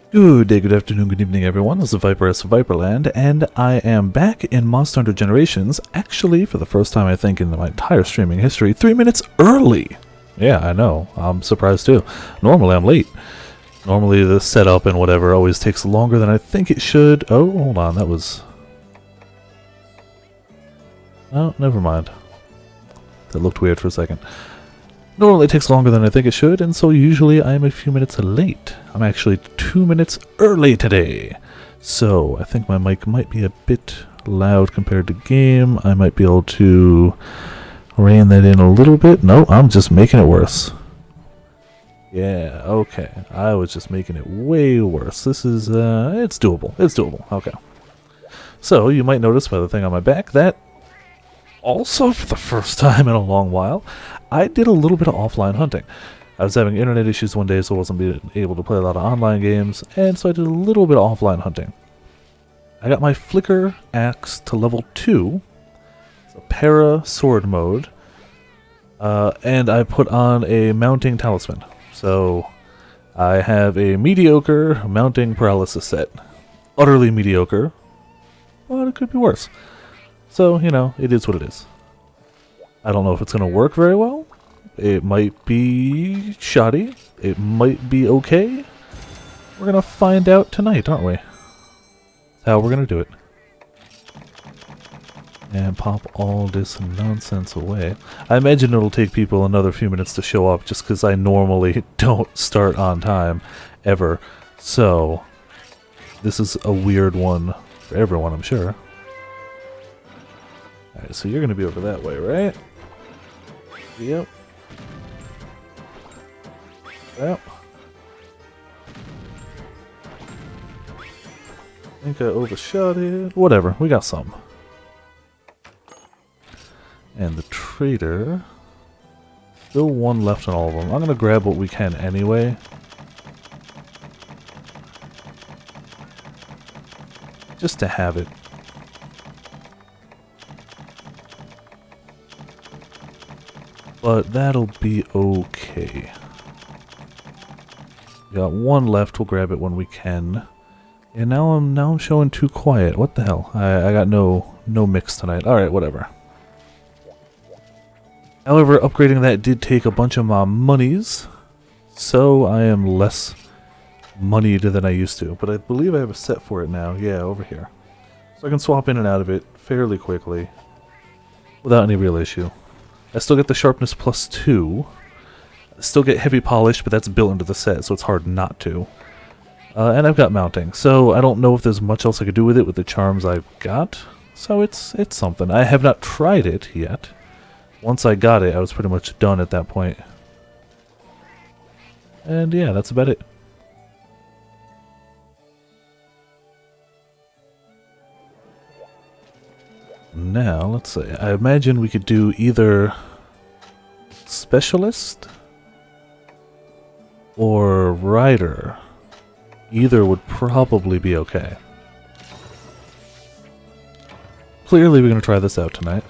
Good day, good afternoon, good evening, everyone. This is Viper S of Viperland, and I am back in Monster Hunter Generations, actually, for the first time, I think, in my entire streaming history, 3 minutes early! Yeah, I know. I'm surprised, too. Normally, I'm late. Normally, the setup and whatever always takes longer than I think it should. Oh, hold on, that was... Oh, never mind. That looked weird for a second. Normally it takes longer than I think it should, and so usually I am a few minutes late. I'm actually 2 minutes early today. So, I think my mic might be a bit loud compared to game. I might be able to rein that in a little bit. No, I'm just making it worse. Yeah, okay. I was just making it way worse. This is, it's doable. It's doable. Okay. So, you might notice by the thing on my back that also, for the first time in a long while, I did a little bit of offline hunting. I was having internet issues one day, so I wasn't being able to play a lot of online games, and so I did a little bit of offline hunting. I got my Flicker axe to level 2, so para sword mode, and I put on a mounting talisman. So I have a mediocre mounting paralysis set. Utterly mediocre, but it could be worse. So, you know, it is what it is. I don't know if it's going to work very well. It might be shoddy. It might be okay. We're going to find out tonight, aren't we? That's how we're going to do it. And pop all this nonsense away. I imagine it'll take people another few minutes to show up just because I normally don't start on time, ever. So, this is a weird one for everyone, I'm sure. Alright, so you're going to be over that way, right? Yep. Yep. I think I overshot it. Whatever, we got some. And the trader. Still one left on all of them. I'm going to grab what we can anyway. Just to have it. But that'll be okay. We got one left, we'll grab it when we can. And now I'm showing too quiet. What the hell? I got no mix tonight. Alright, whatever. However, upgrading that did take a bunch of my monies. So I am less moneyed than I used to. But I believe I have a set for it now. Yeah, over here. So I can swap in and out of it fairly quickly. Without any real issue. I still get the sharpness +2. I still get heavy polish, but that's built into the set, so it's hard not to. And I've got mounting, so I don't know if there's much else I could do with it with the charms I've got. So it's something. I have not tried it yet. Once I got it, I was pretty much done at that point. And yeah, that's about it. Now, let's see. I imagine we could do either Specialist or Rider. Either would probably be okay. Clearly we're going to try this out tonight.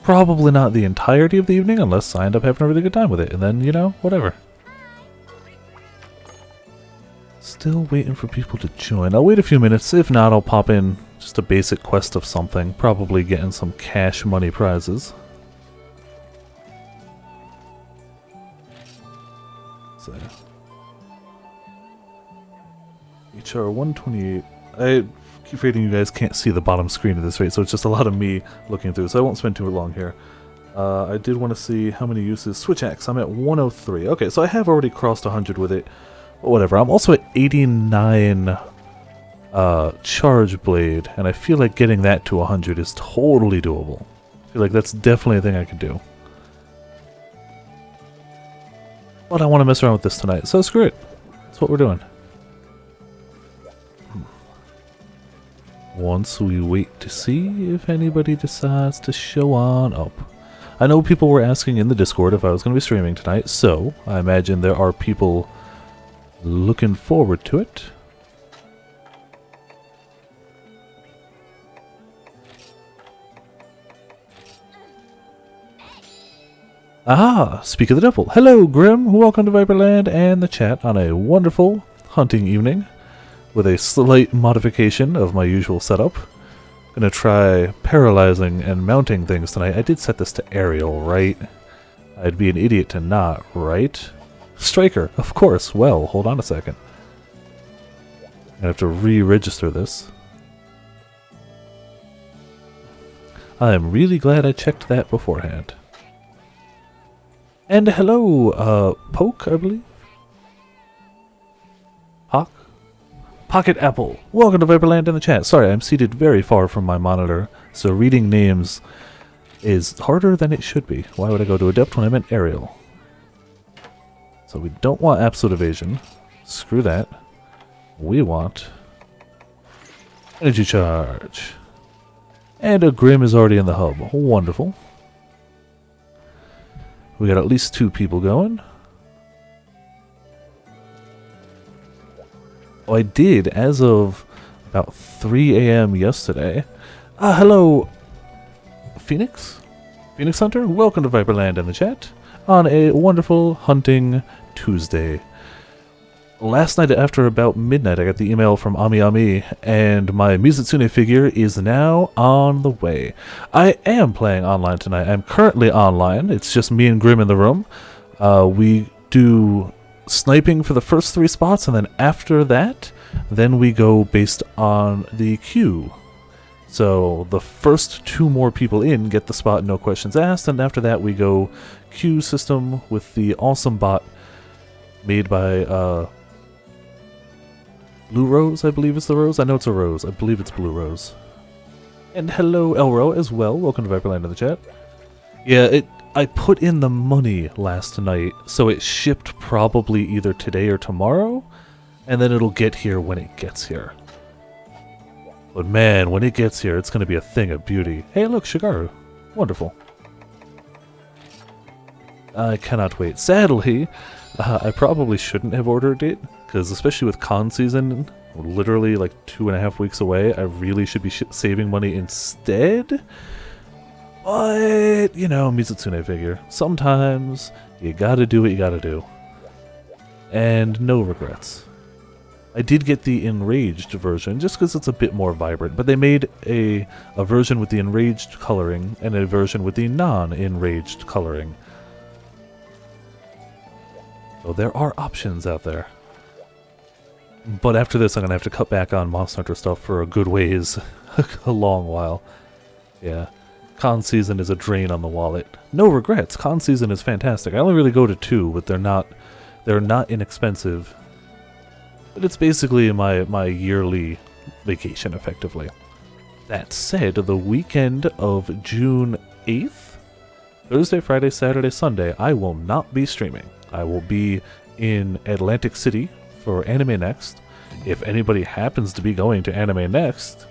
Probably not the entirety of the evening unless I end up having a really good time with it. And then, you know, whatever. Still waiting for people to join. I'll wait a few minutes. If not, I'll pop in just a basic quest of something. Probably getting some cash money prizes. So, HR 128. I keep reading you guys can't see the bottom screen of this, right? So it's just a lot of me looking through. So I won't spend too long here. I did want to see how many uses. Switch axe, I'm at 103. Okay, so I have already crossed 100 with it. But whatever. I'm also at 89 charge blade, and I feel like getting that to 100 is totally doable. I feel like that's definitely a thing I could do. But I want to mess around with this tonight, so screw it. That's what we're doing. Once we wait to see if anybody decides to show on up. I know people were asking in the Discord if I was going to be streaming tonight, so I imagine there are people looking forward to it. Aha! Speak of the devil. Hello, Grim. Welcome to Viperland and the chat on a wonderful hunting evening with a slight modification of my usual setup. Gonna try paralyzing and mounting things tonight. I did set this to aerial, right? I'd be an idiot to not, right? Striker, of course. Well, hold on a second. I have to re-register this. I am really glad I checked that beforehand. And hello, Poke, I believe? Hawk? Pocket Apple. Welcome to Viperland in the chat. Sorry, I'm seated very far from my monitor, so reading names is harder than it should be. Why would I go to Adept when I meant Aerial? So we don't want Absolute Evasion. Screw that. We want Energy Charge. And a Grim is already in the hub. Wonderful. We got at least 2 people going. Oh, I did, as of about 3 a.m. yesterday. Hello, Phoenix? Phoenix Hunter? Welcome to Viperland in the chat on a wonderful hunting Tuesday. Last night after about midnight, I got the email from Ami, and my Mizutsune figure is now on the way. I am playing online tonight. I'm currently online. It's just me and Grim in the room. We do sniping for the first 3 spots, and then after that, then we go based on the queue. So the first 2 more people in get the spot, no questions asked, and after that we go queue system with the awesome bot made by Blue Rose, I believe is the Rose. I know it's a Rose. I believe it's Blue Rose. And hello, Elro, as well. Welcome to Viperland in the chat. Yeah, I put in the money last night, so it shipped probably either today or tomorrow, and then it'll get here when it gets here. But man, when it gets here, it's going to be a thing of beauty. Hey, look, Shigaru. Wonderful. I cannot wait. Sadly, I probably shouldn't have ordered it, because especially with con season, literally like 2.5 weeks away, I really should be saving money instead. But, you know, Mizutsune figure. Sometimes you gotta do what you gotta do. And no regrets. I did get the enraged version, just because it's a bit more vibrant, but they made a version with the enraged coloring and a version with the non-enraged coloring. So there are options out there. But after this, I'm going to have to cut back on Monster Hunter stuff for a good ways. A long while. Yeah. Con season is a drain on the wallet. No regrets. Con season is fantastic. I only really go to 2, but they're not inexpensive. But it's basically my yearly vacation, effectively. That said, the weekend of June 8th, Thursday, Friday, Saturday, Sunday, I will not be streaming. I will be in Atlantic City for Anime Next. If anybody happens to be going to Anime Next,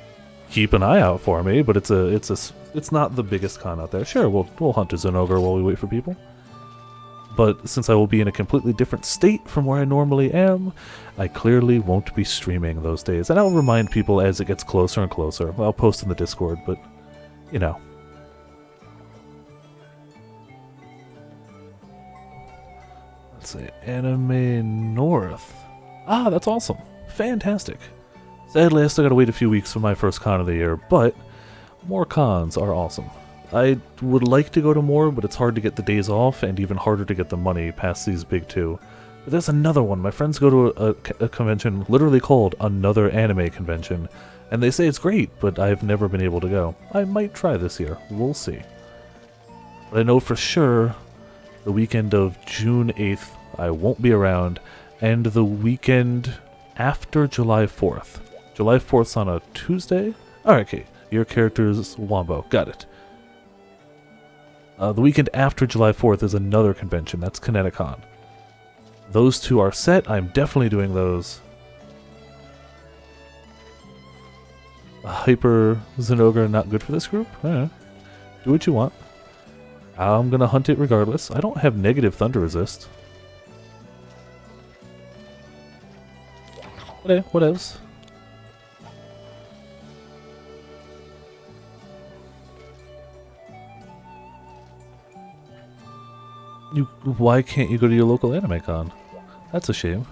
keep an eye out for me. But it's not the biggest con out there. Sure, we'll hunt as an ogre while we wait for people. But since I will be in a completely different state from where I normally am, I clearly won't be streaming those days. And I'll remind people as it gets closer and closer. I'll post in the Discord, but you know. Let's see, Anime North. Ah, that's awesome. Fantastic. Sadly, I still gotta wait a few weeks for my first con of the year, but more cons are awesome. I would like to go to more, but it's hard to get the days off, and even harder to get the money past these big 2. But there's another one. My friends go to a convention literally called Another Anime Convention, and they say it's great, but I've never been able to go. I might try this year. We'll see. But I know for sure the weekend of June 8th I won't be around, and the weekend after July 4th. July 4th's on a Tuesday? Alright, okay. Your character's Wombo. Got it. The weekend after July 4th is another convention. That's Kineticon. Those 2 are set. I'm definitely doing those. Hyper Zenogre not good for this group? Do what you want. I'm gonna hunt it regardless. I don't have negative Thunder Resist. What else? Why can't you go to your local anime con? That's a shame.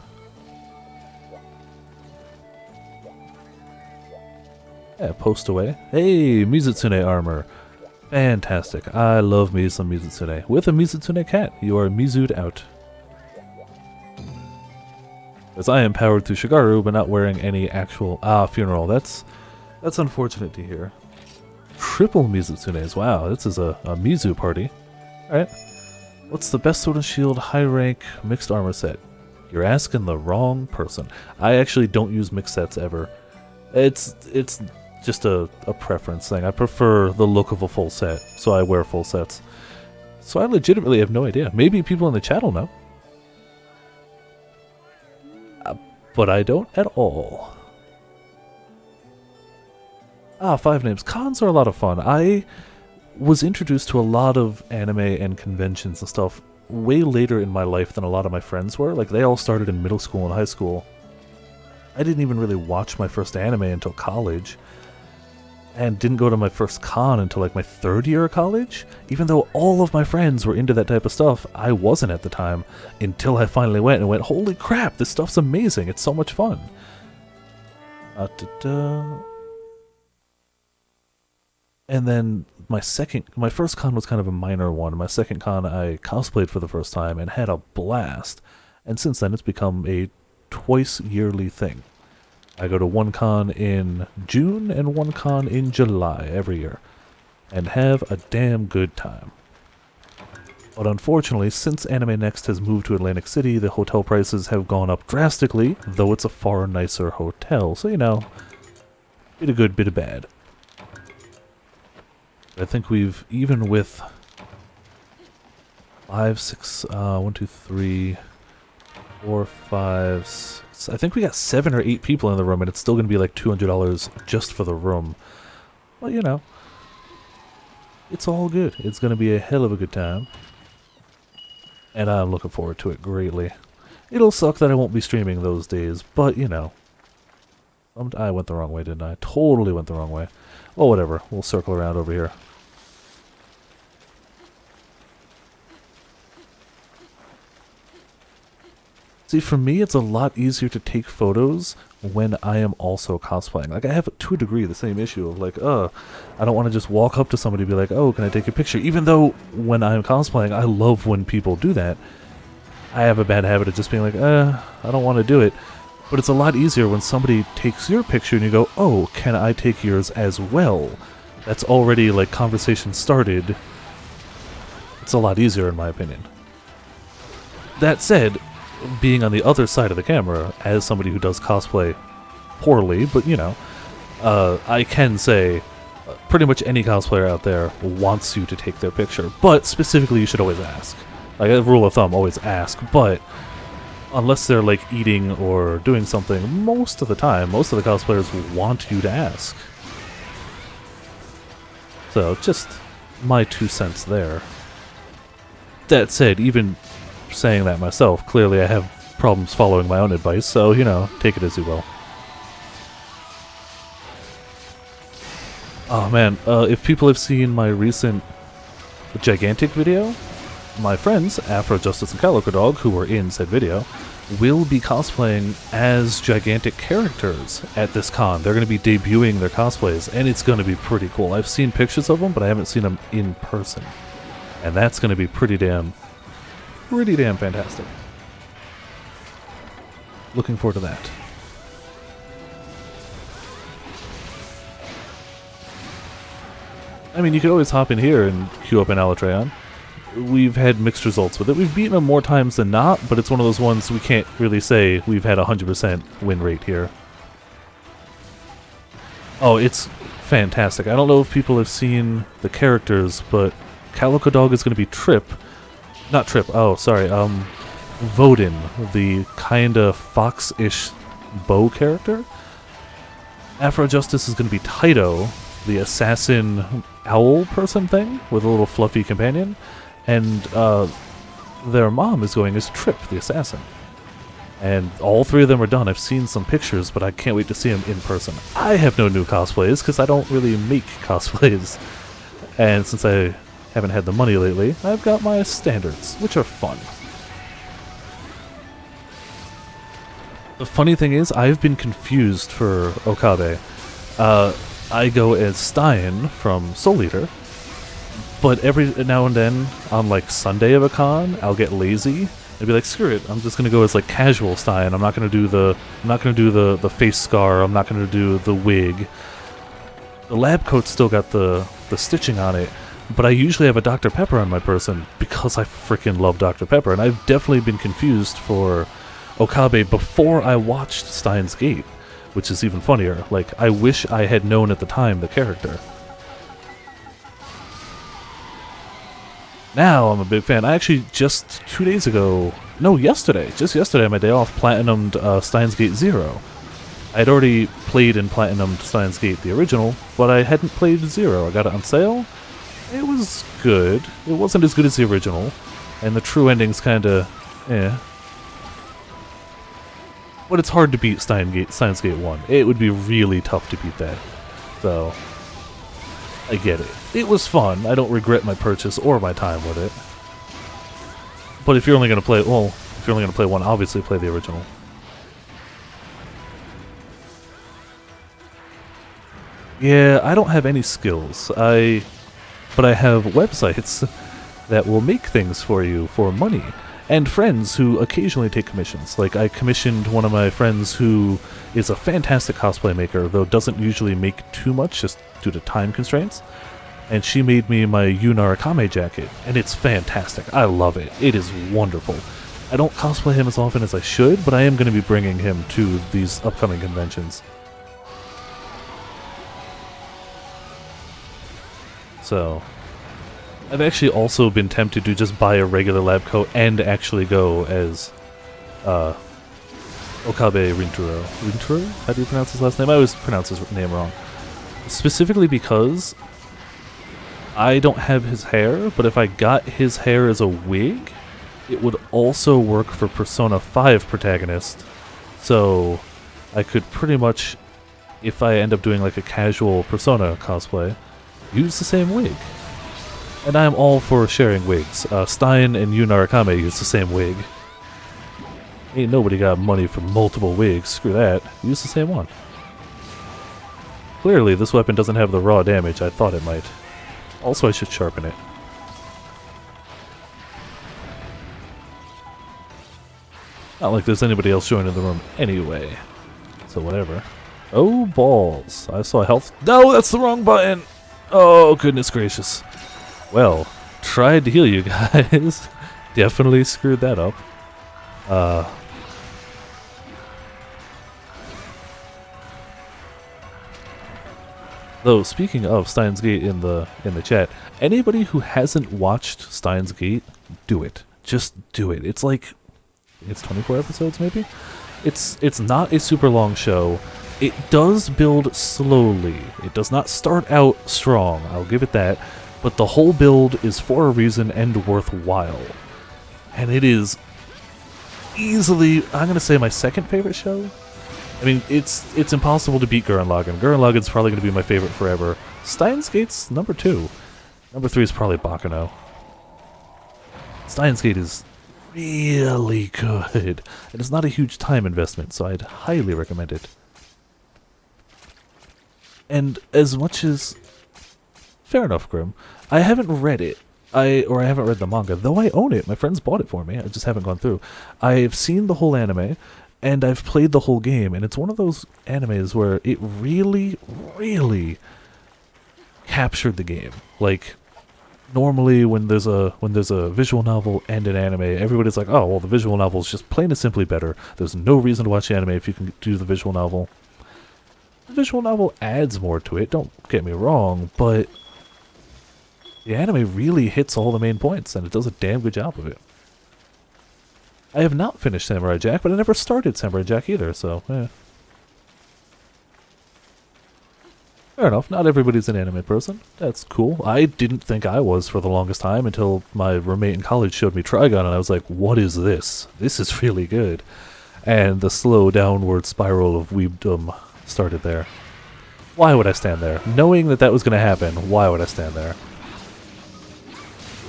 Yeah, post away. Hey, Mizutsune armor. Fantastic. I love me some Mizutsune. With a Mizutsune cat, you are Mizu'd out. As I am powered through Shigaru, but not wearing any actual... funeral. That's unfortunate to hear. Triple Mizutsunes. Wow, this is a Mizu party. Alright. What's the best sword and shield high rank mixed armor set? You're asking the wrong person. I actually don't use mixed sets ever. It's just a preference thing. I prefer the look of a full set, so I wear full sets. So I legitimately have no idea. Maybe people in the chat will know. But I don't at all. 5 names. Cons are a lot of fun. I was introduced to a lot of anime and conventions and stuff way later in my life than a lot of my friends were. Like, they all started in middle school and high school. I didn't even really watch my first anime until college. And didn't go to my first con until like my 3rd year of college. Even though all of my friends were into that type of stuff, I wasn't at the time until I finally went and went, holy crap, this stuff's amazing, it's so much fun. And then my first con was kind of a minor one. My second con I cosplayed for the first time and had a blast. And since then it's become a twice yearly thing. I go to one con in June and one con in July every year, and have a damn good time. But unfortunately, since Anime Next has moved to Atlantic City, the hotel prices have gone up drastically, though it's a far nicer hotel, so you know, bit of good, bit of bad. I think we've, even with 5, 6, 1, 2, 3, 4, 5, 6, I think we got 7 or 8 people in the room, and it's still going to be like $200 just for the room. Well, you know, it's all good. It's going to be a hell of a good time. And I'm looking forward to it greatly. It'll suck that I won't be streaming those days, but, you know. I went the wrong way, didn't I? Totally went the wrong way. Well, whatever. We'll circle around over here. See, for me, it's a lot easier to take photos when I am also cosplaying. Like, I have, to a degree, the same issue of, like, I don't want to just walk up to somebody and be like, oh, can I take a picture? Even though, when I'm cosplaying, I love when people do that. I have a bad habit of just being like, I don't want to do it. But it's a lot easier when somebody takes your picture and you go, oh, can I take yours as well? That's already, like, conversation started. It's a lot easier, in my opinion. That said, being on the other side of the camera, as somebody who does cosplay poorly, but you know, I can say pretty much any cosplayer out there wants you to take their picture, but specifically you should always ask. Like a rule of thumb, always ask, but unless they're like eating or doing something, most of the time, most of the cosplayers want you to ask. So, just my 2 cents there. That said, even saying that myself, clearly I have problems following my own advice, so, you know, take it as you will. Oh man, if people have seen my recent Gigantic video, my friends, Afro Justice and Calico Dog, who were in said video, will be cosplaying as Gigantic characters at this con. They're going to be debuting their cosplays, and it's going to be pretty cool. I've seen pictures of them, but I haven't seen them in person. And that's going to be pretty damn fantastic. Looking forward to that. I mean, you could always hop in here and queue up an Alatreon. We've had mixed results with it. We've beaten them more times than not, but it's one of those ones we can't really say we've had a 100% win rate here. Oh, it's fantastic. I don't know if people have seen the characters, but Calico Dog is going to be Trip. Not Trip, oh, sorry, Vodin, the kinda fox-ish bow character. Afro Justice is going to be Taito, the assassin owl person thing, with a little fluffy companion. And, their mom is going as Trip, the assassin. And all 3 of them are done. I've seen some pictures, but I can't wait to see them in person. I have no new cosplays, because I don't really make cosplays. And since I haven't had the money lately, I've got my standards, which are fun. The funny thing is, I've been confused for Okabe. I go as Stein from Soul Eater, but every now and then, on like Sunday of a con, I'll get lazy and be like, screw it, I'm just gonna go as like casual Stein. I'm not gonna do the face scar. I'm not gonna do the wig. The lab coat's still got the stitching on it, but I usually have a Dr. Pepper on my person because I freaking love Dr. Pepper, and I've definitely been confused for Okabe before I watched Steins Gate, which is even funnier. Like, I wish I had known at the time the character. Now I'm a big fan. I actually just 2 days ago, no, yesterday, just yesterday on my day off, platinumed Steins Gate 0. I had already played and platinumed Steins Gate the original, but I hadn't played 0. I got it on sale. It was good. It wasn't as good as the original, and the true ending's kinda, eh. But it's hard to beat Steins Gate 1. It would be really tough to beat that. So, I get it. It was fun. I don't regret my purchase or my time with it. But if you're only going to play, well, if you're only going to play one, obviously play the original. Yeah, I don't have any skills. But I have websites that will make things for you for money. And friends who occasionally take commissions. Like, I commissioned one of my friends who is a fantastic cosplay maker, though doesn't usually make too much just due to time constraints. And she made me my Yuna Akame jacket, and it's fantastic. I love it. It is wonderful. I don't cosplay him as often as I should, but I am going to be bringing him to these upcoming conventions. So, I've actually also been tempted to just buy a regular lab coat and actually go as Okabe Rintaro. Rintaro? How do you pronounce his last name? I always pronounce his name wrong. Specifically because I don't have his hair, but if I got his hair as a wig, it would also work for Persona 5 protagonist. So I could pretty much, if I end up doing like a casual Persona cosplay, use the same wig. And I'm all for sharing wigs. Stein and Yuna Akame use the same wig. Ain't nobody got money for multiple wigs. Screw that. Use the same one. Clearly, this weapon doesn't have the raw damage I thought it might. Also, I should sharpen it. Not like there's anybody else joining the room anyway. So whatever. Oh, balls. I saw health. No, that's the wrong button! Oh, goodness gracious. Well, tried to heal you guys. Definitely screwed that up. Though, speaking of Steins Gate in the chat, anybody who hasn't watched Steins Gate, do it. Just do it. It's like, it's 24 episodes maybe? It's not a super long show. It does build slowly. It does not start out strong, I'll give it that. But the whole build is for a reason and worthwhile. And it is easily, I'm going to say, my second favorite show. I mean, it's impossible to beat Gurren Lagann. Gurren Lagann's probably going to be my favorite forever. Steins Gate's number 2. Number 3 is probably Baccano. Steins Gate is really good. And it's not a huge time investment, so I'd highly recommend it. And as much as... Fair enough, Grim. I haven't read it. I haven't read the manga, though I own it. My friends bought it for me. I just haven't gone through. I've seen the whole anime, and I've played the whole game, and it's one of those animes where it really, really captured the game. Like, normally when there's a visual novel and an anime, everybody's like, oh, well, the visual novel is just plain and simply better. There's no reason to watch the anime if you can do the visual novel. The visual novel adds more to it, don't get me wrong, but the anime really hits all the main points, and it does a damn good job of it. I have not finished Samurai Jack, but I never started Samurai Jack either, so, eh. Fair enough, not everybody's an anime person. That's cool. I didn't think I was for the longest time until my roommate in college showed me Trigun, and I was like, what is this? This is really good. And the slow downward spiral of weebdom started there. Why would I stand there? Knowing that that was going to happen, why would I stand there?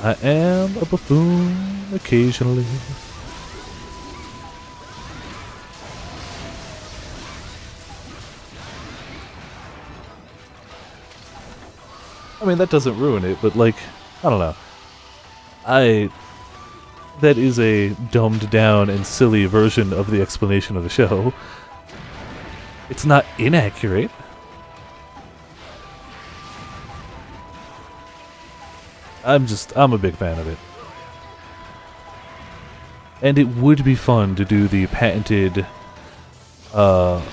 I am a buffoon occasionally. I mean, that doesn't ruin it, but like, I don't know. That is a dumbed down and silly version of the explanation of the show. It's not inaccurate. I'm a big fan of it. And it would be fun to do the patented, Hoyin?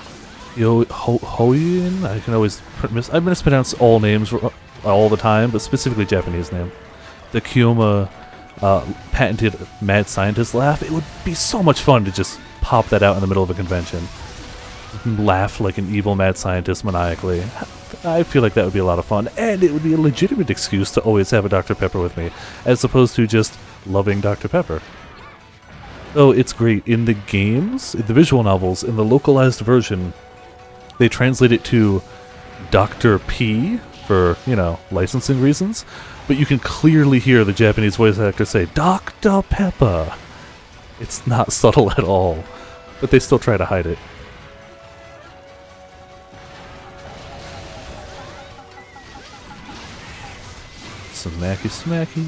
I can always I mispronounce all names all the time, but specifically Japanese name. The Kiyoma patented mad scientist laugh. It would be so much fun to just pop that out in the middle of a convention. Laugh like an evil mad scientist maniacally. I feel like that would be a lot of fun, and it would be a legitimate excuse to always have a Dr. Pepper with me, as opposed to just loving Dr. Pepper. So it's great. In the games, in the visual novels, in the localized version, they translate it to Dr. P for, you know, licensing reasons, but you can clearly hear the Japanese voice actor say, Dr. Pepper! It's not subtle at all, but they still try to hide it. Smacky smacky.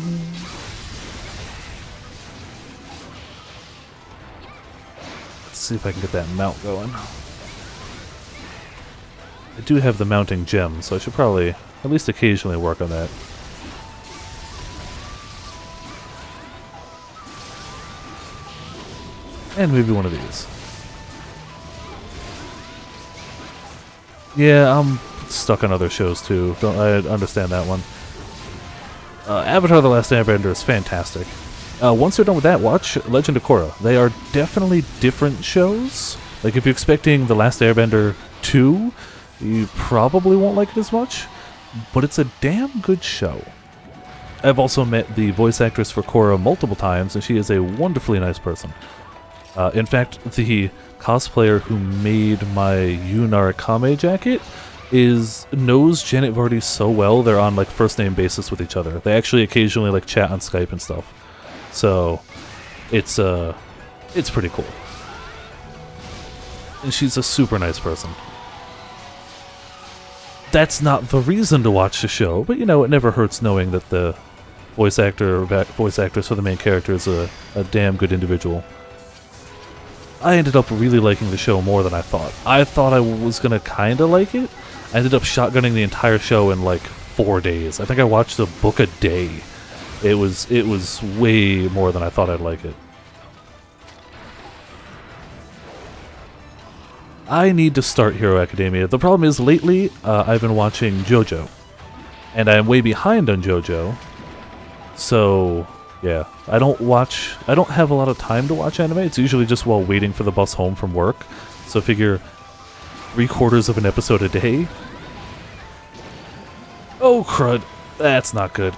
Let's see if I can get that mount going. I do have the mounting gem, so I should probably at least occasionally work on that. And maybe one of these. Yeah, I'm stuck on other shows too. I understand that one. Avatar: The Last Airbender is fantastic. Once you're done with that, watch Legend of Korra. They are definitely different shows. Like, if you're expecting The Last Airbender 2, you probably won't like it as much, but it's a damn good show. I've also met the voice actress for Korra multiple times, and she is a wonderfully nice person. In fact, the cosplayer who made my Yu Narakame jacket knows Janet Vardy so well, they're on like first name basis with each other. They actually occasionally like chat on Skype and stuff. So it's pretty cool. And she's a super nice person. That's not the reason to watch the show, but you know, it never hurts knowing that the voice actor or voice actress for the main character is a damn good individual. I ended up really liking the show more than I thought. I thought I was gonna kinda like it. I ended up shotgunning the entire show in like 4 days. I think I watched a book a day. It was way more than I thought I'd like it. I need to start Hero Academia. The problem is lately I've been watching JoJo, and I'm way behind on JoJo. So yeah, I don't have a lot of time to watch anime. It's usually just while waiting for the bus home from work. So figure 3/4 of an episode a day. Oh crud, that's not good.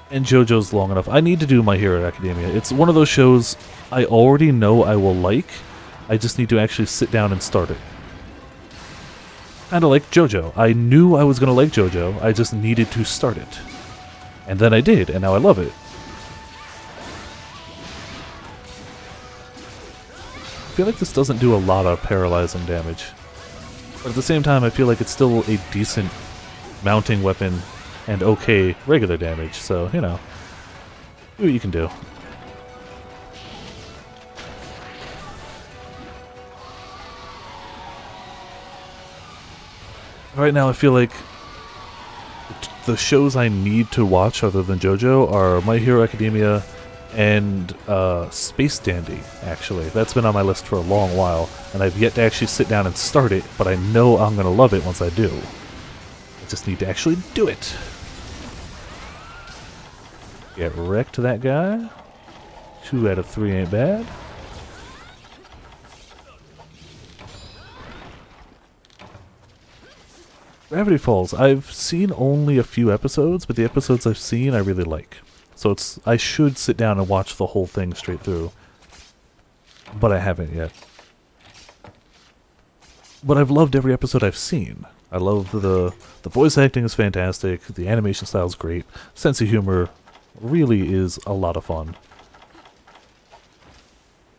And JoJo's long enough. I need to do My Hero Academia. It's one of those shows I already know I will like. I just need to actually sit down and start it. Kinda like JoJo. I knew I was gonna like JoJo, I just needed to start it. And then I did, and now I love it. I feel like this doesn't do a lot of paralyzing damage. But at the same time, I feel like it's still a decent mounting weapon and okay regular damage, so, you know, do what you can do. Right now I feel like the shows I need to watch other than JoJo are My Hero Academia and Space Dandy, actually. That's been on my list for a long while, and I've yet to actually sit down and start it, but I know I'm going to love it once I do. I just need to actually do it. Get wrecked to that guy. 2 out of 3 ain't bad. Gravity Falls. I've seen only a few episodes, but the episodes I've seen I really like. So I should sit down and watch the whole thing straight through. But I haven't yet. But I've loved every episode I've seen. I love the voice acting is fantastic, the animation style is great, sense of humor Really is a lot of fun.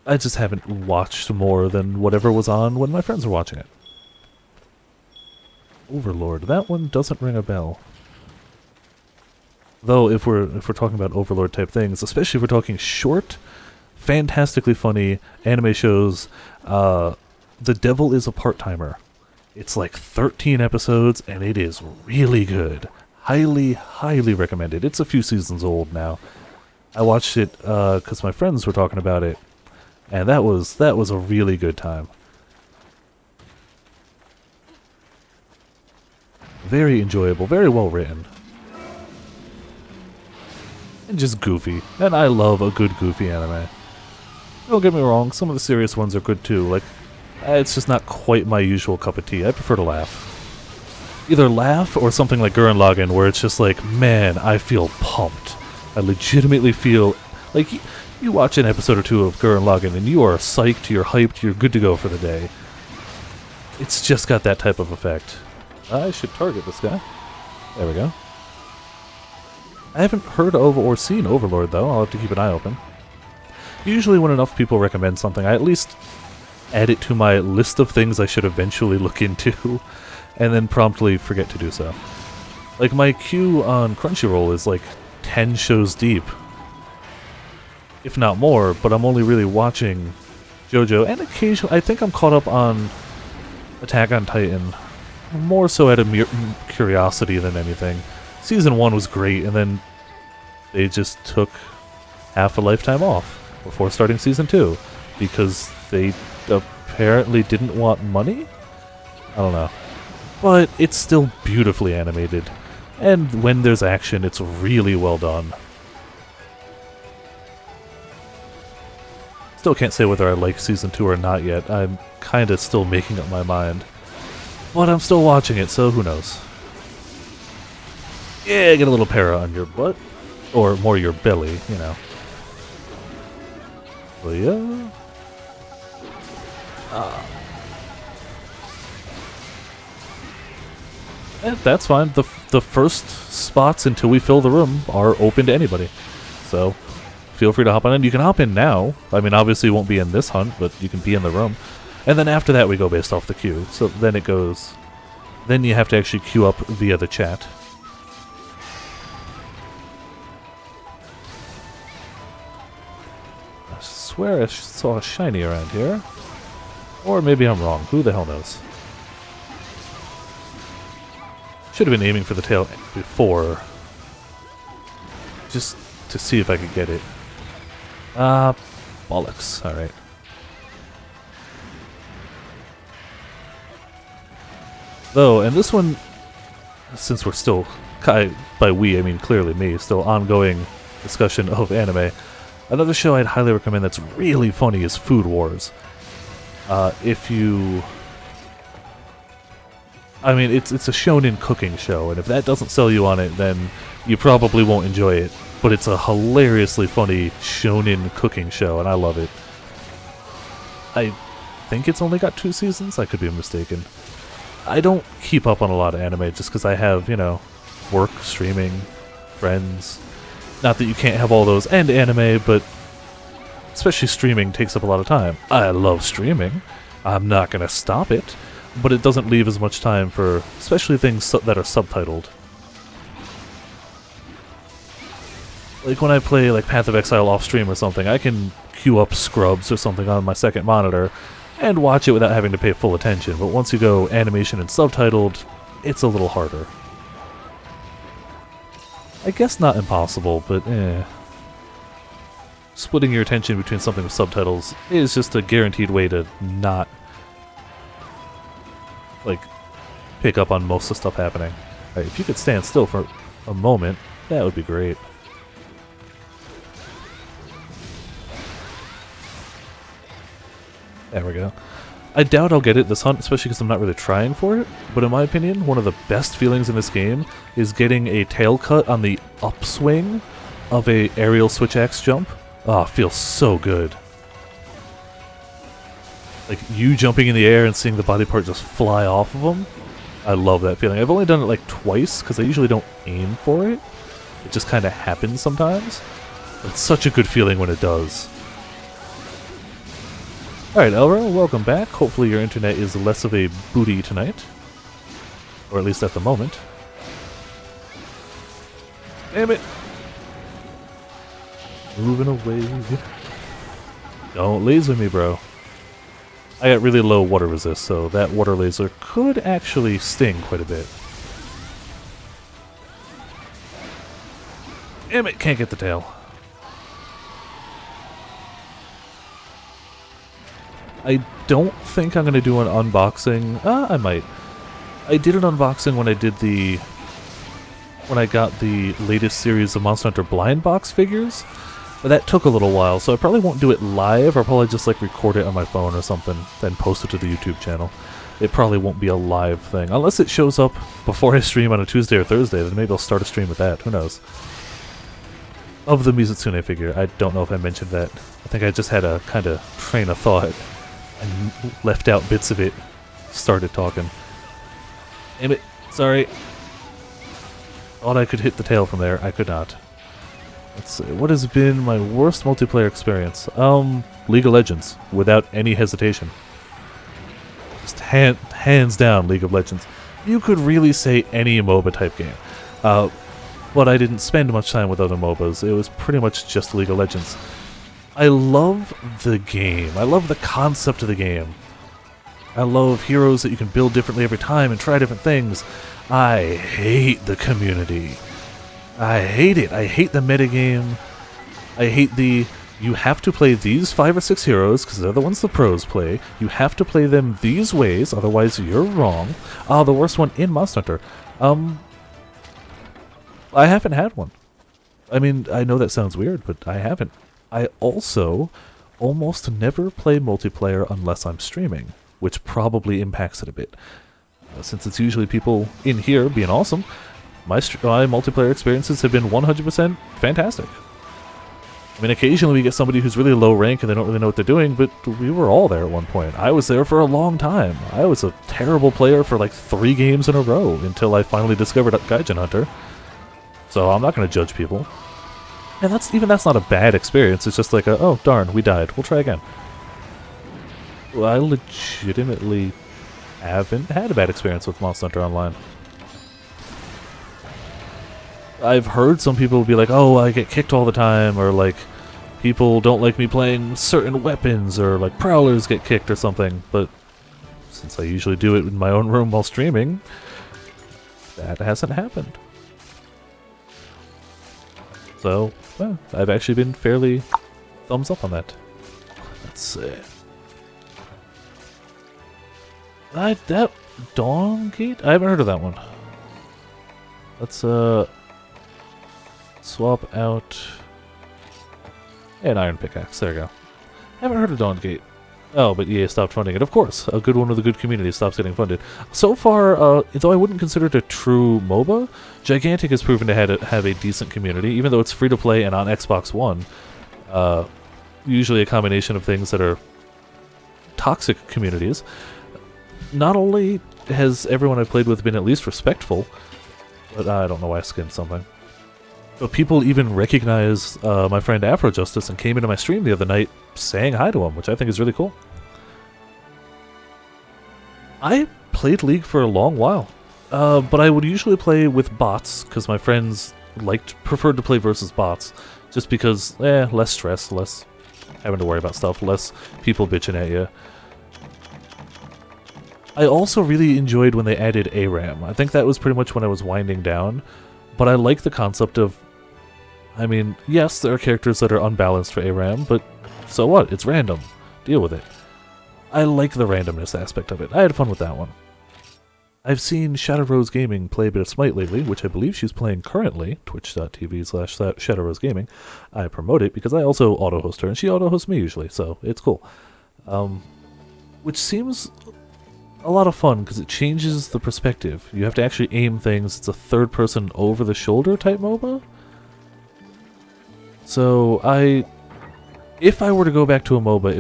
I just haven't watched more than whatever was on when my friends were watching it. Overlord. That one doesn't ring a bell. Though, if we're talking about Overlord type things, especially if we're talking short, fantastically funny anime shows, The Devil is a Part-Timer. It's like 13 episodes, and it is really good. Highly, highly recommended. It's a few seasons old now. I watched it because my friends were talking about it, and that was a really good time. Very enjoyable, very well written. And just goofy. And I love a good goofy anime. Don't get me wrong, some of the serious ones are good too. Like, it's just not quite my usual cup of tea. I prefer to laugh. Either laugh or something like Gurren Lagann, where it's just like, man, I feel pumped. I legitimately feel like you watch an episode or two of Gurren Lagann and you are psyched, you're hyped, you're good to go for the day. It's just got that type of effect. I should target this guy. There we go. I haven't heard of or seen Overlord, though. I'll have to keep an eye open. Usually when enough people recommend something, I at least add it to my list of things I should eventually look into, and then promptly forget to do so. Like, my queue on Crunchyroll is like 10 shows deep. If not more, but I'm only really watching JoJo, and occasionally, I think I'm caught up on Attack on Titan. More so out of mere curiosity than anything. Season 1 was great, and then they just took half a lifetime off before starting Season 2, because they apparently didn't want money? I don't know. But it's still beautifully animated, and when there's action, it's really well done. Still can't say whether I like Season 2 or not yet. I'm kinda still making up my mind. But I'm still watching it, so who knows. Yeah, get a little para on your butt. Or more your belly, you know. But yeah. That's fine. The first spots until we fill the room are open to anybody. So, feel free to hop on in. You can hop in now. I mean, obviously you won't be in this hunt, but you can be in the room. And then after that we go based off the queue. So then it goes... Then you have to actually queue up via the chat. I swear I saw a shiny around here. Or maybe I'm wrong. Who the hell knows? Should have been aiming for the tail before. Just to see if I could get it. Bollocks. Alright. Though, and this one, since we're still, by we I mean clearly me, still ongoing discussion of anime, another show I'd highly recommend that's really funny is Food Wars. If you... I mean, it's a shonen cooking show, and if that doesn't sell you on it, then you probably won't enjoy it. But it's a hilariously funny shonen cooking show, and I love it. I think it's only got 2 seasons? I could be mistaken. I don't keep up on a lot of anime just because I have, you know, work, streaming, friends. Not that you can't have all those and anime, but especially streaming takes up a lot of time. I love streaming. I'm not going to stop it, but it doesn't leave as much time for especially things that are subtitled. Like when I play like Path of Exile off stream or something, I can queue up Scrubs or something on my second monitor and watch it without having to pay full attention, but once you go animation and subtitled, it's a little harder. I guess not impossible, but Splitting your attention between something with subtitles is just a guaranteed way to not, like, pick up on most of the stuff happening. Alright, if you could stand still for a moment, that would be great. There we go. I doubt I'll get it this hunt, especially because I'm not really trying for it, but in my opinion, one of the best feelings in this game is getting a tail cut on the upswing of a aerial switch axe jump. Ah, it feels so good. Like, you jumping in the air and seeing the body part just fly off of them. I love that feeling. I've only done it like twice, because I usually don't aim for it. It just kind of happens sometimes. But it's such a good feeling when it does. Alright, Elra, welcome back. Hopefully your internet is less of a booty tonight. Or at least at the moment. Damn it! Moving away. Don't laser me, bro. I got really low water resist, so that water laser could actually sting quite a bit. Damn it, can't get the tail. I don't think I'm going to do an unboxing. I might. I did an unboxing when I got the latest series of Monster Hunter Blind Box figures, but that took a little while, so I probably won't do it live. I'll probably just like record it on my phone or something, then post it to the YouTube channel. It probably won't be a live thing, unless it shows up before I stream on a Tuesday or Thursday, then maybe I'll start a stream with that, who knows. Of the Mizutsune figure, I don't know if I mentioned that. I think I just had a kind of train of thought and left out bits of it, started talking. Damn it, sorry. Thought I could hit the tail from there, I could not. Let's see, what has been my worst multiplayer experience? League of Legends, without any hesitation. Just hands down, League of Legends. You could really say any MOBA type game. But I didn't spend much time with other MOBAs, it was pretty much just League of Legends. I love the game, I love the concept of the game. I love heroes that you can build differently every time and try different things. I hate the community. I hate it. I hate the metagame. I hate you have to play these 5 or 6 heroes, because they're the ones the pros play. You have to play them these ways, otherwise you're wrong. The worst one in Monster Hunter. I haven't had one. I mean, I know that sounds weird, but I haven't. I also almost never play multiplayer unless I'm streaming, which probably impacts it a bit. Since it's usually people in here being awesome, my multiplayer experiences have been 100% fantastic. I mean, occasionally we get somebody who's really low rank and they don't really know what they're doing, but we were all there at one point. I was there for a long time. I was a terrible player for like 3 games in a row until I finally discovered Gaijin Hunter. So I'm not going to judge people. And that's not a bad experience, it's just like oh darn, we died, we'll try again. Well, I legitimately haven't had a bad experience with Monster Hunter Online. I've heard some people be like, oh, I get kicked all the time, or like, people don't like me playing certain weapons, or like prowlers get kicked or something, but since I usually do it in my own room while streaming, that hasn't happened. So, well, I've actually been fairly thumbs up on that. Let's see. That Dawn Gate? I haven't heard of that one. Let's swap out an iron pickaxe. There we go. Haven't heard of Dawn Gate. Oh, but EA stopped funding it. Of course, a good one with a good community stops getting funded. So far, though I wouldn't consider it a true MOBA, Gigantic has proven to have a decent community, even though it's free to play and on Xbox One. Usually a combination of things that are toxic communities. Not only has everyone I've played with been at least respectful, but I don't know why I skimmed something. But people even recognize my friend Afro Justice and came into my stream the other night saying hi to him, which I think is really cool. I played League for a long while, but I would usually play with bots because my friends preferred to play versus bots, just because less stress, less having to worry about stuff, less people bitching at you. I also really enjoyed when they added ARAM. I think that was pretty much when I was winding down, but I like the concept of, I mean, yes, there are characters that are unbalanced for ARAM, but so what? It's random. Deal with it. I like the randomness aspect of it. I had fun with that one. I've seen Shadow Rose Gaming play a bit of Smite lately, which I believe she's playing currently, twitch.tv/Shadow Rose Gaming. I promote it because I also auto-host her, and she auto-hosts me usually, so it's cool. Which seems a lot of fun because it changes the perspective. You have to actually aim things. It's a third-person over-the-shoulder type MOBA. So if I were to go back to a MOBA,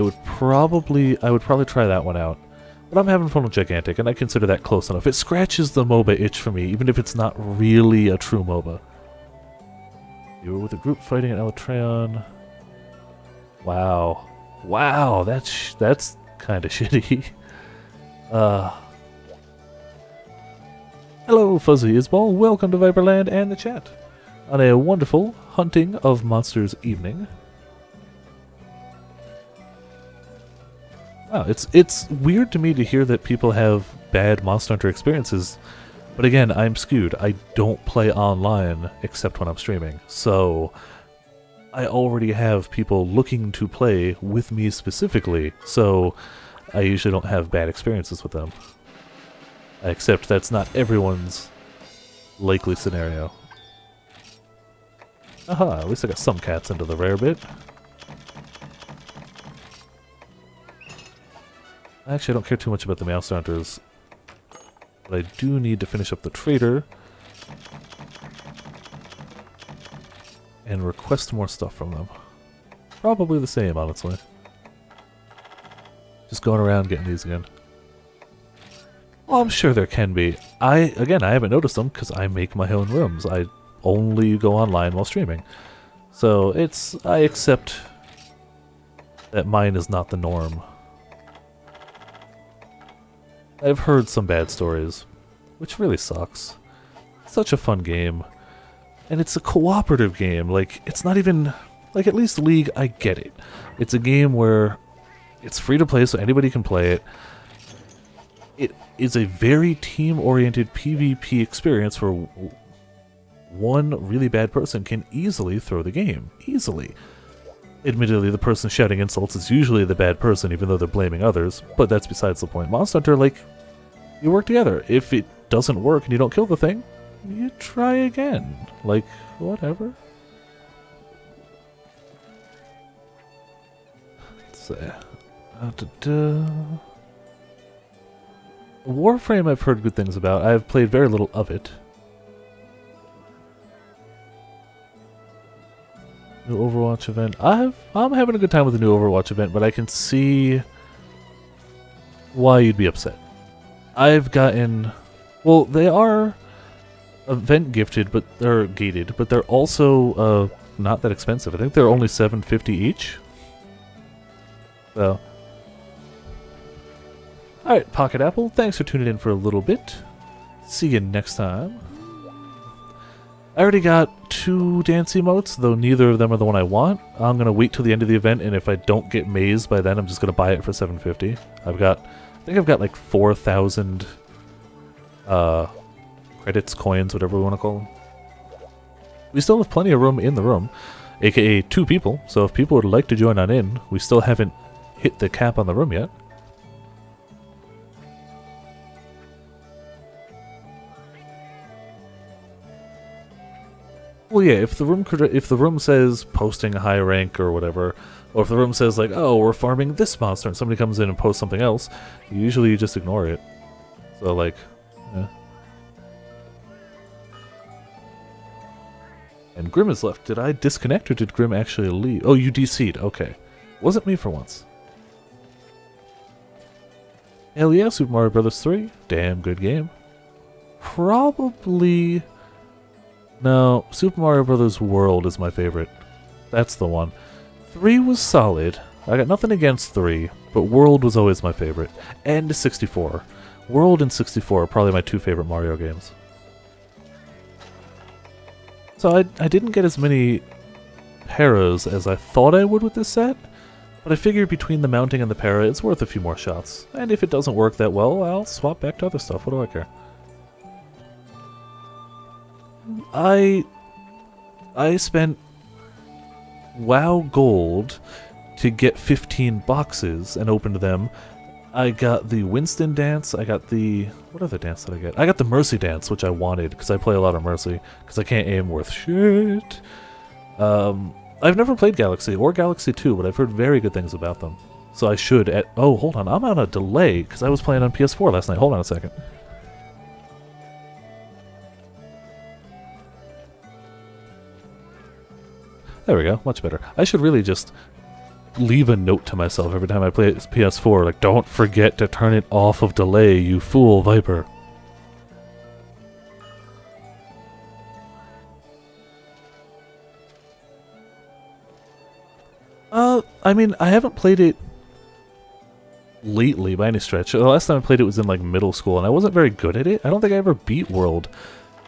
I would probably try that one out. But I'm having fun with Gigantic, and I consider that close enough. It scratches the MOBA itch for me, even if it's not really a true MOBA. You were with a group fighting at Elatreon. Wow. Wow, that's kind of shitty. Hello, Fuzzy Isball. Welcome to Viperland and the chat on a wonderful hunting of monsters evening. Wow, it's weird to me to hear that people have bad Monster Hunter experiences, but again, I'm skewed. I don't play online except when I'm streaming, so I already have people looking to play with me specifically, so I usually don't have bad experiences with them. Except that's not everyone's likely scenario. Aha, at least I got some cats into the rare bit. Actually, I don't care too much about the Monster Hunters, but I do need to finish up the trader and request more stuff from them. Probably the same, honestly. Just going around getting these again. Well, I'm sure there can be. I haven't noticed them because I make my own rooms. I only go online while streaming. So I accept that mine is not the norm. I've heard some bad stories, which really sucks. Such a fun game. And it's a cooperative game. Like, it's not even... Like, at least League, I get it. It's a game where it's free to play, so anybody can play it. It is a very team-oriented PvP experience where one really bad person can easily throw the game. Easily. Admittedly, the person shouting insults is usually the bad person, even though they're blaming others, but that's besides the point. Monster Hunter, like, you work together. If it doesn't work and you don't kill the thing, you try again. Like, whatever. Let's see. Warframe I've heard good things about. I've played very little of it. New Overwatch event. I'm having a good time with the new Overwatch event, but I can see why you'd be upset. I've gotten... Well, they are event gifted, but they're gated, but they're also not that expensive. I think they're only $7.50 each. So... Alright, Pocket Apple, thanks for tuning in for a little bit. See you next time. I already got 2 dance emotes, though neither of them are the one I want. I'm going to wait till the end of the event, and if I don't get mazed by then, I'm just going to buy it for $7.50. I think I've got like 4,000 credits, coins, whatever we want to call them. We still have plenty of room in the room, aka 2 people, so if people would like to join on in, we still haven't hit the cap on the room yet. Well, yeah, if the room says posting a high rank or whatever, or if the room says like, oh, we're farming this monster, and somebody comes in and posts something else, usually you just ignore it. So like, yeah. And Grim is left. Did I disconnect or did Grim actually leave? Oh, you DC'd. Okay. Wasn't me for once. Hell yeah, Super Mario Bros. 3. Damn good game. Probably... No, Super Mario Bros. World is my favorite. That's the one. 3 was solid. I got nothing against 3, but World was always my favorite. And 64. World and 64 are probably my 2 favorite Mario games. So I didn't get as many paras as I thought I would with this set, but I figured between the mounting and the para, it's worth a few more shots. And if it doesn't work that well, I'll swap back to other stuff. What do I care? I spent WoW Gold to get 15 boxes and opened them. I got the Winston dance, I got the... What other dance did I get? I got the Mercy dance, which I wanted, because I play a lot of Mercy, because I can't aim worth shit. I've never played Galaxy, or Galaxy 2, but I've heard very good things about them. So I should at... Oh, hold on, I'm on a delay, because I was playing on PS4 last night. Hold on a second. There we go, much better. I should really just leave a note to myself every time I play PS4, like, don't forget to turn it off of delay, you fool, Viper. I mean, I haven't played it lately by any stretch. The last time I played it was in like middle school, and I wasn't very good at it. I don't think I ever beat World.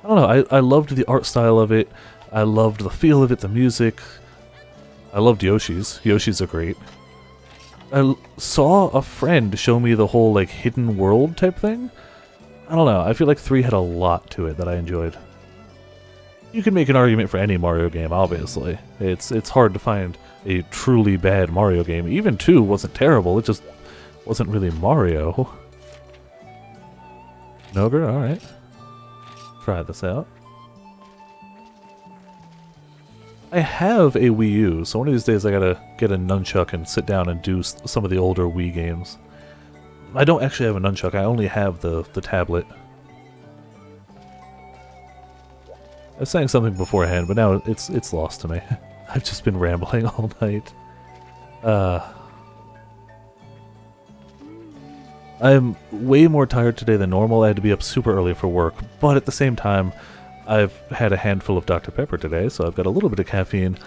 I don't know, I loved the art style of it. I loved the feel of it, the music. I loved Yoshi's. Yoshi's are great. I saw a friend show me the whole like hidden world type thing. I don't know, I feel like 3 had a lot to it that I enjoyed. You can make an argument for any Mario game, obviously. It's hard to find a truly bad Mario game. Even 2 wasn't terrible, it just wasn't really Mario. Nogre, alright. Try this out. I have a Wii U, so one of these days I gotta get a nunchuck and sit down and do some of the older Wii games. I don't actually have a nunchuck, I only have the tablet. I was saying something beforehand, but now it's lost to me. I've just been rambling all night. I'm way more tired today than normal. I had to be up super early for work, but at the same time, I've had a handful of Dr. Pepper today, so I've got a little bit of caffeine.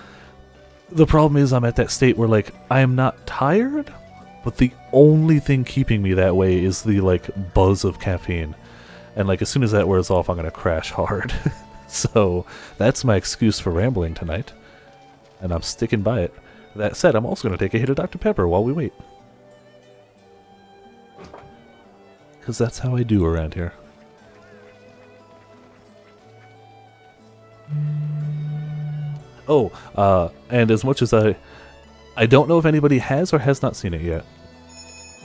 The problem is I'm at that state where, like, I am not tired, but the only thing keeping me that way is the, like, buzz of caffeine. And, like, as soon as that wears off, I'm gonna crash hard. So, that's my excuse for rambling tonight. And I'm sticking by it. That said, I'm also gonna take a hit of Dr. Pepper while we wait. Because that's how I do around here. Oh, and as much as I don't know if anybody has or has not seen it yet.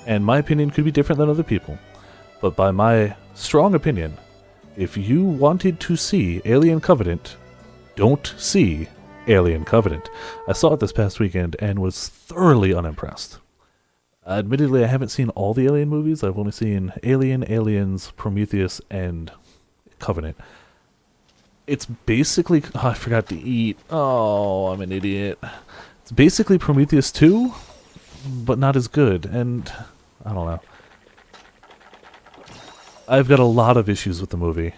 And my opinion could be different than other people. But by my strong opinion, if you wanted to see Alien Covenant, don't see Alien Covenant. I saw it this past weekend and was thoroughly unimpressed. Admittedly, I haven't seen all the Alien movies. I've only seen Alien, Aliens, Prometheus, and Covenant. It's basically... Oh, I forgot to eat. Oh, I'm an idiot. It's basically Prometheus 2, but not as good, and... I don't know. I've got a lot of issues with the movie,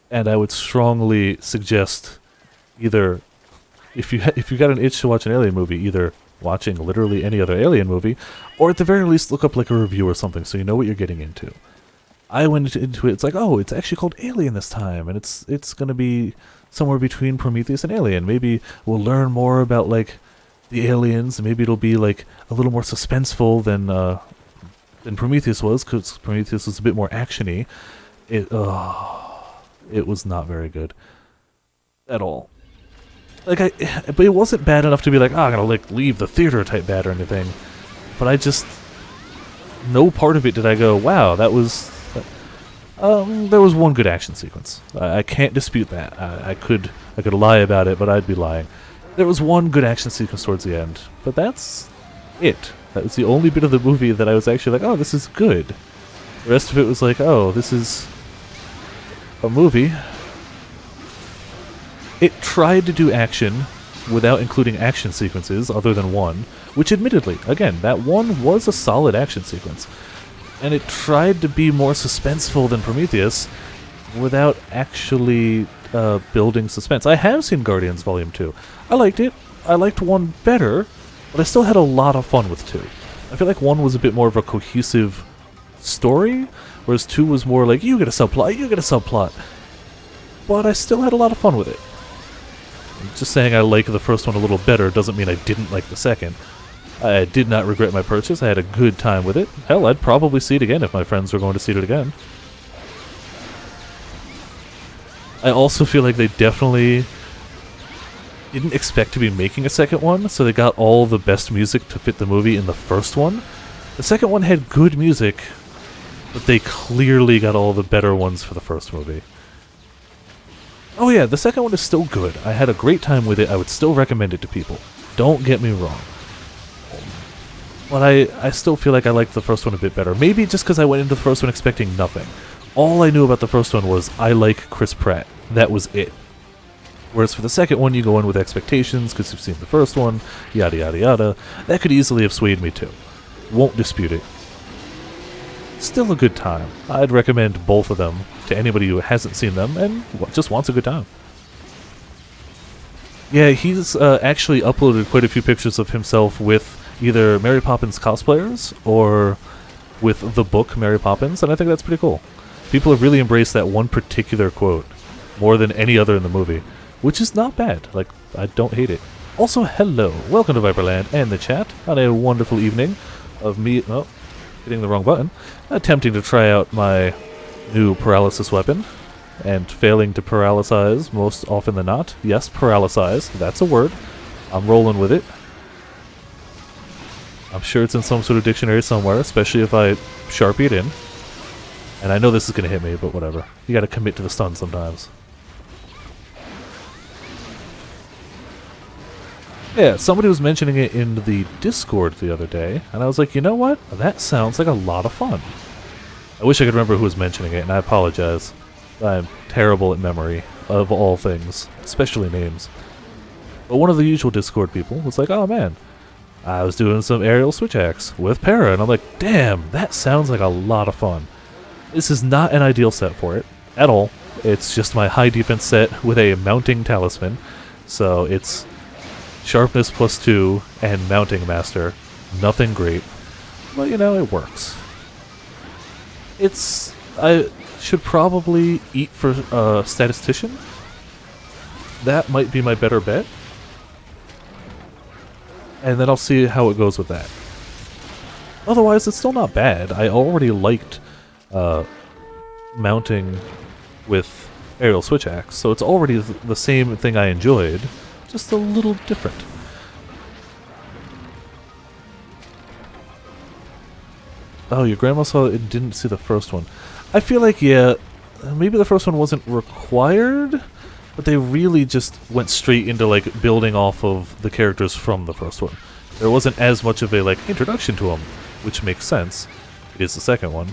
and I would strongly suggest either... If you got an itch to watch an Alien movie, either watching literally any other Alien movie, or at the very least look up like a review or something so you know what you're getting into. I went into it, it's like, oh, it's actually called Alien this time, and it's gonna be somewhere between Prometheus and Alien. Maybe we'll learn more about, like, the aliens, and maybe it'll be, like, a little more suspenseful than Prometheus was, because Prometheus was a bit more action-y. It was not very good. At all. Like, but it wasn't bad enough to be like, oh, I'm gonna, like, leave the theater type bad or anything. But I just... No part of it did I go, wow, that was... there was one good action sequence. I can't dispute that. I could lie about it, but I'd be lying. There was one good action sequence towards the end, but that's it. That was the only bit of the movie that I was actually like, oh, this is good. The rest of it was like, oh, this is a movie. It tried to do action without including action sequences other than one, which admittedly, again, that one was a solid action sequence. And it tried to be more suspenseful than Prometheus without actually building suspense. I have seen Guardians Volume 2. I liked it. I liked 1 better, but I still had a lot of fun with 2. I feel like 1 was a bit more of a cohesive story, whereas 2 was more like, you get a subplot, you get a subplot. But I still had a lot of fun with it. Just saying I like the first one a little better doesn't mean I didn't like the second. I did not regret my purchase. I had a good time with it. Hell, I'd probably see it again if my friends were going to see it again. I also feel like they definitely didn't expect to be making a second one, so they got all the best music to fit the movie in the first one. The second one had good music, but they clearly got all the better ones for the first movie. Oh yeah, the second one is still good. I had a great time with it. I would still recommend it to people. Don't get me wrong. But I still feel like I liked the first one a bit better. Maybe just because I went into the first one expecting nothing. All I knew about the first one was, I like Chris Pratt. That was it. Whereas for the second one, you go in with expectations, because you've seen the first one, yada yada yada. That could easily have swayed me too. Won't dispute it. Still a good time. I'd recommend both of them to anybody who hasn't seen them and just wants a good time. Yeah, he's actually uploaded quite a few pictures of himself with either Mary Poppins cosplayers or with the book Mary Poppins, and I think that's pretty cool. People have really embraced that one particular quote more than any other in the movie, which is not bad. Like, I don't hate it. Also, hello. Welcome to Viperland and the chat on a wonderful evening of me, oh, hitting the wrong button, attempting to try out my new paralysis weapon and failing to paralysize most often than not. Yes, paralysize. That's a word. I'm rolling with it. I'm sure it's in some sort of dictionary somewhere, especially if I Sharpie it in. And I know this is going to hit me, but whatever. You got to commit to the stun sometimes. Yeah, somebody was mentioning it in the Discord the other day, and I was like, you know what? That sounds like a lot of fun. I wish I could remember who was mentioning it, and I apologize. I'm terrible at memory of all things, especially names. But one of the usual Discord people was like, oh man, I was doing some aerial switch axe with para, and I'm like, damn, that sounds like a lot of fun. This is not an ideal set for it, at all. It's just my high defense set with a mounting talisman, so it's sharpness +2 and mounting master. Nothing great, but you know, it works. I should probably eat for statistician. That might be my better bet. And then I'll see how it goes with that. Otherwise, it's still not bad. I already liked mounting with aerial switch axe, so it's already the same thing I enjoyed, just a little different. Oh, your grandma saw it and didn't see the first one. I feel like, yeah, maybe the first one wasn't required, but they really just went straight into, like, building off of the characters from the first one. There wasn't as much of a, like, introduction to them, which makes sense. It is the second one.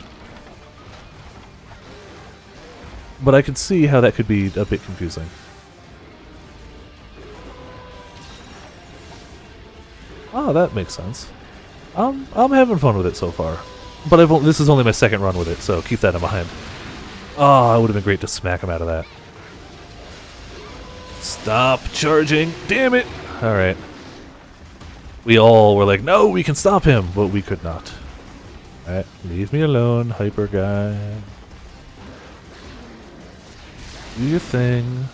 But I could see how that could be a bit confusing. Oh, that makes sense. I'm having fun with it so far. But this is only my second run with it, so keep that in mind. Oh, it would have been great to smack him out of that. Stop charging! Damn it! Alright. We all were like, no, we can stop him! But we could not. Alright, leave me alone, hyper guy. Do your thing.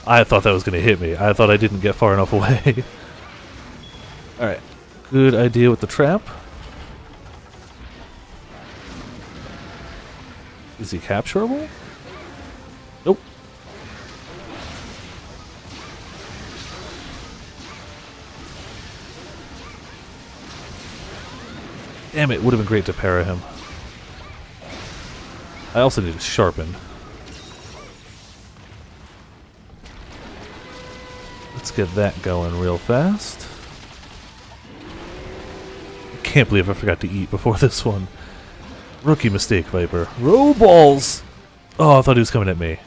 I thought that was going to hit me. I thought I didn't get far enough away. Alright. Good idea with the trap. Is he capturable? Nope. Damn it, would have been great to para him. I also need to sharpen. Let's get that going real fast. I can't believe I forgot to eat before this one. Rookie mistake, Viper. Roll balls! Oh, I thought he was coming at me.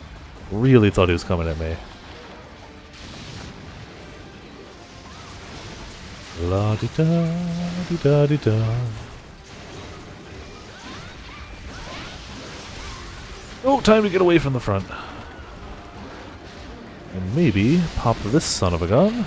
Really thought he was coming at me. La-di-da-di-da-di-da. Oh, time to get away from the front. And maybe pop this son of a gun.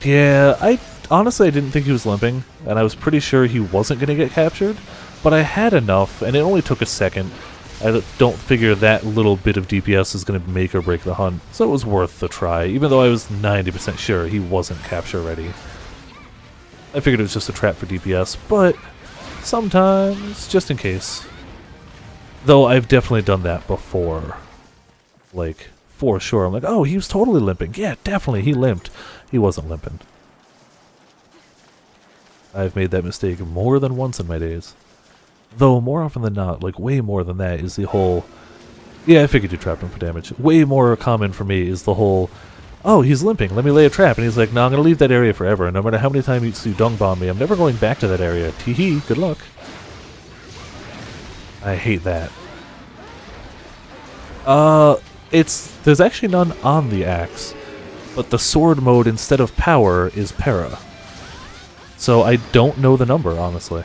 Yeah, honestly I didn't think he was limping, and I was pretty sure he wasn't going to get captured, but I had enough, and it only took a second. I don't figure that little bit of DPS is going to make or break the hunt, so it was worth the try, even though I was 90% sure he wasn't capture ready. I figured it was just a trap for DPS, but sometimes, just in case. Though I've definitely done that before. Like, for sure. I'm like, oh, he was totally limping. Yeah, definitely, he limped. He wasn't limping. I've made that mistake more than once in my days. Though, more often than not, like way more than that, is the whole... Yeah, I figured you trapped him for damage. Way more common for me is the whole... Oh, he's limping, let me lay a trap. And he's like, no, I'm going to leave that area forever. And no matter how many times you dung bomb me, I'm never going back to that area. Tee-hee, good luck. I hate that. There's actually none on the axe. But the sword mode instead of power is para. So I don't know the number, honestly.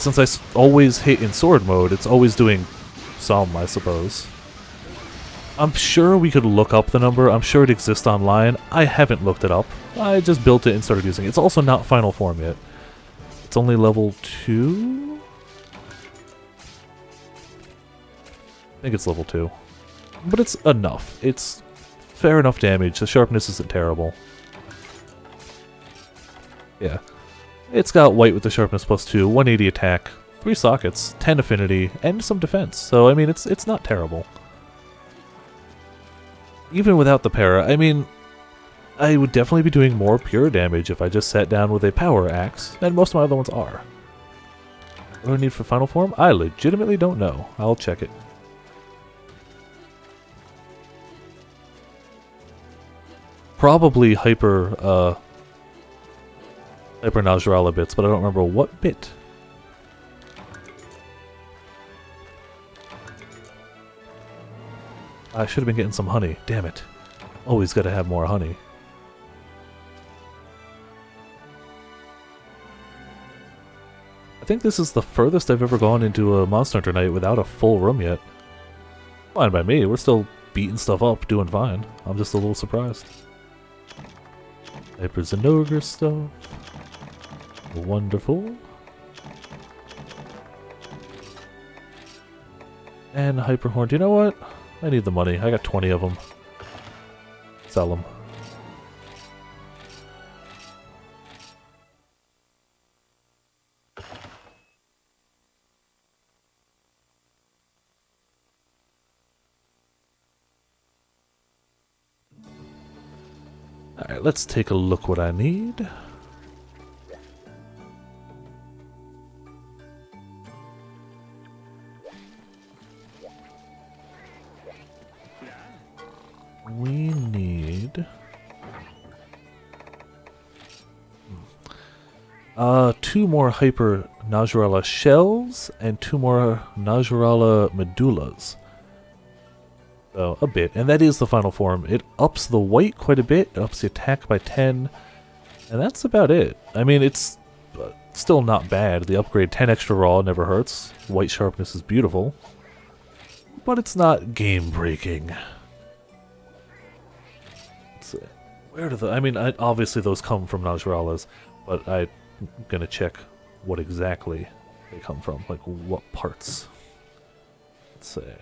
since I always hit in sword mode, it's always doing some, I suppose. I'm sure we could look up the number. I'm sure it exists online. I haven't looked it up. I just built it and started using it. It's also not final form yet. It's only level 2? I think it's level 2. But it's enough. It's fair enough damage. The sharpness isn't terrible. Yeah. It's got white with the sharpness plus 2, 180 attack, 3 sockets, 10 affinity, and some defense. So, I mean, it's not terrible. Even without the para, I mean, I would definitely be doing more pure damage if I just sat down with a power axe, and most of my other ones are. What do I need for final form? I legitimately don't know. I'll check it. Probably Hyper Najrala bits, but I don't remember what bit. I should have been getting some honey. Damn it. Always gotta have more honey. I think this is the furthest I've ever gone into a Monster Hunter night without a full room yet. Fine by me. We're still beating stuff up, doing fine. I'm just a little surprised. Hyper and Ogre stuff. Wonderful. And Hyper Horn. Do you know what? I need the money. I got 20 of them. Sell them. Alright, let's take a look what I need. We need 2 more Hyper Najrala shells and 2 more Najrala medullas. So, a bit. And that is the final form. It ups the white quite a bit, it ups the attack by 10, and that's about it. I mean, it's still not bad. The upgrade 10 extra raw never hurts. White sharpness is beautiful. But it's not game-breaking. Where do the... I mean, obviously those come from Najralas, but I'm gonna check what exactly they come from. Like, what parts. Let's say...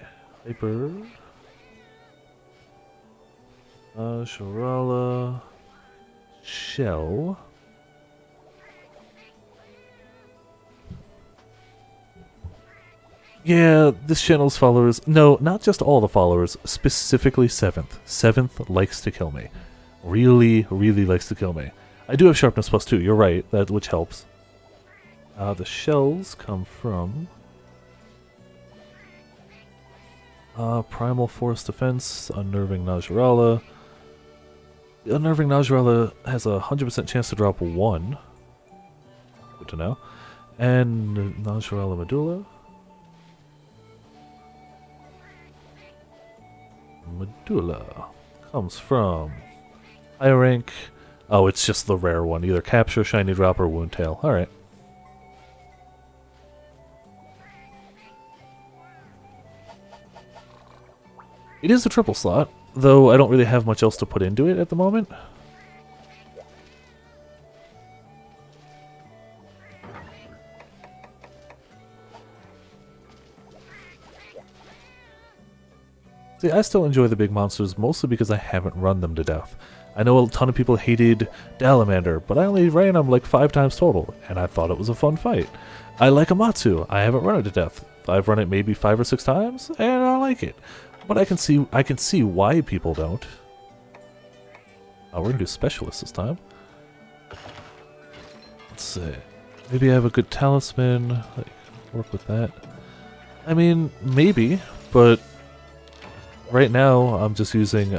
Hyper... Najrala... Shell... Yeah, this channel's followers... No, not just all the followers, specifically 7th. 7th likes to kill me. Really, really likes to kill me. I do have sharpness plus 2, you're right, which helps. The shells come from... Primal Force Defense, Unnerving Najrala. The Unnerving Najrala has a 100% chance to drop 1. Good to know. And Najrala Medulla. Medulla comes from high rank. Oh, it's just the rare one. Either Capture, Shiny Drop, or Wound Tail. Alright. It is a triple slot, though I don't really have much else to put into it at the moment. See, I still enjoy the big monsters, mostly because I haven't run them to death. I know a ton of people hated Dalamander, but I only ran him like 5 times total, and I thought it was a fun fight. I like Amatsu. I haven't run it to death. I've run it maybe 5 or 6 times, and I like it. But I can see why people don't. Oh, we're gonna do Specialist this time. Let's see. Maybe I have a good talisman. Like, work with that. I mean, maybe, but right now I'm just using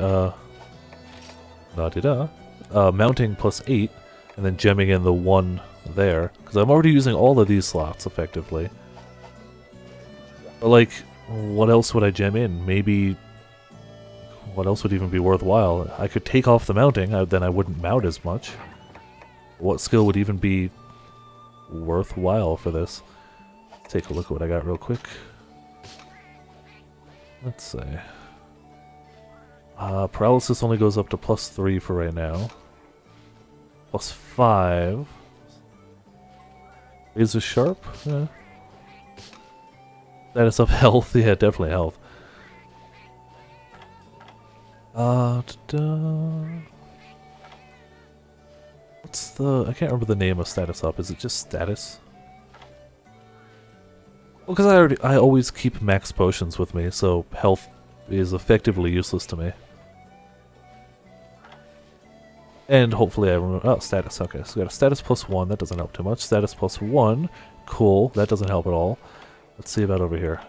mounting plus 8, and then gemming in the 1 there, because I'm already using all of these slots effectively. But like, what else would I gem in? Maybe what else would even be worthwhile? I could take off the mounting, then I wouldn't mount as much. What skill would even be worthwhile for this? take a look at what I got real quick. Let's see. Paralysis only goes up to +3 for right now. +5. Razor Sharp? Yeah. Status up health? Yeah, definitely health. What's the... I can't remember the name of status up. Is it just status? Well, because I always keep max potions with me, so health is effectively useless to me. And hopefully I remember... Oh, status. Okay, so we got a status +1. That doesn't help too much. Status +1. Cool. That doesn't help at all. Let's see about over here.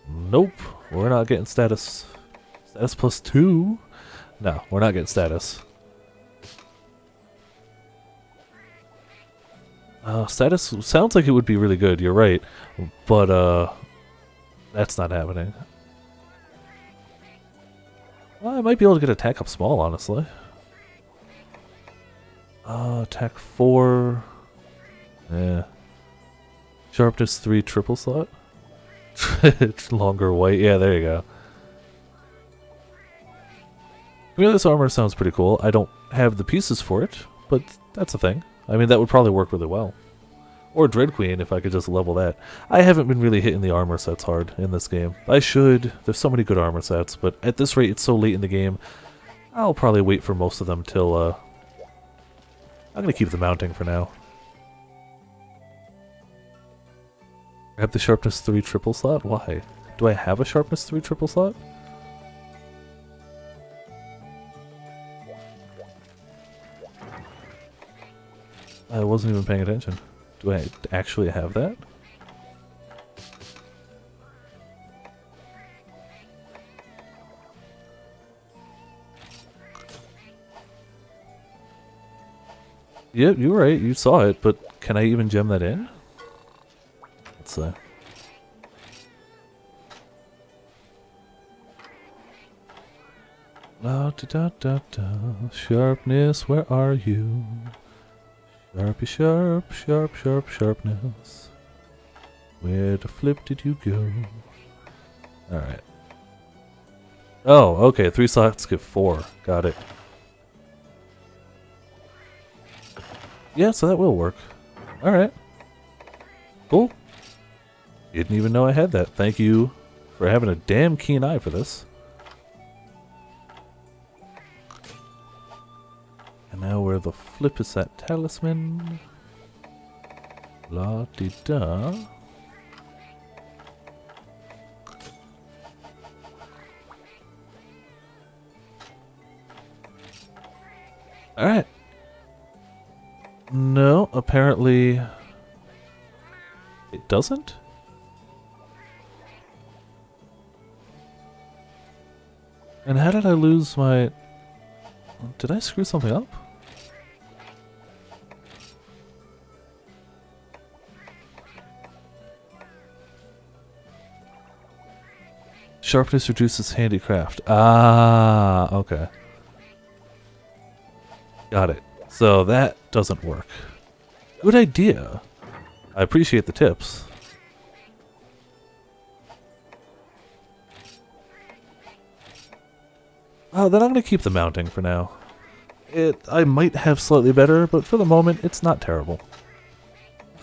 Nope. We're not getting status. Status +2? No, we're not getting status. Status sounds like it would be really good, you're right. But, that's not happening. Well, I might be able to get attack up small, honestly. Attack 4. Yeah. Sharpness 3 triple slot. Longer white. Yeah, there you go. I mean, this armor sounds pretty cool. I don't have the pieces for it, but that's a thing. I mean, that would probably work really well. Or Dread Queen, if I could just level that. I haven't been really hitting the armor sets hard in this game. I should. There's so many good armor sets, but at this rate, it's so late in the game, I'll probably wait for most of them till, I'm gonna keep the mounting for now. I have the Sharpness 3 triple slot? Why? Do I have a Sharpness 3 triple slot? I wasn't even paying attention. Do I actually have that? Yep, you were right. You saw it, but can I even gem that in? Let's see. La da da da da. Sharpness, where are you? Sharpy sharp, sharp, sharp, sharpness. Where the flip did you go? Alright. Oh, okay. 3 slots give 4. Got it. Yeah, so that will work. Alright. Cool. Didn't even know I had that. Thank you for having a damn keen eye for this. And now where the flip is that talisman. La-di-da. Alright. No, apparently it doesn't? And how did I lose my... Did I screw something up? Sharpness reduces handicraft. Ah, okay. Got it. So that doesn't work. Good idea. I appreciate the tips. Oh, then I'm going to keep the mounting for now. I might have slightly better, but for the moment, it's not terrible.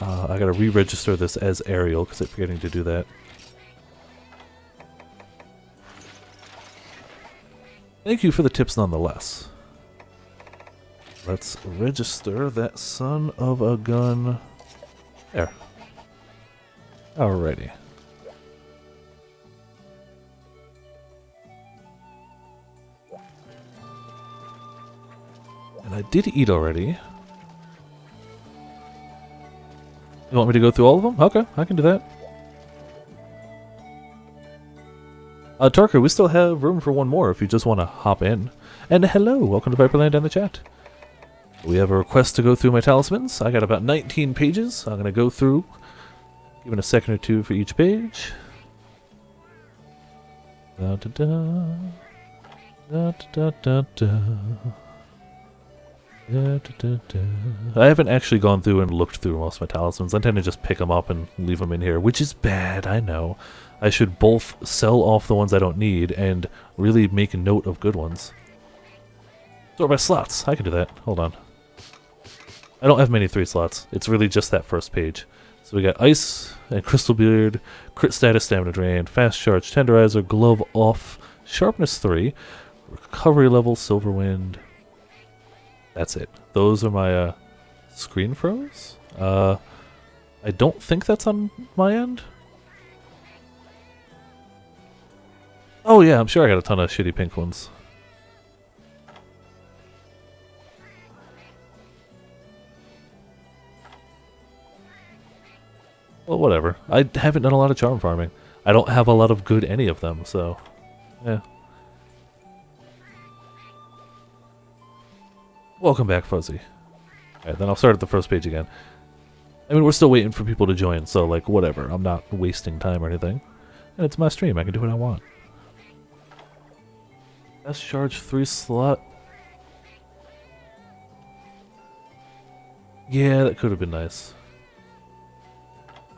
I gotta re-register this as Ariel, because I'm forgetting to do that. Thank you for the tips nonetheless. Let's register that son of a gun. There. Alrighty. And I did eat already. You want me to go through all of them? Okay, I can do that. Tarker, we still have room for one more if you just want to hop in. And hello, welcome to Viperland in the chat. We have a request to go through my talismans. I got about 19 pages. I'm going to go through, giving a second or two for each page. Da da da. Da da da da. I haven't actually gone through and looked through most of my talismans. I tend to just pick them up and leave them in here, which is bad, I know. I should both sell off the ones I don't need and really make a note of good ones. Sort by slots. I can do that. Hold on. I don't have many 3 slots. It's really just that first page. So we got Ice and Crystal Beard, Crit Status, Stamina Drain, Fast Charge, Tenderizer, Glove Off, Sharpness 3, Recovery Level, Silver Wind. That's it. Those are my screen froze. I don't think that's on my end. Oh yeah, I'm sure I got a ton of shitty pink ones. Well, whatever. I haven't done a lot of charm farming. I don't have a lot of good any of them, so... yeah. Welcome back, Fuzzy. Alright, then I'll start at the first page again. I mean, we're still waiting for people to join, so, like, whatever. I'm not wasting time or anything. And it's my stream. I can do what I want. Best charge 3 slot. Yeah, that could have been nice.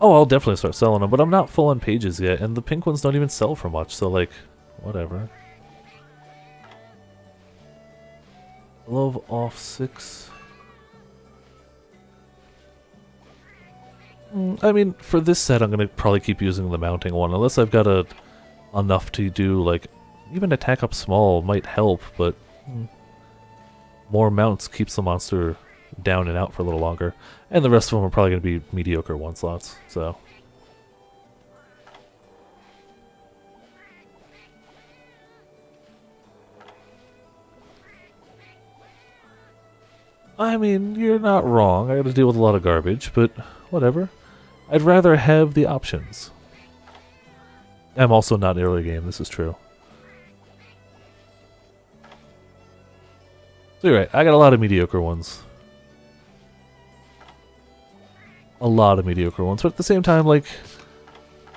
Oh, I'll definitely start selling them, but I'm not full on pages yet, and the pink ones don't even sell for much, so, like, whatever. Glove Off 6. I mean, for this set, I'm going to probably keep using the mounting one, unless I've got enough to do, like, even attack up small might help, but more mounts keeps the monster down and out for a little longer. And the rest of them are probably going to be mediocre 1 slots, so... I mean, you're not wrong. I gotta deal with a lot of garbage, but whatever. I'd rather have the options. I'm also not early game, this is true. So you're right, I got a lot of mediocre ones. A lot of mediocre ones, but at the same time, like,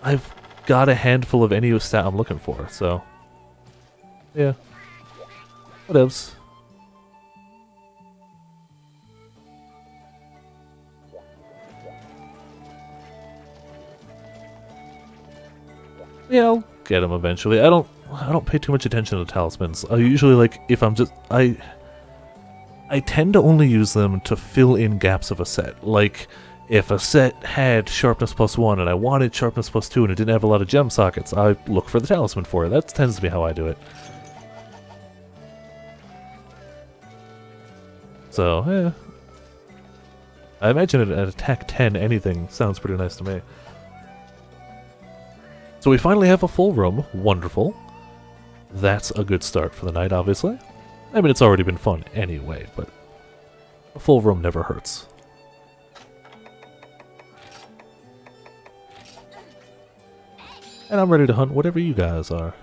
I've got a handful of any stat I'm looking for, so... yeah. Whatevs. Yeah, I'll get them eventually. I don't pay too much attention to talismans. I usually, like, if I'm just... I tend to only use them to fill in gaps of a set. Like, if a set had Sharpness +1 and I wanted Sharpness +2 and it didn't have a lot of gem sockets, I look for the talisman for it. That tends to be how I do it. So, yeah. I imagine at attack 10 anything sounds pretty nice to me. So we finally have a full room. Wonderful. That's a good start for the night, obviously. I mean, it's already been fun anyway, but a full room never hurts. And I'm ready to hunt whatever you guys are.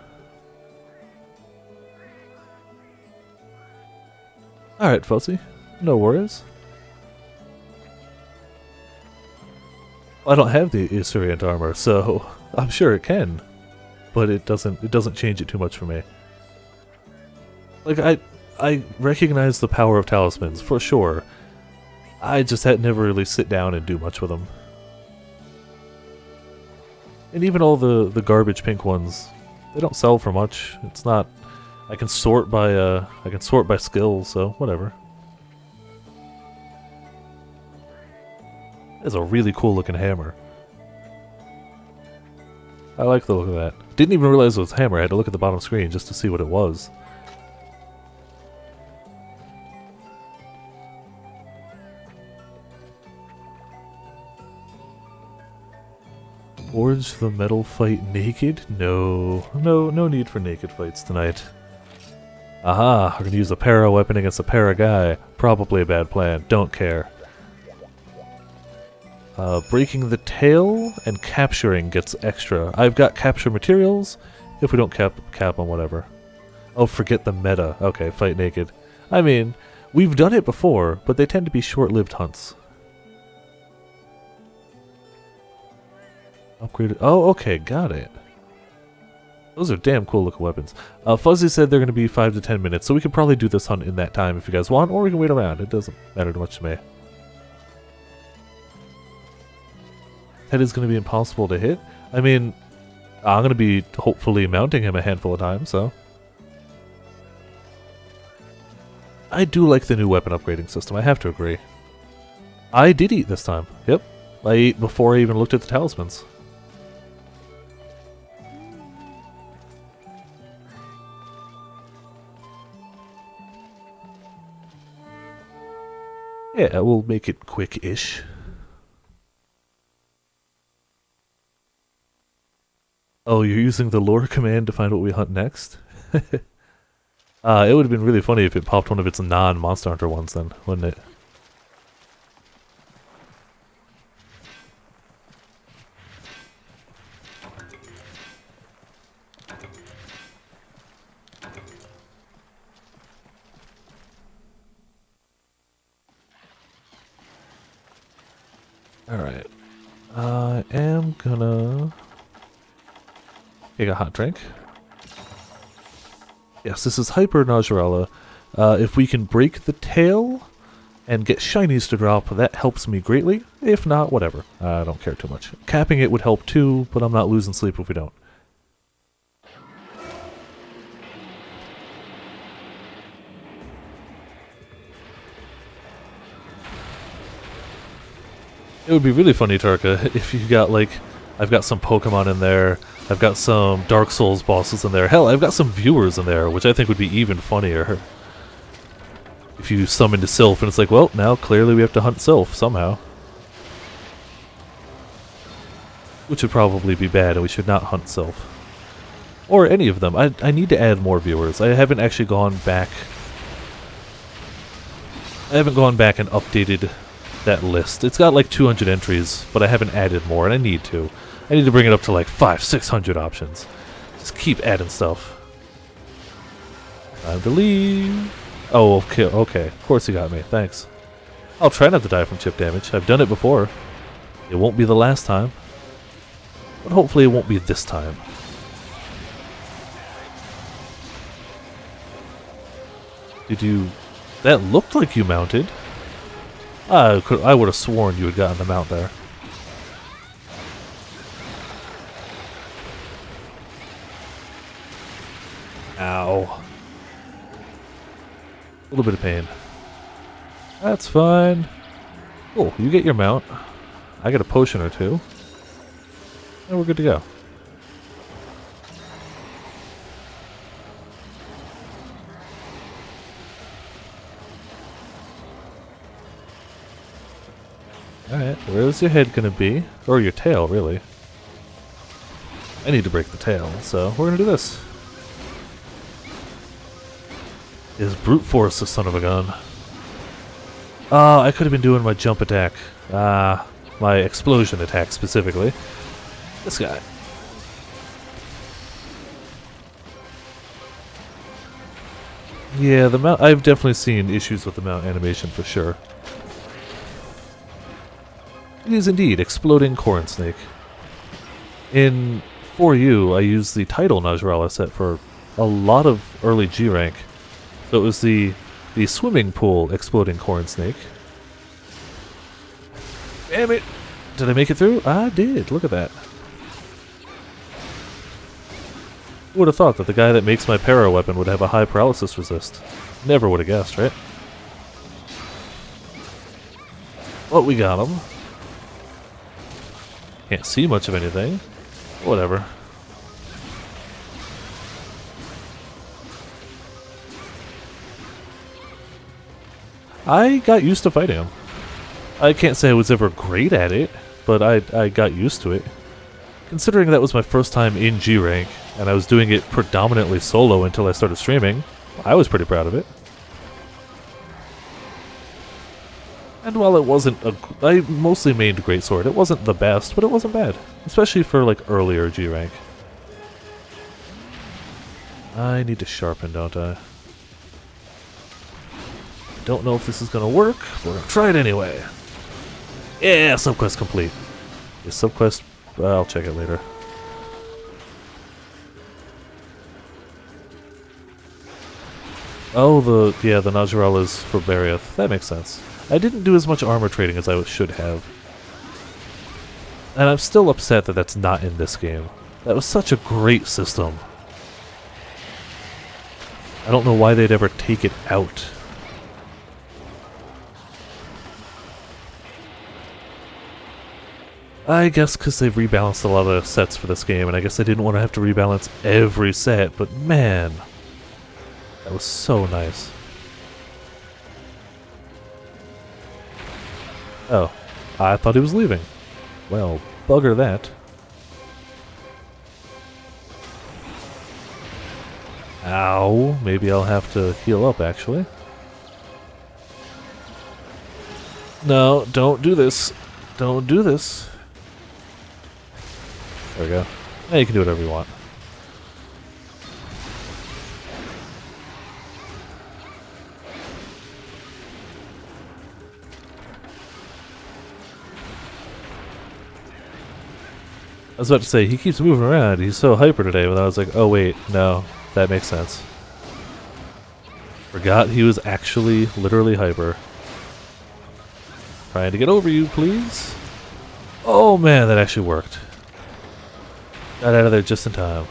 Alright, Fuzzy. No worries. I don't have the Isurient armor, so I'm sure it can. But it doesn't change it too much for me. Like, I recognize the power of talismans, for sure. I just had never really sit down and do much with them. And even all the garbage pink ones, they don't sell for much. It's not... I can sort by skill, so whatever. That's a really cool looking hammer. I like the look of that. Didn't even realize it was a hammer. I had to look at the bottom screen just to see what it was. Forge the metal fight naked? No need for naked fights tonight. Aha, we're gonna use a para weapon against a para guy. Probably a bad plan, don't care. Breaking the tail and capturing gets extra. I've got capture materials, if we don't cap on whatever. Oh, forget the meta. Okay, fight naked. I mean, we've done it before, but they tend to be short-lived hunts. Upgraded. Oh, okay, got it. Those are damn cool looking weapons. Fuzzy said they're going to be 5 to 10 minutes, so we could probably do this hunt in that time if you guys want, or we can wait around. It doesn't matter too much to me. Head is going to be impossible to hit. I mean, I'm going to be hopefully mounting him a handful of times, so. I do like the new weapon upgrading system, I have to agree. I did eat this time. Yep. I ate before I even looked at the talismans. Yeah, we'll make it quick-ish. Oh, you're using the lure command to find what we hunt next? It would have been really funny if it popped one of its non-Monster Hunter ones then, wouldn't it? Alright. I am gonna take a hot drink. Yes, this is Hyper Najarala. If we can break the tail and get shinies to drop, that helps me greatly. If not, whatever. I don't care too much. Capping it would help too, but I'm not losing sleep if we don't. It would be really funny, Tarka, if you got, like, I've got some Pokemon in there, I've got some Dark Souls bosses in there, hell, I've got some viewers in there, which I think would be even funnier. If you summon to Sylph, and it's like, well, now clearly we have to hunt Sylph, somehow. Which would probably be bad, and we should not hunt Sylph. Or any of them. I need to add more viewers. I haven't actually gone back... I haven't gone back and updated that list. It's got like 200 entries, but I haven't added more, and I need to. I need to bring it up to like 500-600 options. Just keep adding stuff. Time to leave. Oh, okay. Of course you got me. Thanks. I'll try not to die from chip damage. I've done it before. It won't be the last time. But hopefully it won't be this time. Did you... That looked like you mounted. I would have sworn you had gotten the mount there. Ow. A little bit of pain. That's fine. Cool, you get your mount. I get a potion or two. And we're good to go. Alright, where's your head gonna be? Or your tail, really. I need to break the tail, so we're gonna do this. Is brute force the son of a gun? I could have been doing my jump attack. My explosion attack, specifically. This guy. Yeah, the mount... I've definitely seen issues with the mount animation, for sure. It is indeed Exploding Corn Snake. In 4U, I used the title Najarala set for a lot of early G rank. So it was the swimming pool Exploding Corn Snake. Damn it! Did I make it through? I did. Look at that. Who would have thought that the guy that makes my para weapon would have a high paralysis resist? Never would have guessed, right? Well, we got him. Can't see much of anything. Whatever. I got used to fighting him. I can't say I was ever great at it, but I got used to it. Considering that was my first time in G rank, and I was doing it predominantly solo until I started streaming, I was pretty proud of it. And while it wasn't I mostly mained Greatsword. It wasn't the best, but it wasn't bad. Especially for, like, earlier G rank. I need to sharpen, don't I? Don't know if this is gonna work, but I'll try it anyway. Yeah, subquest complete. The subquest, I'll check it later. Oh, yeah, the Najral is for Bariath. That makes sense. I didn't do as much armor trading as I should have. And I'm still upset that that's not in this game. That was such a great system. I don't know why they'd ever take it out. I guess because they've rebalanced a lot of sets for this game, and I guess I didn't want to have to rebalance every set, but man, that was so nice. Oh, I thought he was leaving. Well, bugger that. Ow, maybe I'll have to heal up, actually. No, don't do this. Don't do this. There we go. Now you can do whatever you want. I was about to say, he keeps moving around. He's so hyper today, but I was like, oh wait, no, that makes sense. Forgot he was actually literally hyper. Trying to get over you, please. Oh man, that actually worked. Got out of there just in time.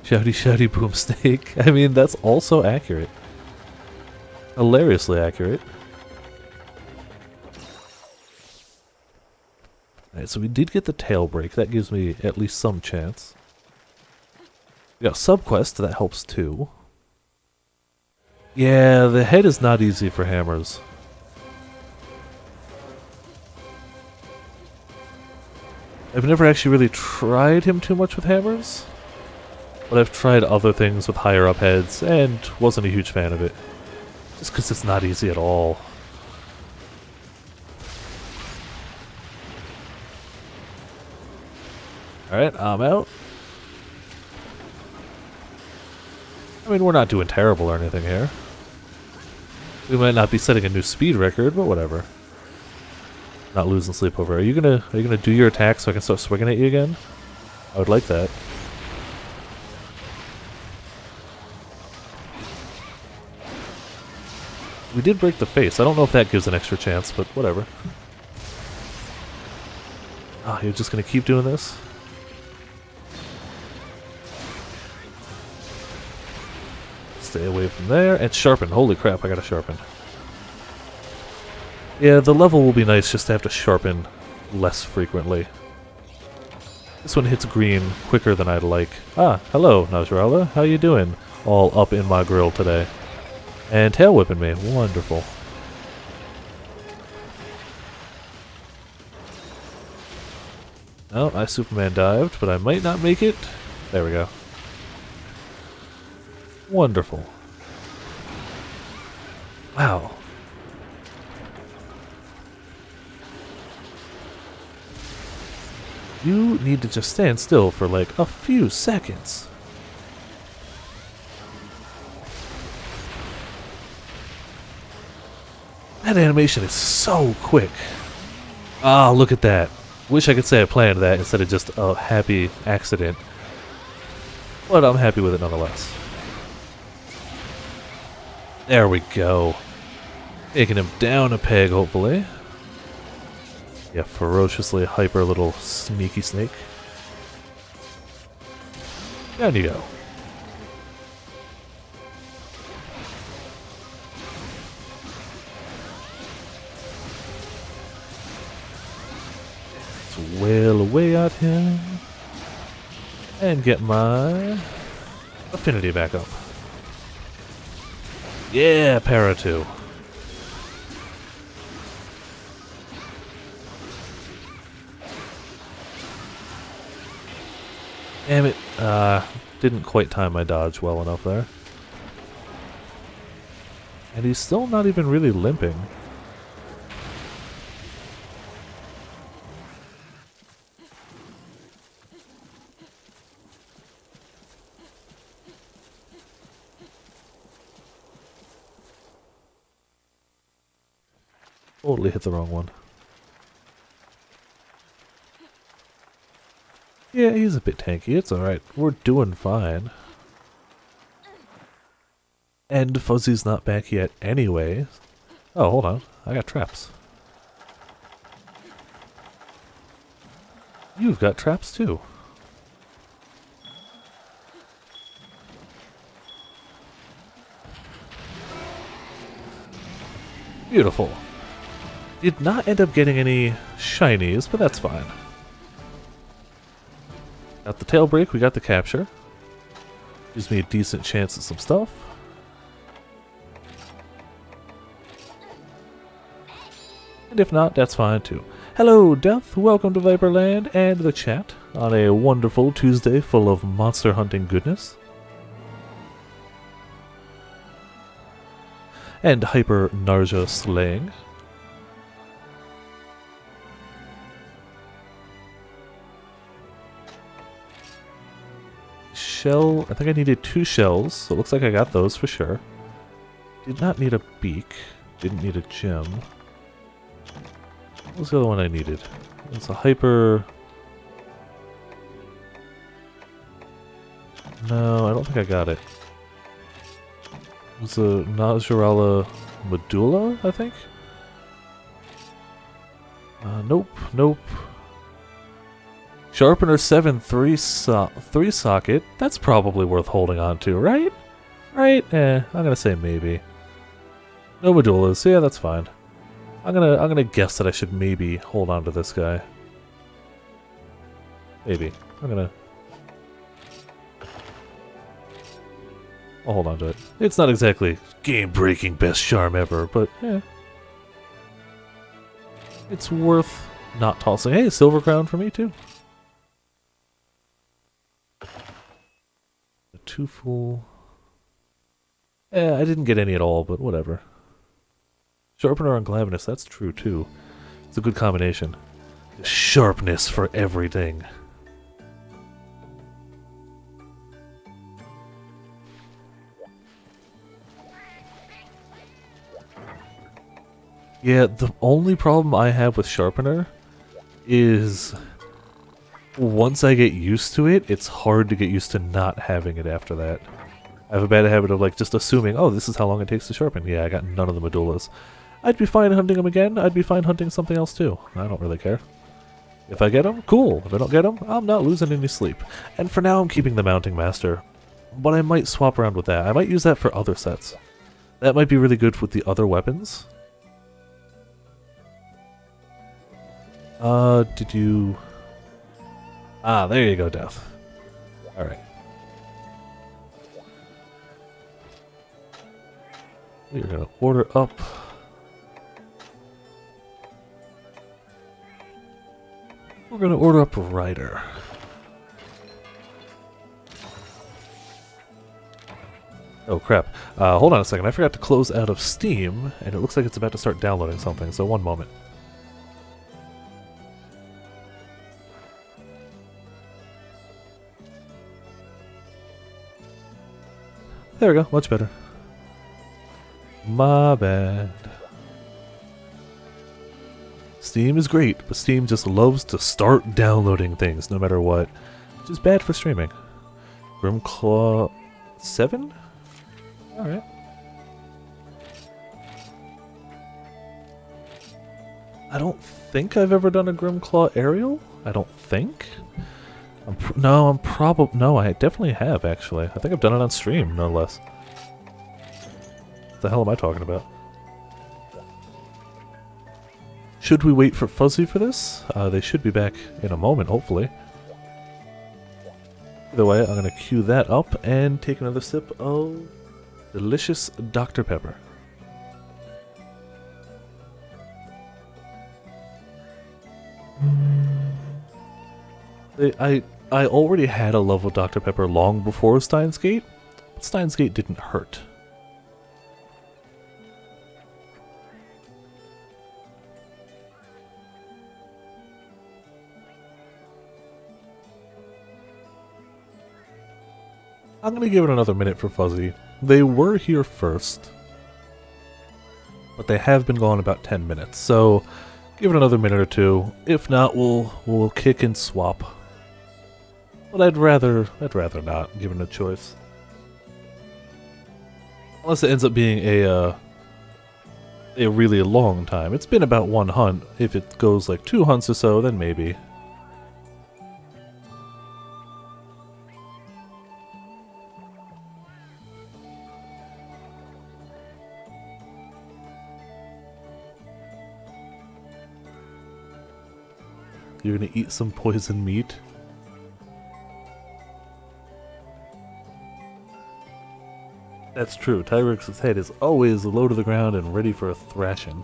Shouty shouty boomstick. I mean, that's also accurate. Hilariously accurate. Alright, so we did get the tail break. That gives me at least some chance. We got a subquest, that helps too. Yeah, the head is not easy for hammers. I've never actually really tried him too much with hammers, but I've tried other things with higher up heads and wasn't a huge fan of it. Just because it's not easy at all. Alright, I'm out. I mean, we're not doing terrible or anything here. We might not be setting a new speed record, but whatever. Not losing sleep over. Are you gonna do your attack so I can start swinging at you again? I would like that. We did break the face. I don't know if that gives an extra chance, but whatever. Ah, you're just gonna keep doing this? Stay away from there, and sharpen. Holy crap, I gotta sharpen. Yeah, the level will be nice just to have to sharpen less frequently. This one hits green quicker than I'd like. Ah, hello, Najrala. How you doing? All up in my grill today. And tail whipping me. Wonderful. Oh, I Superman dived, but I might not make it. There we go. Wonderful. Wow. You need to just stand still for like a few seconds. That animation is so quick. Ah, look at that. Wish I could say I planned that instead of just a happy accident. But I'm happy with it nonetheless. There we go. Taking him down a peg, hopefully. Yeah, ferociously hyper little sneaky snake. Down you go. Let's wail away at him. And get my affinity back up. Yeah, para 2. Damn it. Didn't quite time my dodge well enough there. And he's still not even really limping. Totally hit the wrong one. Yeah, he's a bit tanky. It's alright. We're doing fine. And Fuzzy's not back yet anyway. Oh, hold on. I got traps. You've got traps too. Beautiful. Did not end up getting any shinies, but that's fine. Got the tail break, we got the capture. Gives me a decent chance at some stuff. And if not, that's fine too. Hello, Death. Welcome to Viperland and the chat on a wonderful Tuesday full of monster hunting goodness. And hyper Narja slaying. Shell, I think I needed 2 shells, so it looks like I got those for sure. Did not need a beak, didn't need a gem. What was the other one I needed? It's a hyper... No, I don't think I got it. It was a Nazarala Medulla, I think? Nope, nope. Sharpener 7 3 socket. That's probably worth holding on to, right? Right? I'm gonna say maybe. No medullas. Yeah, that's fine. I'm gonna guess that I should maybe hold on to this guy. Maybe. I'll hold on to it. It's not exactly game-breaking best charm ever, but yeah. It's worth not tossing. Hey, silver crown for me too. A 2 full. I didn't get any at all, but whatever. Sharpener on Glavenus, that's true too. It's a good combination. Sharpness for everything. Yeah, the only problem I have with Sharpener is once I get used to it, it's hard to get used to not having it after that. I have a bad habit of like just assuming, oh, this is how long it takes to sharpen. Yeah, I got none of the medullas. I'd be fine hunting them again. I'd be fine hunting something else too. I don't really care. If I get them, cool. If I don't get them, I'm not losing any sleep. And for now, I'm keeping the Mounting Master. But I might swap around with that. I might use that for other sets. That might be really good with the other weapons. Did you... Ah, there you go, Death. Alright. We're gonna order up. We're gonna order up a rider. Oh crap. Hold on a second. I forgot to close out of Steam, and it looks like it's about to start downloading something, so one moment. There we go, much better. My bad. Steam is great, but Steam just loves to start downloading things no matter what, which is bad for streaming. Grimclaw 7? Alright. I don't think I've ever done a Grimclaw aerial. I don't think. No, I definitely have, actually. I think I've done it on stream, no less. What the hell am I talking about? Should we wait for Fuzzy for this? They should be back in a moment, hopefully. Either way, I'm going to queue that up and take another sip of delicious Dr. Pepper. I already had a love of Dr. Pepper long before Steins Gate, but Steins Gate didn't hurt. I'm gonna give it another minute for Fuzzy. They were here first, but they have been gone about 10 minutes, so give it another minute or two. If not, we'll kick and swap. But I'd rather not, given a choice. Unless it ends up being a really long time. It's been about one hunt. If it goes like 2 hunts or so, then maybe. You're gonna eat some poison meat? That's true. Tigrex's head is always low to the ground and ready for a thrashing.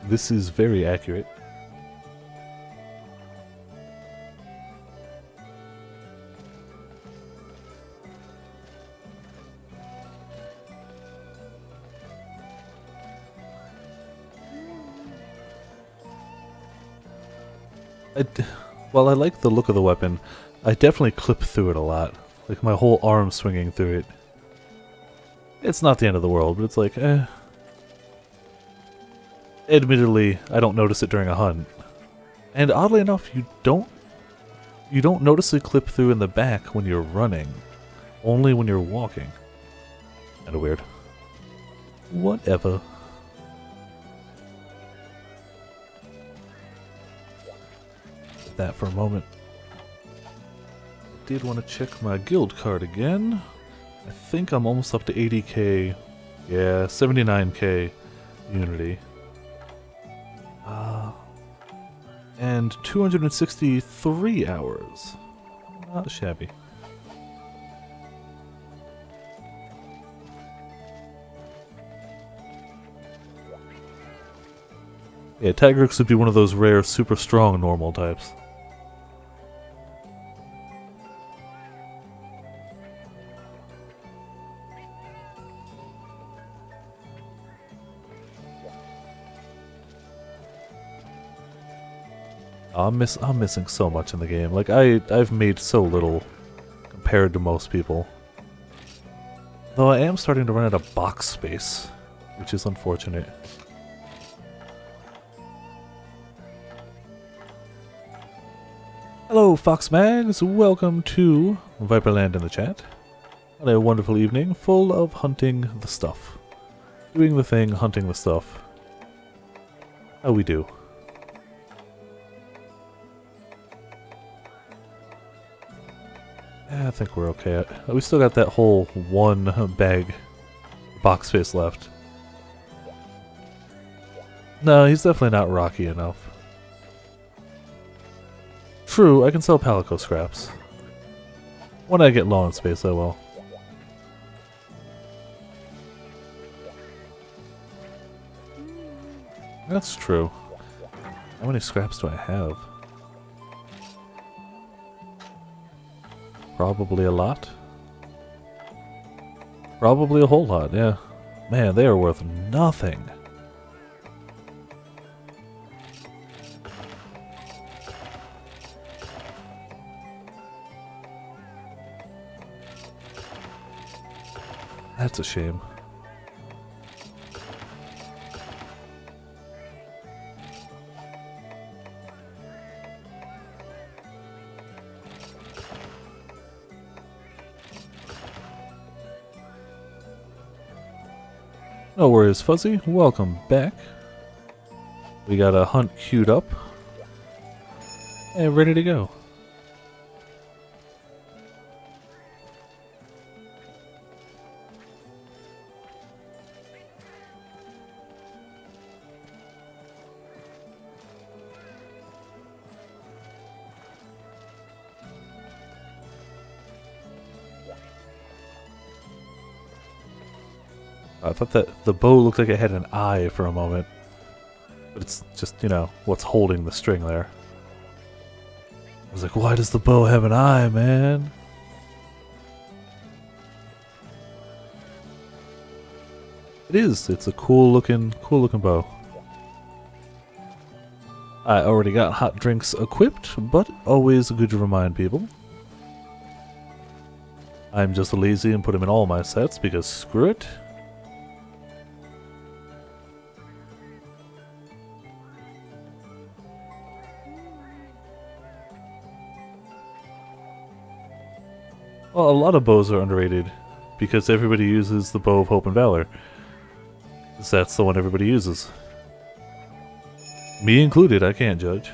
This is very accurate. While I like the look of the weapon, I definitely clip through it a lot. Like my whole arm swinging through it. It's not the end of the world, but it's like, eh. Admittedly, I don't notice it during a hunt. And oddly enough, you don't notice it clip through in the back when you're running. Only when you're walking. Kinda weird. Whatever. That for a moment. I did want to check my guild card again. I think I'm almost up to 80k. Yeah, 79k unity. And 263 hours. Not shabby. Yeah, Tigrex would be one of those rare, super strong normal types. I'm missing so much in the game. Like I've made so little compared to most people. Though I am starting to run out of box space, which is unfortunate. Hello, Fox Mags. Welcome to Viperland in the chat. Had a wonderful evening full of hunting the stuff. Doing the thing, hunting the stuff. How we do. I think we're okay. We still got that whole one bag box space left. No, he's definitely not rocky enough. True, I can sell Palico scraps. When I get low on space, I will. That's true. How many scraps do I have? Probably a lot. Probably a whole lot, yeah. Man, they are worth nothing. That's a shame. No worries, Fuzzy. Welcome back. We got a hunt queued up. And ready to go. I thought that the bow looked like it had an eye for a moment. But it's just, you know, what's holding the string there. I was like, why does the bow have an eye, man? It is. It's a cool looking bow. I already got hot drinks equipped, but always good to remind people. I'm just lazy and put them in all my sets because screw it. Well, a lot of bows are underrated because everybody uses the Bow of Hope and Valor. 'Cause that's the one everybody uses. Me included, I can't judge.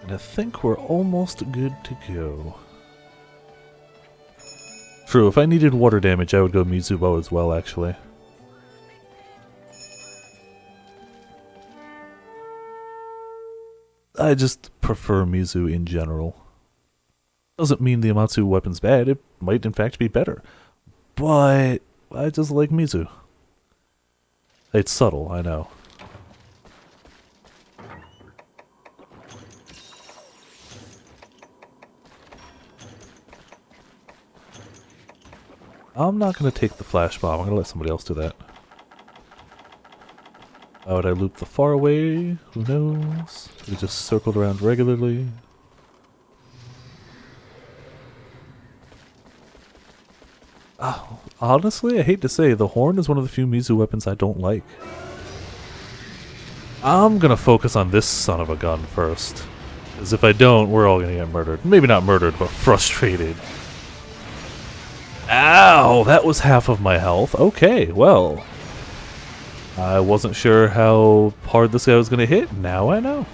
And I think we're almost good to go. True, if I needed water damage, I would go Mizubo as well, actually. I just prefer Mizu in general. Doesn't mean the Amatsu weapon's bad, it might in fact be better. But I just like Mizu. It's subtle, I know. I'm not going to take the flash bomb. I'm going to let somebody else do that. How would I loop the far away? Who knows? We just circled around regularly. Honestly, I hate to say, the horn is one of the few Mizu weapons I don't like. I'm going to focus on this son of a gun first. Because if I don't, we're all going to get murdered. Maybe not murdered, but frustrated. Ow! That was half of my health. Okay, well. I wasn't sure how hard this guy was going to hit. Now I know.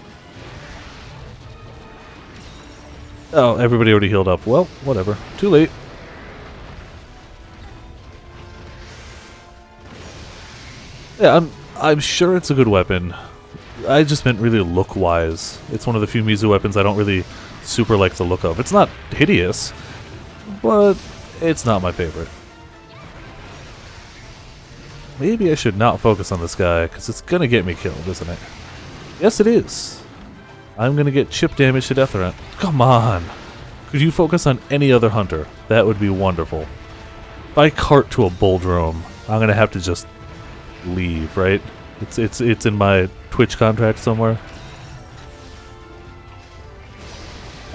Oh, everybody already healed up. Well, whatever. Too late. Yeah, I'm sure it's a good weapon. I just meant really look-wise. It's one of the few Mizu weapons I don't really super like the look of. It's not hideous, but it's not my favorite. Maybe I should not focus on this guy, because it's going to get me killed, isn't it? Yes, it is. I'm going to get chip damage to death around. Come on! Could you focus on any other hunter? That would be wonderful. If I cart to a Buldrome, I'm going to have to just leave, right? It's in my Twitch contract somewhere.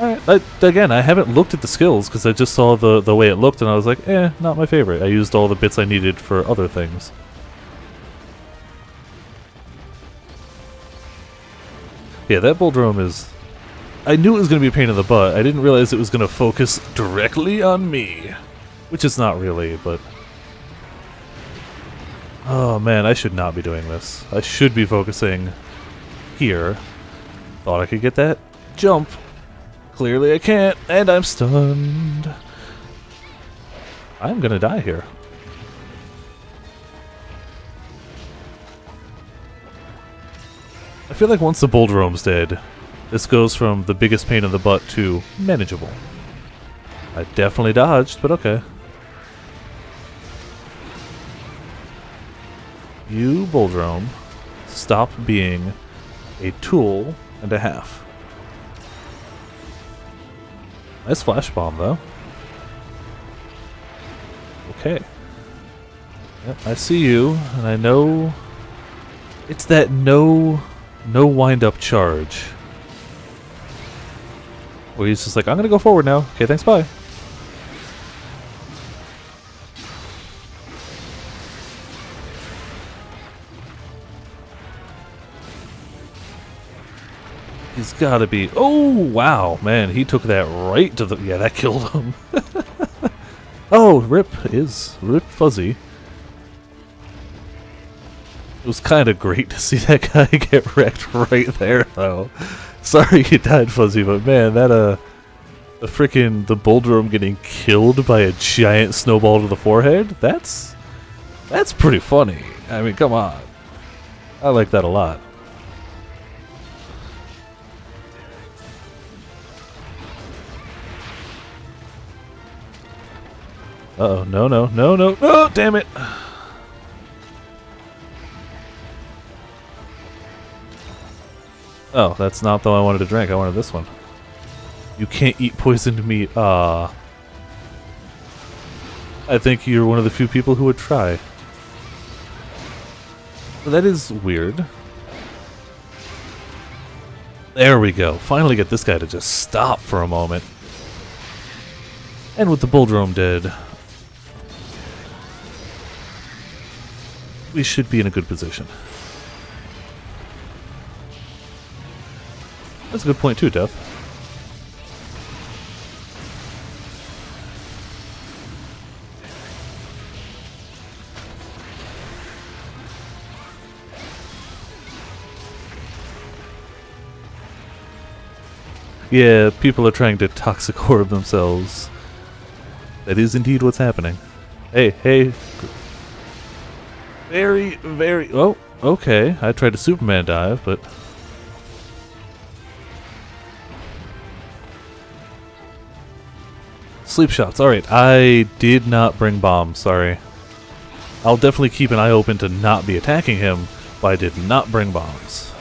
Alright, again, I haven't looked at the skills, because I just saw the way it looked, and I was like, not my favorite. I used all the bits I needed for other things. Yeah, that Buldrome is... I knew it was going to be a pain in the butt. I didn't realize it was going to focus directly on me. Which it's not really, but... Oh man, I should not be doing this. I should be focusing here. Thought I could get that jump. Clearly I can't, and I'm stunned. I'm gonna die here. I feel like once the Buldrome's dead, this goes from the biggest pain in the butt to manageable. I definitely dodged, but okay. You, Buldrome, stop being a tool and a half. Nice flash bomb, though. Okay. Yep, I see you, and I know... It's that no wind-up charge. Where he's just like, I'm gonna go forward now. Okay, thanks, bye. He's gotta be... Oh, wow, man, he took that right to the... Yeah, that killed him. Oh, Rip Fuzzy. It was kind of great to see that guy get wrecked right there, though. Sorry you died, Fuzzy, but man, that, the Buldrome getting killed by a giant snowball to the forehead, that's pretty funny. I mean, come on. I like that a lot. Uh-oh, no, oh, damn it! Oh, that's not the one I wanted to drink, I wanted this one. You can't eat poisoned meat, I think you're one of the few people who would try. But that is weird. There we go, finally get this guy to just stop for a moment. And with the Buldrome dead... we should be in a good position. That's a good point too, Death. Yeah, people are trying to toxic orb themselves. That is indeed what's happening. Hey, hey. Very, very... Oh, okay. I tried to Superman dive, but... Sleep shots. Alright, I did not bring bombs, sorry. I'll definitely keep an eye open to not be attacking him, but I did not bring bombs.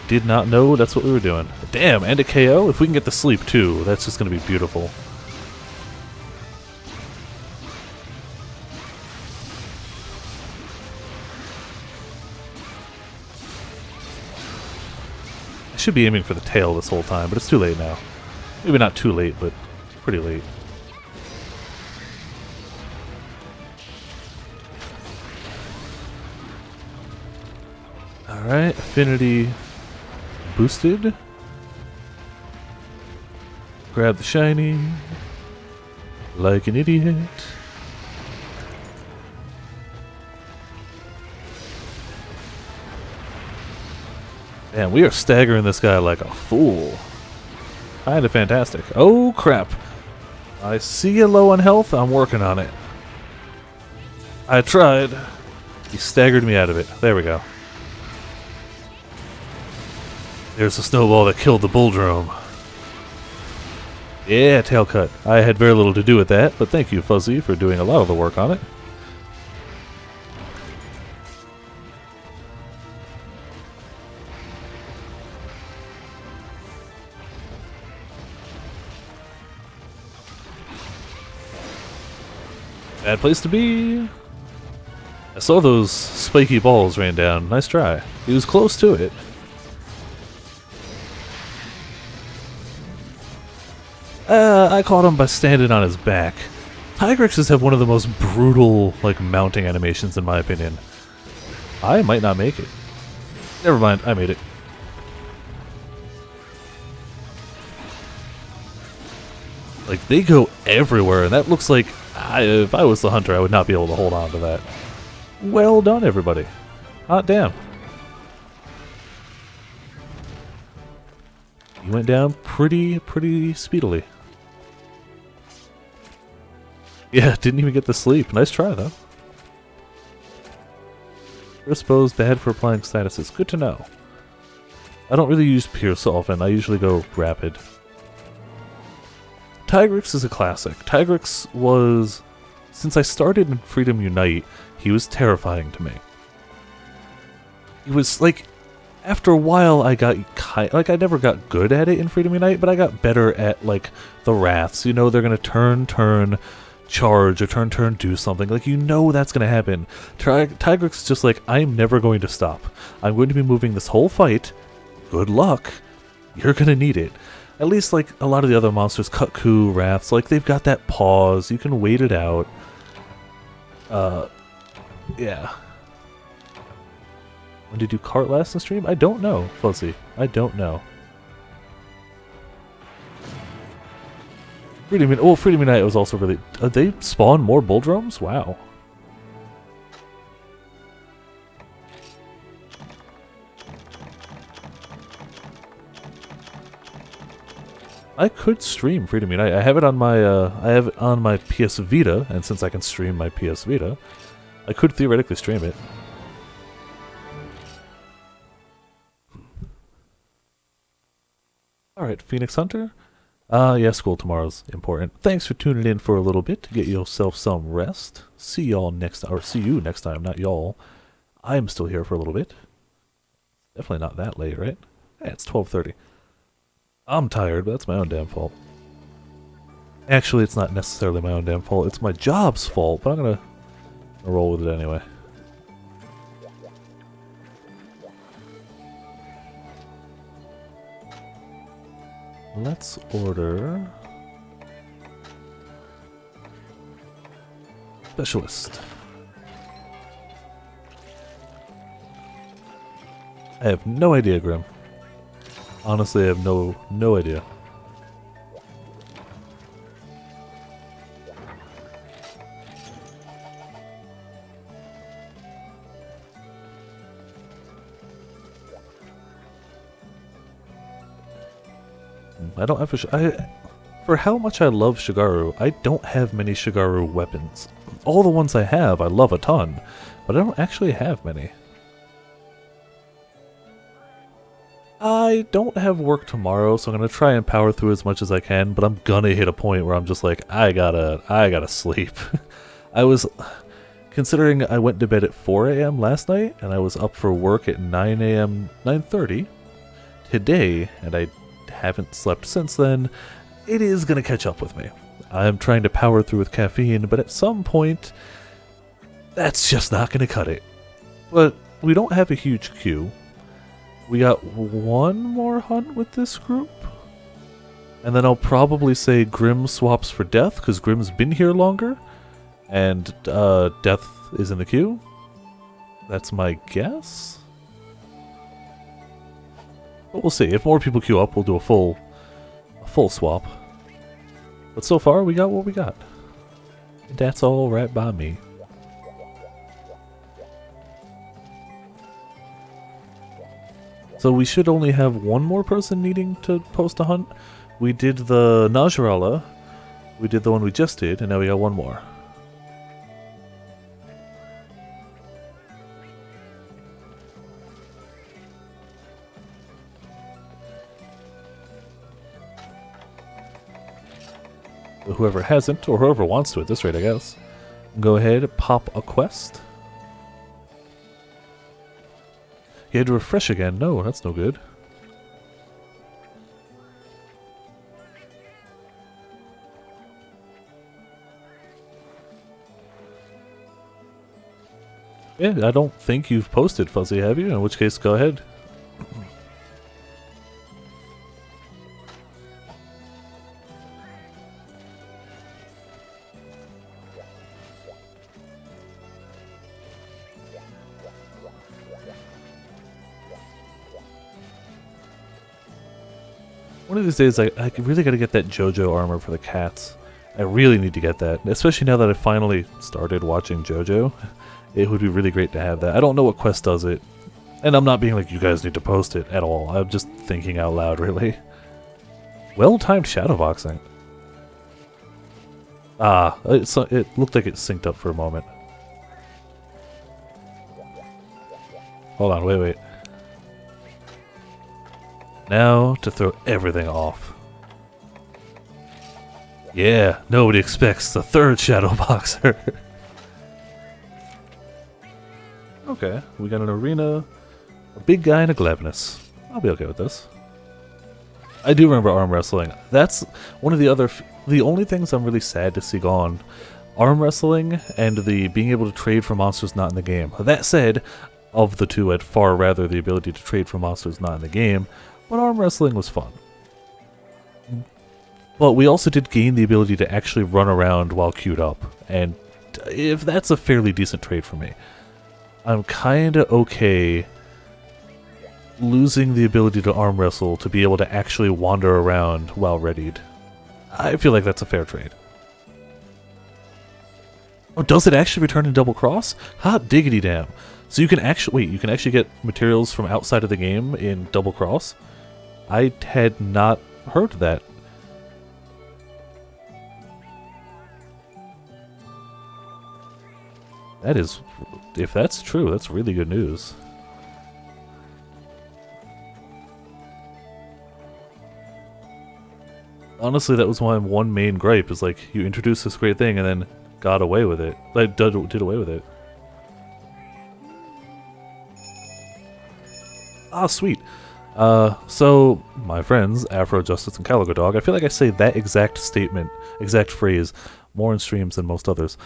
Did not know that's what we were doing. Damn, and a KO? If we can get the sleep too, that's just going to be beautiful. I should be aiming for the tail this whole time, but it's too late now. Maybe not too late, but pretty late. Alright, affinity boosted. Grab the shiny. Like an idiot. Man, we are staggering this guy like a fool. Kinda fantastic. Oh crap. I see you low on health, I'm working on it. I tried. He staggered me out of it. There we go. There's the snowball that killed the bulldrome. Yeah, tail cut. I had very little to do with that, but thank you, Fuzzy, for doing a lot of the work on it. Bad place to be. I saw those spiky balls rain down. Nice try. He was close to it. I caught him by standing on his back. Tigrexes have one of the most brutal, like, mounting animations in my opinion. I might not make it. Never mind, I made it. Like, they go everywhere, and that looks like... if I was the hunter, I would not be able to hold on to that. Well done, everybody. Hot damn. You went down pretty speedily. Yeah, didn't even get to sleep. Nice try, though. First bow's bad for applying statuses. Good to know. I don't really use Pierce often. I usually go rapid. Tigrex is a classic. Tigrex was... Since I started in Freedom Unite, he was terrifying to me. He was, like... After a while, I got I never got good at it in Freedom Unite, but I got better at, like, the Wraths. You know, they're gonna turn, charge, or turn, do something. Like, you know that's gonna happen. Tigrex is just like, I'm never going to stop. I'm going to be moving this whole fight. Good luck. You're gonna need it. At least, like, a lot of the other monsters, Kutku, Wraths, like, they've got that pause. You can wait it out. Yeah. When did you cart last in stream? I don't know, Fuzzy. I don't know. Freedom Unite was also really... they spawn more bulldromes? Wow. I could stream Freedom Unite. I have it on my PS Vita, and since I can stream my PS Vita, I could theoretically stream it. Alright, Phoenix Hunter? Yeah, school tomorrow's important. Thanks for tuning in for a little bit. Get yourself some rest. See y'all next time, or see you next time, not y'all. I'm still here for a little bit. Definitely not that late, right? Yeah, it's 12:30. I'm tired, but that's my own damn fault. Actually, it's not necessarily my own damn fault. It's my job's fault, but I'm gonna roll with it anyway. Let's order Specialist. I have no idea, Grim. Honestly, I have no idea. I don't have for how much I love Shigaru, I don't have many Shigaru weapons. All the ones I have, I love a ton, but I don't actually have many. I don't have work tomorrow, so I'm gonna try and power through as much as I can, but I'm gonna hit a point where I'm just like, I gotta sleep. I was considering I went to bed at 4 AM last night, and I was up for work at 9 AM, 9:30 today, and I haven't slept since then. It is gonna catch up with me. I'm trying to power through with caffeine, but at some point, that's just not gonna cut it. But we don't have a huge queue. We got one more hunt with this group. And then I'll probably say Grim swaps for Death, because Grim's been here longer. And Death is in the queue. That's my guess. But we'll see. If more people queue up, we'll do a full swap. But so far, we got what we got. That's all right by me. So we should only have one more person needing to post a hunt. We did the Najarala, we did the one we just did, and now we got one more. Whoever hasn't, or whoever wants to at this rate, I guess, go ahead, pop a quest. You had to refresh again. No, that's no good. Yeah, I don't think you've posted Fuzzy, have you? In which case, go ahead. One of these days, I really gotta get that JoJo armor for the cats. I really need to get that, especially now that I finally started watching JoJo. It would be really great to have that. I don't know what quest does it, and I'm not being like, you guys need to post it at all. I'm just thinking out loud, really. Well-timed shadowboxing. Ah, it looked like it synced up for a moment. Hold on, wait. Now to throw everything off. Yeah, nobody expects the third Shadow Boxer. Okay, we got an arena, a big guy, and a Glabnus. I'll be okay with this. I do remember arm wrestling. That's one of the only things I'm really sad to see gone. Arm wrestling and the being able to trade for monsters not in the game. That said, of the two, I'd far rather the ability to trade for monsters not in the game. But arm wrestling was fun. But we also did gain the ability to actually run around while queued up, and if that's a fairly decent trade for me. I'm kinda okay losing the ability to arm wrestle to be able to actually wander around while readied. I feel like that's a fair trade. Oh, does it actually return in double cross? Hot diggity damn. So you can actually, wait, you can actually get materials from outside of the game in double cross? I had not heard that. That is, if that's true, that's really good news. Honestly, that was my one main gripe, is like, you introduced this great thing and then got away with it. Like, did away with it. Ah, sweet. So, my friends, Afro Justice and Calico Dog, I feel like I say that exact statement, exact phrase, more in streams than most others.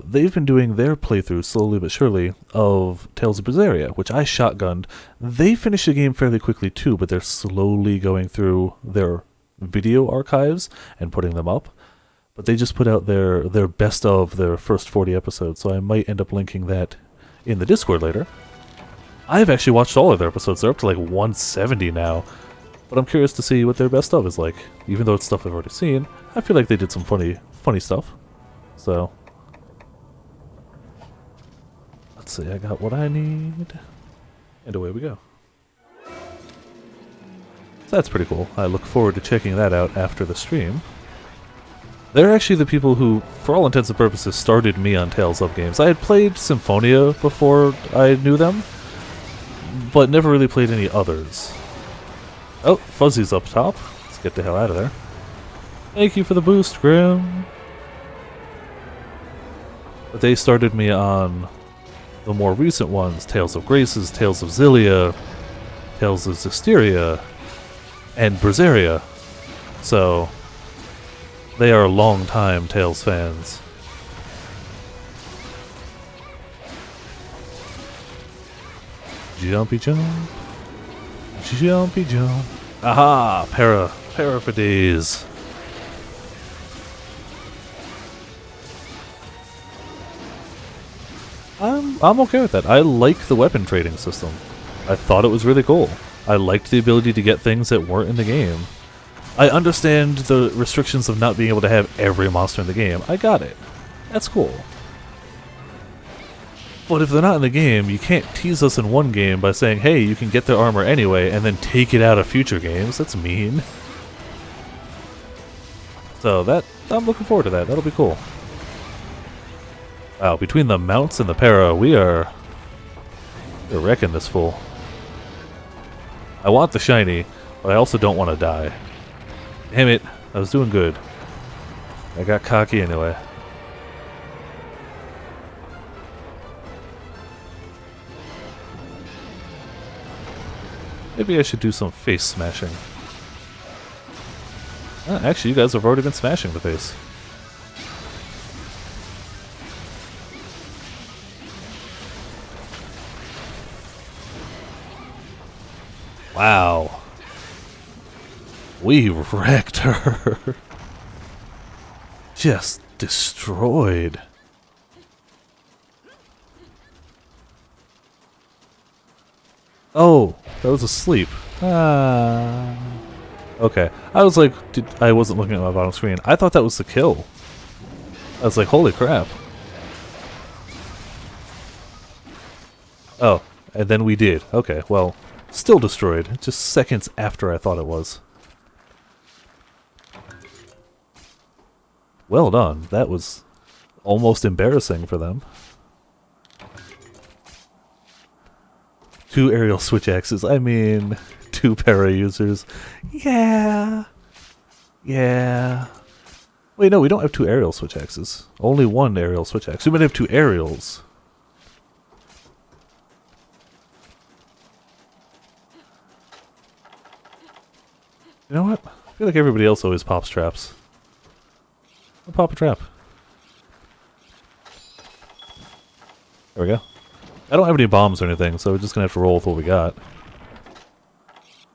They've been doing their playthrough, slowly but surely, of Tales of Berseria, which I shotgunned. They finished the game fairly quickly too, but they're slowly going through their video archives and putting them up. But they just put out their best of their first 40 episodes, so I might end up linking that in the Discord later. I've actually watched all of their episodes. They're up to like 170 now. But I'm curious to see what their best of is like. Even though it's stuff I've already seen, I feel like they did some funny stuff. So, let's see, I got what I need. And away we go. So that's pretty cool. I look forward to checking that out after the stream. They're actually the people who, for all intents and purposes, started me on Tales of games. I had played Symphonia before I knew them, but never really played any others. Oh, Fuzzy's up top. Let's get the hell out of there. Thank you for the boost, Grim. But they started me on the more recent ones, Tales of Graces, Tales of Xillia, Tales of Zestiria, and Berseria. So, they are long-time Tales fans. Jumpy jump. Jumpy jump. Aha! Para for days. I'm okay with that. I like the weapon trading system. I thought it was really cool. I liked the ability to get things that weren't in the game. I understand the restrictions of not being able to have every monster in the game. I got it. That's cool. But if they're not in the game, you can't tease us in one game by saying, hey, you can get their armor anyway, and then take it out of future games. That's mean. So I'm looking forward to that. That'll be cool. Wow, between the mounts and the para, we're wrecking this fool. I want the shiny, but I also don't want to die. Damn it, I was doing good. I got cocky anyway. Maybe I should do some face smashing. Actually, you guys have already been smashing the face. Wow. We wrecked her. Just destroyed. Oh, that was asleep. Okay. I was like, I wasn't looking at my bottom screen. I thought that was the kill. I was like, holy crap. Oh, and then we did. Okay, well, still destroyed. Just seconds after I thought it was. Well done. That was almost embarrassing for them. 2 aerial switch axes. I mean, 2 para users. Yeah. Yeah. Wait, no, we don't have 2 aerial switch axes. Only 1 aerial switch axe. We might have 2 aerials. You know what? I feel like everybody else always pops traps. I'll pop a trap. There we go. I don't have any bombs or anything, so we're just gonna have to roll with what we got.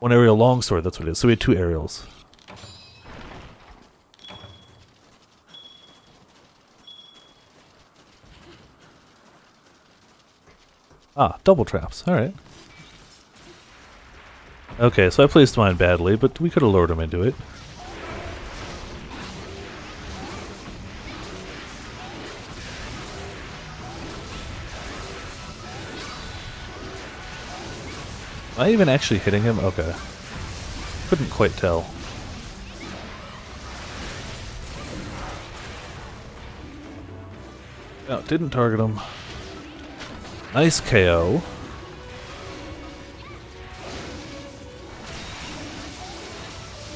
1 aerial longsword, that's what it is. So we had 2 aerials. Ah, double traps. Alright. Okay, so I placed mine badly, but we could have lured him into it. Am I even actually hitting him? Okay. Couldn't quite tell. No, didn't target him. Nice KO.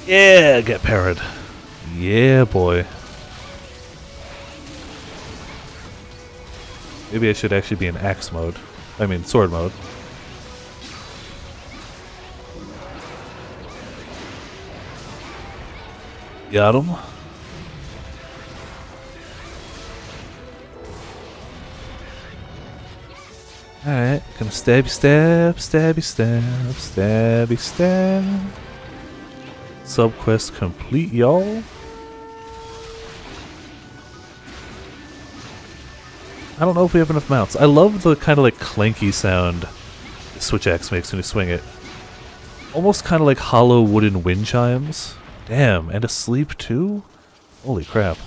Yeah, get parried. Yeah, boy. Maybe I should actually be in axe mode. I mean, sword mode. Got him. Alright, gonna stabby stab, stabby stab, stabby stab. Subquest complete, y'all. I don't know if we have enough mounts. I love the kind of like clanky sound the switch axe makes when you swing it. Almost kind of like hollow wooden wind chimes. Damn, and asleep too? Holy crap.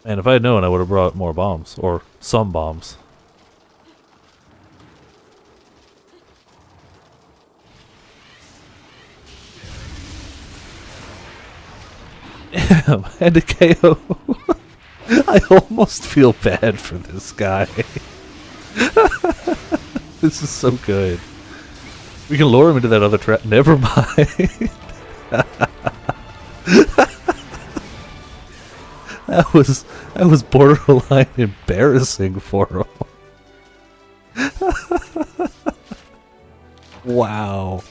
And if I had known, I would have brought more bombs. Or some bombs. Damn, and a KO. I almost feel bad for this guy. This is so good. We can lure him into that other trap. Never mind. That was borderline embarrassing for him. Wow.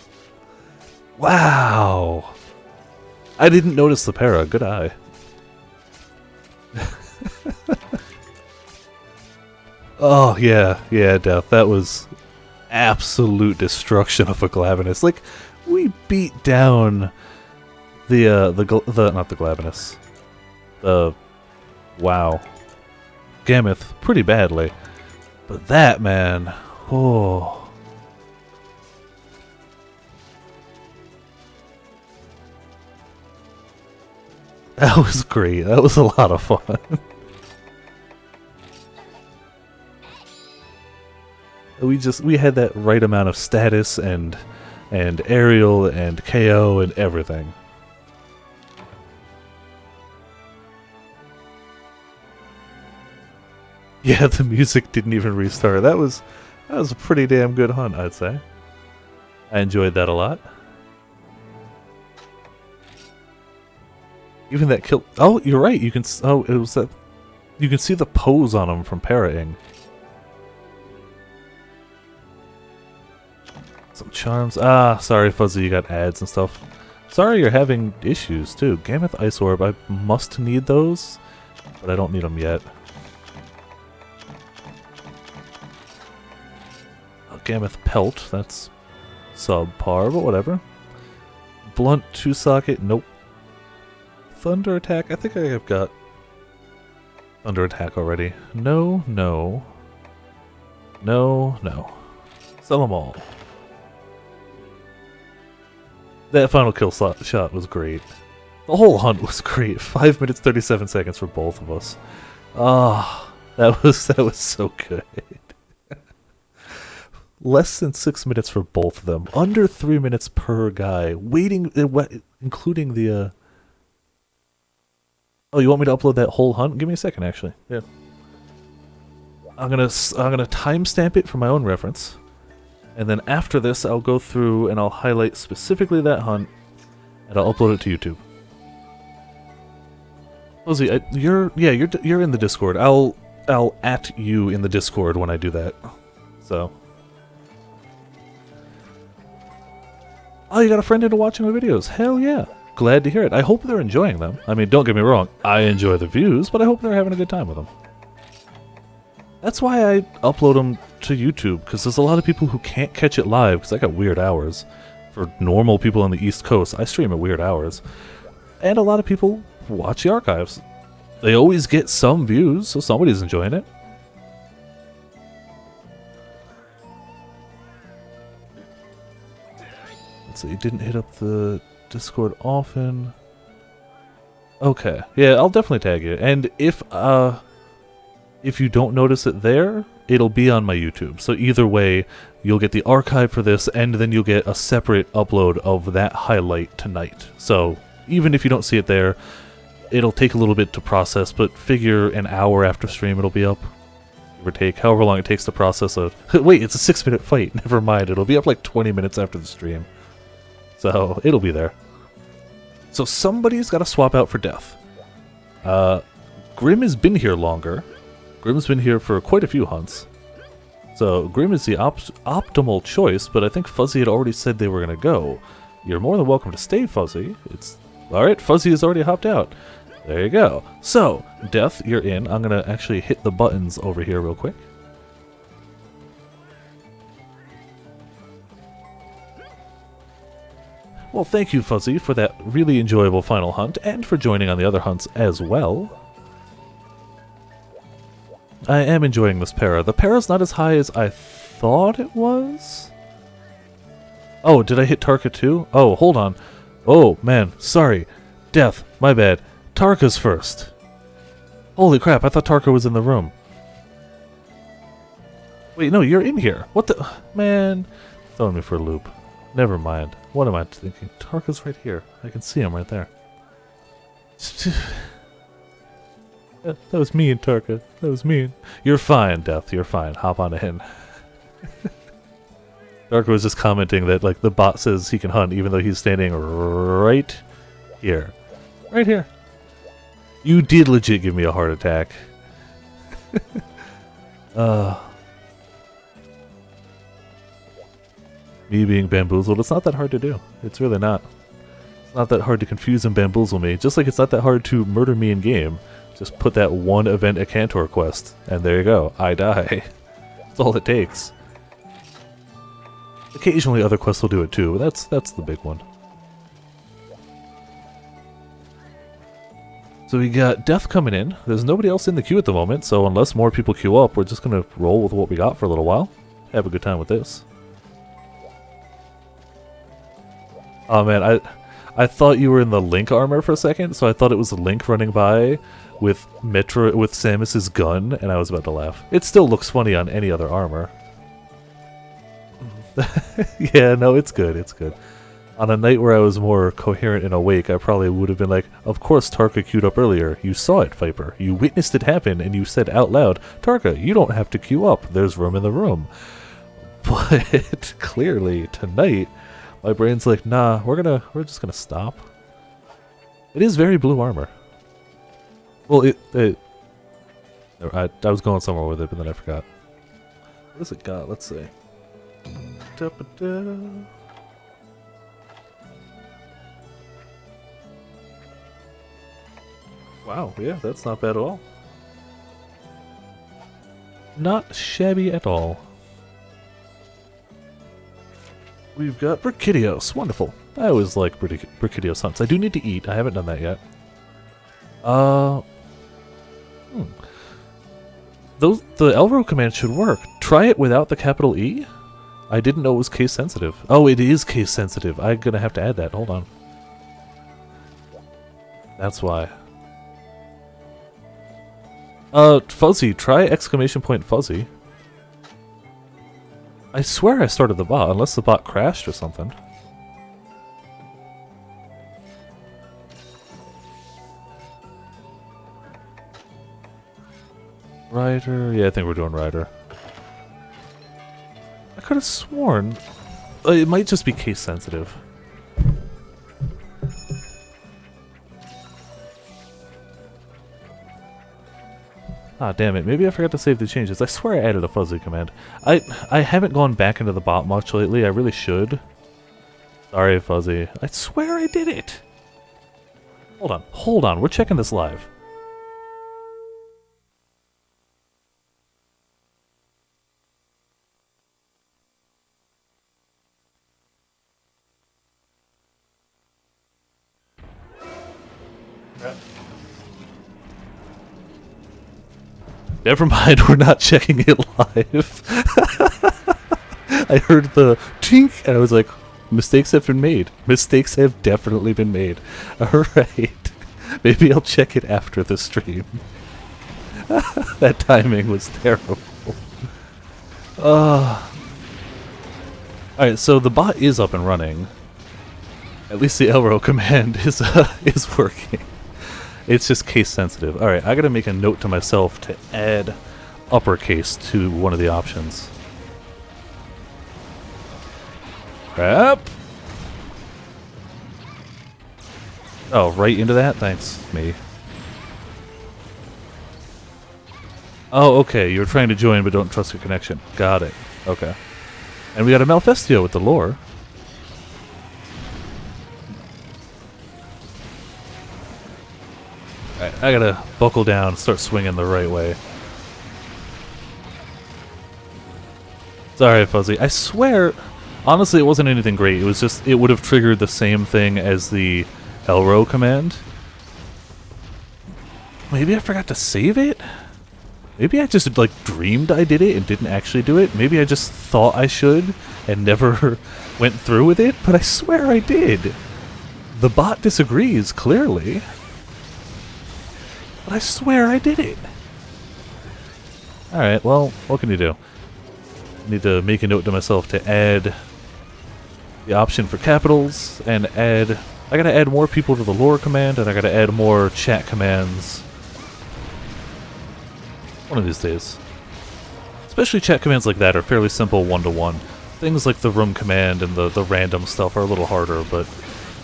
Wow. I didn't notice the para. Good eye. Oh, yeah. Yeah, Death. That was absolute destruction of a Glavenus. Like, we beat down not the Glavenus. Wow. Gammoth pretty badly. But that, man. Oh. That was great. That was a lot of fun. We had that right amount of status and aerial and KO and everything. Yeah, the music didn't even restart. That was a pretty damn good hunt, I'd say. I enjoyed that a lot. Even that kill. Oh, you're right. You can. Oh, it was that. You can see the pose on him from parrying. Some charms. Ah, sorry, Fuzzy. You got ads and stuff. Sorry, you're having issues too. Gammoth Ice Orb. I must need those, but I don't need them yet. Gammoth Pelt, that's subpar, but whatever. Blunt 2-socket, nope. Thunder Attack, I think I have got Thunder Attack already. No, no. No, no. Sell them all. That final kill shot was great. The whole hunt was great. 5 minutes 37 seconds for both of us. Ah, that was so good. Less than 6 minutes for both of them. Under 3 minutes per guy. Waiting, including the, Oh, you want me to upload that whole hunt? Give me a second, actually. Yeah. I'm gonna timestamp it for my own reference. And then after this, I'll go through and I'll highlight specifically that hunt. And I'll upload it to YouTube. Lizzie, you're in the Discord. I'll at you in the Discord when I do that. So... Oh, you got a friend into watching my videos. Hell yeah. Glad to hear it. I hope they're enjoying them. I mean, don't get me wrong. I enjoy the views, but I hope they're having a good time with them. That's why I upload them to YouTube, because there's a lot of people who can't catch it live, because I got weird hours. For normal people on the East Coast, I stream at weird hours. And a lot of people watch the archives. They always get some views, so somebody's enjoying it. So you didn't hit up the Discord often. Okay, yeah, I'll definitely tag you. And if you don't notice it there, it'll be on my YouTube. So either way, you'll get the archive for this, and then you'll get a separate upload of that highlight tonight. So even if you don't see it there, it'll take a little bit to process, but figure an hour after stream it'll be up. Give or take, however long it takes to process a... Wait, it's a 6-minute fight. Never mind, it'll be up like 20 minutes after the stream. So, it'll be there. So somebody's got to swap out for Death. Grim has been here longer. Grim's been here for quite a few hunts. So Grim is the optimal choice, but I think Fuzzy had already said they were going to go. You're more than welcome to stay, Fuzzy. Alright, Fuzzy has already hopped out. There you go. So, Death, you're in. I'm going to actually hit the buttons over here real quick. Well, thank you, Fuzzy, for that really enjoyable final hunt, and for joining on the other hunts as well. I am enjoying this para. The para's not as high as I thought it was. Oh, did I hit Tarka too? Oh, hold on. Oh, man, sorry. Death, my bad. Tarka's first. Holy crap, I thought Tarka was in the room. Wait, no, you're in here. What the... Man, throwing me for a loop. Never mind. What am I thinking? Tarka's right here. I can see him right there. That was mean, Tarka. That was mean. You're fine, Death. You're fine. Hop on in. Tarka was just commenting that, like, the bot says he can hunt even though he's standing right here. Right here. You did legit give me a heart attack. Me being bamboozled, it's not that hard to do. It's really not. It's not that hard to confuse and bamboozle me. Just like it's not that hard to murder me in game. Just put that one event a Cantor quest, and there you go. I die. That's all it takes. Occasionally other quests will do it too, but that's the big one. So we got Death coming in. There's nobody else in the queue at the moment, so unless more people queue up, we're just gonna roll with what we got for a little while. Have a good time with this. Oh man, I thought you were in the Link armor for a second, so I thought it was Link running by with Samus's gun, and I was about to laugh. It still looks funny on any other armor. Yeah, no, it's good, it's good. On a night where I was more coherent and awake, I probably would have been like, of course Tarka queued up earlier. You saw it, Viper. You witnessed it happen, and you said out loud, Tarka, you don't have to queue up. There's room in the room. But clearly, tonight, my brain's like, nah, we're just gonna stop. It is very blue armor. Well, I was going somewhere with it, but then I forgot. What does it got? Let's see. Da-ba-da. Wow, yeah, that's not bad at all. Not shabby at all. We've got Brachydios. Wonderful. I always like Brachydios hunts. I do need to eat. I haven't done that yet. The Elro command should work. Try it without the capital E? I didn't know it was case sensitive. Oh, it is case sensitive. I'm gonna have to add that. Hold on. That's why. Fuzzy. Try exclamation point Fuzzy. I swear I started the bot, unless the bot crashed or something. Rider? Yeah, I think we're doing Rider. I could have sworn... it might just be case sensitive. Ah, damn it. Maybe I forgot to save the changes. I swear I added a Fuzzy command. I haven't gone back into the bot much lately. I really should. Sorry, Fuzzy. I swear I did it! Hold on. Hold on. We're checking this live. Never mind, we're not checking it live. I heard the tink, and I was like, mistakes have been made. Mistakes have definitely been made. Alright. Maybe I'll check it after the stream. That timing was terrible. Alright, so the bot is up and running. At least the Elro command is working. It's just case sensitive. Alright, I gotta make a note to myself to add uppercase to one of the options. Crap! Oh, right into that? Thanks, me. Oh, okay, you're trying to join but don't trust your connection. Got it. Okay. And we got a Malfestio with the lore. I gotta buckle down, start swinging the right way. Sorry, Fuzzy. I swear Honestly, it wasn't anything great. It was just, it would have triggered the same thing as the Elro command. Maybe I forgot to save it? Maybe I just, like, dreamed I did it and didn't actually do it. Maybe I just thought I should and never went through with it, but I swear I did. The bot disagrees, clearly. But I swear I did it. Alright, well, what can you do? I need to make a note to myself to add the option for capitals and add... I gotta add more people to the lore command, and I gotta add more chat commands. One of these days. Especially chat commands like that are fairly simple one-to-one. Things like the room command and the random stuff are a little harder, but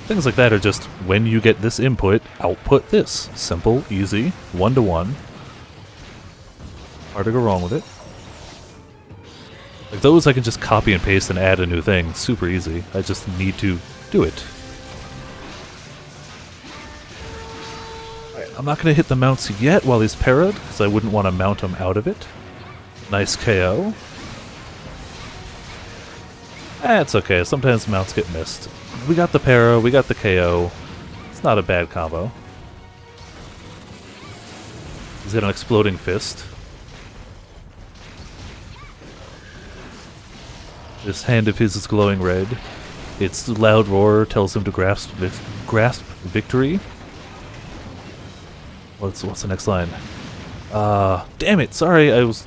things like that are just, when you get this input, output this. Simple, easy, one-to-one. Hard to go wrong with it. Like those I can just copy and paste and add a new thing. Super easy. I just need to do it. Alright, I'm not going to hit the mounts yet while he's parried, because I wouldn't want to mount him out of it. Nice KO. It's okay. Sometimes mounts get missed. We got the para, we got the KO. It's not a bad combo. He's got an exploding fist. This hand of his is glowing red. Its loud roar tells him to grasp victory. What's the next line? Damn it! Sorry, I was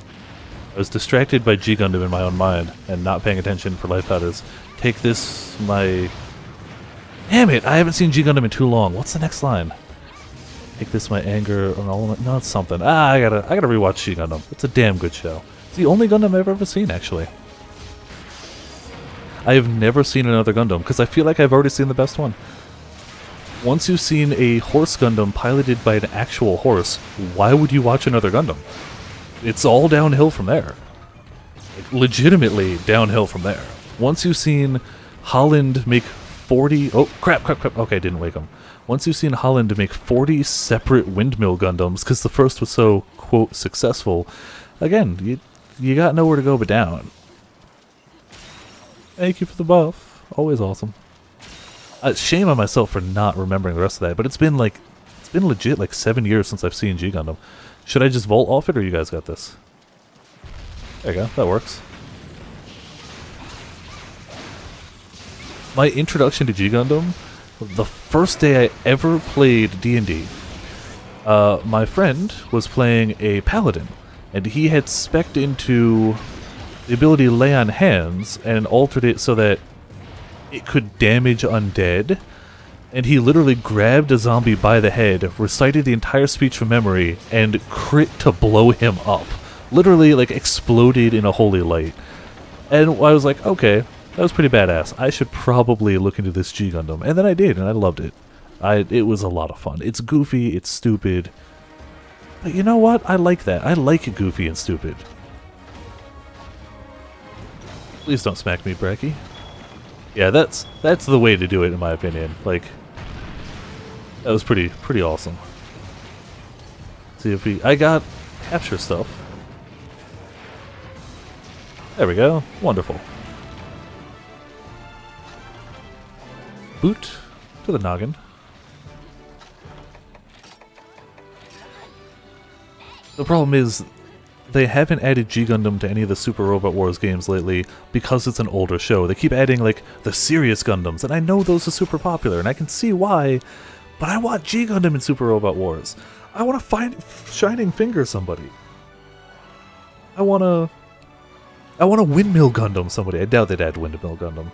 distracted by G Gundam in my own mind and not paying attention for life powders. Take this, my... Damn it! I haven't seen G Gundam in too long. What's the next line? Take this, my anger, an element. No, it's something. I gotta rewatch G Gundam. It's a damn good show. It's the only Gundam I've ever seen, actually. I have never seen another Gundam, because I feel like I've already seen the best one. Once you've seen a horse Gundam piloted by an actual horse, why would you watch another Gundam? It's all downhill from there. Like, legitimately downhill from there. Once you've seen Holland make 40... Oh, crap. Okay, didn't wake him. Once you've seen Holland make 40 separate windmill Gundams, because the first was so, quote, successful, again, you got nowhere to go but down. Thank you for the buff. Always awesome. Shame on myself for not remembering the rest of that, but it's been legit like 7 years since I've seen G Gundam. Should I just vault off it, or you guys got this? There you go, that works. My introduction to G Gundam, the first day I ever played D&D, my friend was playing a paladin, and he had spec'd into the ability to lay on hands and altered it so that it could damage undead, and he literally grabbed a zombie by the head, recited the entire speech from memory, and crit to blow him up. Literally, like, exploded in a holy light. And I was like, okay, that was pretty badass. I should probably look into this G Gundam. And then I did, and I loved it. It was a lot of fun. It's goofy, it's stupid. But you know what? I like that. I like goofy and stupid. Please don't smack me, Bracky. Yeah, that's the way to do it, in my opinion. Like, that was pretty awesome. See if I got capture stuff. There we go. Wonderful. Boot to the noggin. The problem is, they haven't added G Gundam to any of the Super Robot Wars games lately because it's an older show. They keep adding, like, the serious Gundams, and I know those are super popular, and I can see why, but I want G Gundam in Super Robot Wars. I want to find Shining Finger somebody. I want a Windmill Gundam somebody. I doubt they'd add Windmill Gundam,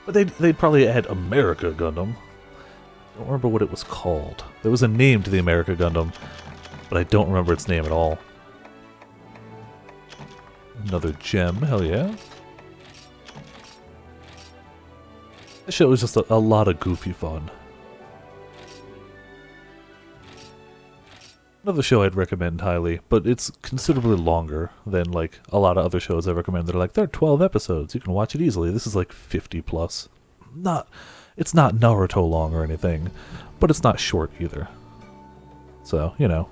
but they'd probably add America Gundam. I don't remember what it was called. There was a name to the America Gundam, but I don't remember its name at all. Another gem, hell yeah. This show was just a lot of goofy fun. Another show I'd recommend highly, but it's considerably longer than like a lot of other shows I recommend that are like, they're 12 episodes, you can watch it easily. This is like 50 plus. It's not Naruto long or anything, but it's not short either. So, you know.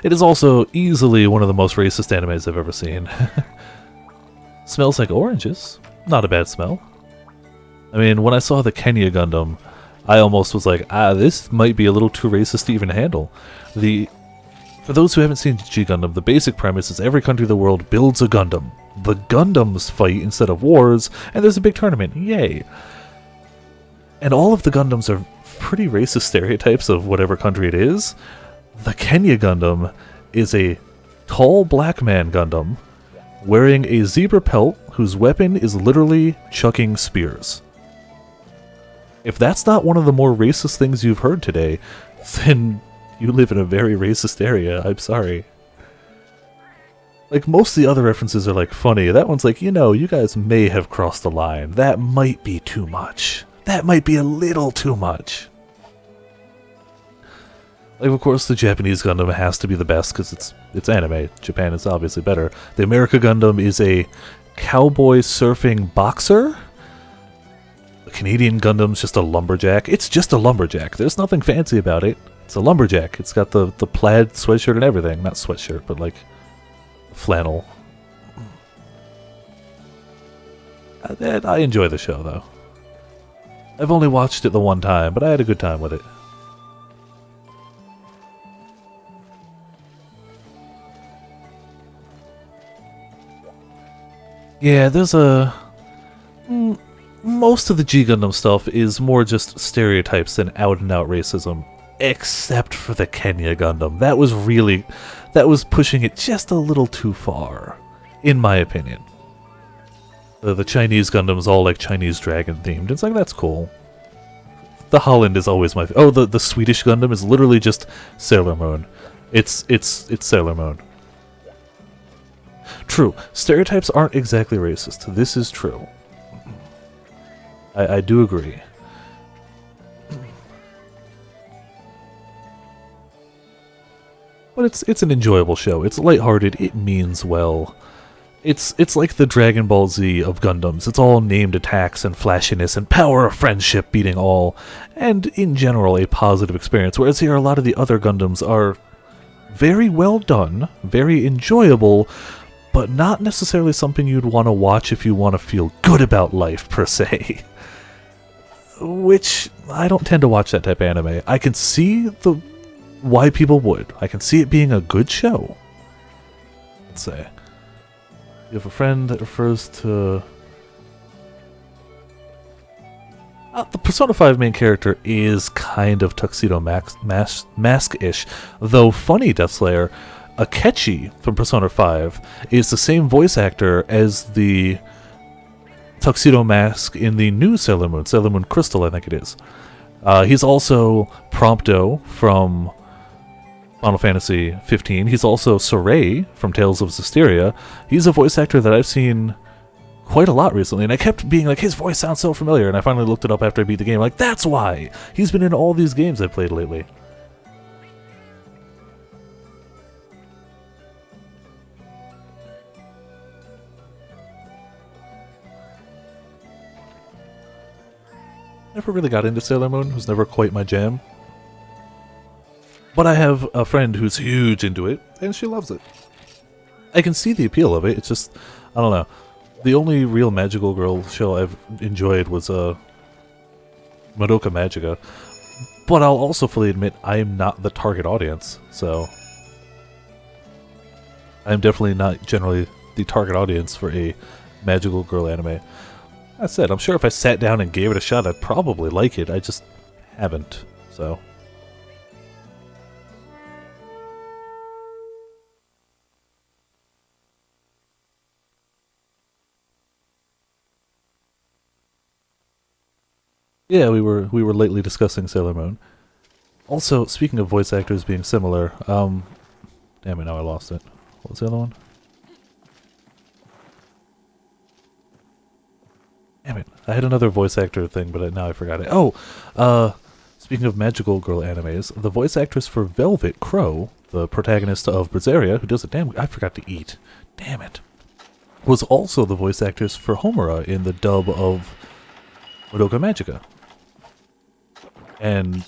It is also easily one of the most racist animes I've ever seen. Smells like oranges. Not a bad smell. I mean, when I saw the Kenya Gundam, I almost was like, this might be a little too racist to even handle. For those who haven't seen G Gundam, the basic premise is every country of the world builds a Gundam. The Gundams fight instead of wars, and there's a big tournament. Yay! And all of the Gundams are pretty racist stereotypes of whatever country it is. The Kenya Gundam is a tall black man Gundam wearing a zebra pelt whose weapon is literally chucking spears. If that's not one of the more racist things you've heard today, then you live in a very racist area. I'm sorry. Like, most of the other references are, like, funny. That one's like, you know, you guys may have crossed the line. That might be too much. That might be a little too much. Like, of course, the Japanese Gundam has to be the best because it's anime. Japan is obviously better. The America Gundam is a cowboy surfing boxer. The Canadian Gundam's just a lumberjack. It's just a lumberjack. There's nothing fancy about it. It's a lumberjack. It's got the plaid sweatshirt and everything. Not sweatshirt, but like flannel. I enjoy the show, though. I've only watched it the one time, but I had a good time with it. Yeah, there's a... most of the G Gundam stuff is more just stereotypes than out-and-out racism. Except for the Kenya Gundam. That was pushing it just a little too far, in my opinion. The Chinese Gundam's all like Chinese dragon themed. It's like, that's cool. The Holland is always my... oh, the Swedish Gundam is literally just Sailor Moon. It's Sailor Moon. True, stereotypes aren't exactly racist. This is true. I do agree. But it's an enjoyable show. It's lighthearted. It means well. It's like the Dragon Ball Z of Gundams. It's all named attacks and flashiness and power of friendship beating all, and in general a positive experience. Whereas here a lot of the other Gundams are very well done, very enjoyable, but not necessarily something you'd want to watch if you want to feel good about life, per se. Which, I don't tend to watch that type of anime. I can see why people would. I can see it being a good show. Let's say. You have a friend that refers to... the Persona 5 main character is kind of Tuxedo Mask-ish, though funny, Deathslayer, Akechi from Persona 5 is the same voice actor as the Tuxedo Mask in the new Sailor Moon Crystal, I think it is. He's also Prompto from Final Fantasy 15. He's also Sorei from Tales of Zestiria. He's a voice actor that I've seen quite a lot recently, and I kept being like, his voice sounds so familiar, and I finally looked it up after I beat the game. Like, that's why! He's been in all these games I've played lately. Never really got into Sailor Moon. It was never quite my jam. But I have a friend who's huge into it, and she loves it. I can see the appeal of it. It's just, I don't know. The only real magical girl show I've enjoyed was Madoka Magica. But I'll also fully admit I am not the target audience, so I'm definitely not generally the target audience for a magical girl anime. I said, I'm sure if I sat down and gave it a shot, I'd probably like it. I just haven't, so... Yeah, we were lately discussing Sailor Moon. Also, speaking of voice actors being similar, damn it, now I lost it. What was the other one? Damn it, I had another voice actor thing, but now I forgot it. Oh, speaking of magical girl animes, the voice actress for Velvet, Crow, the protagonist of Berseria, who does it, I forgot to eat. Damn it. Was also the voice actress for Homura in the dub of Madoka Magica. And,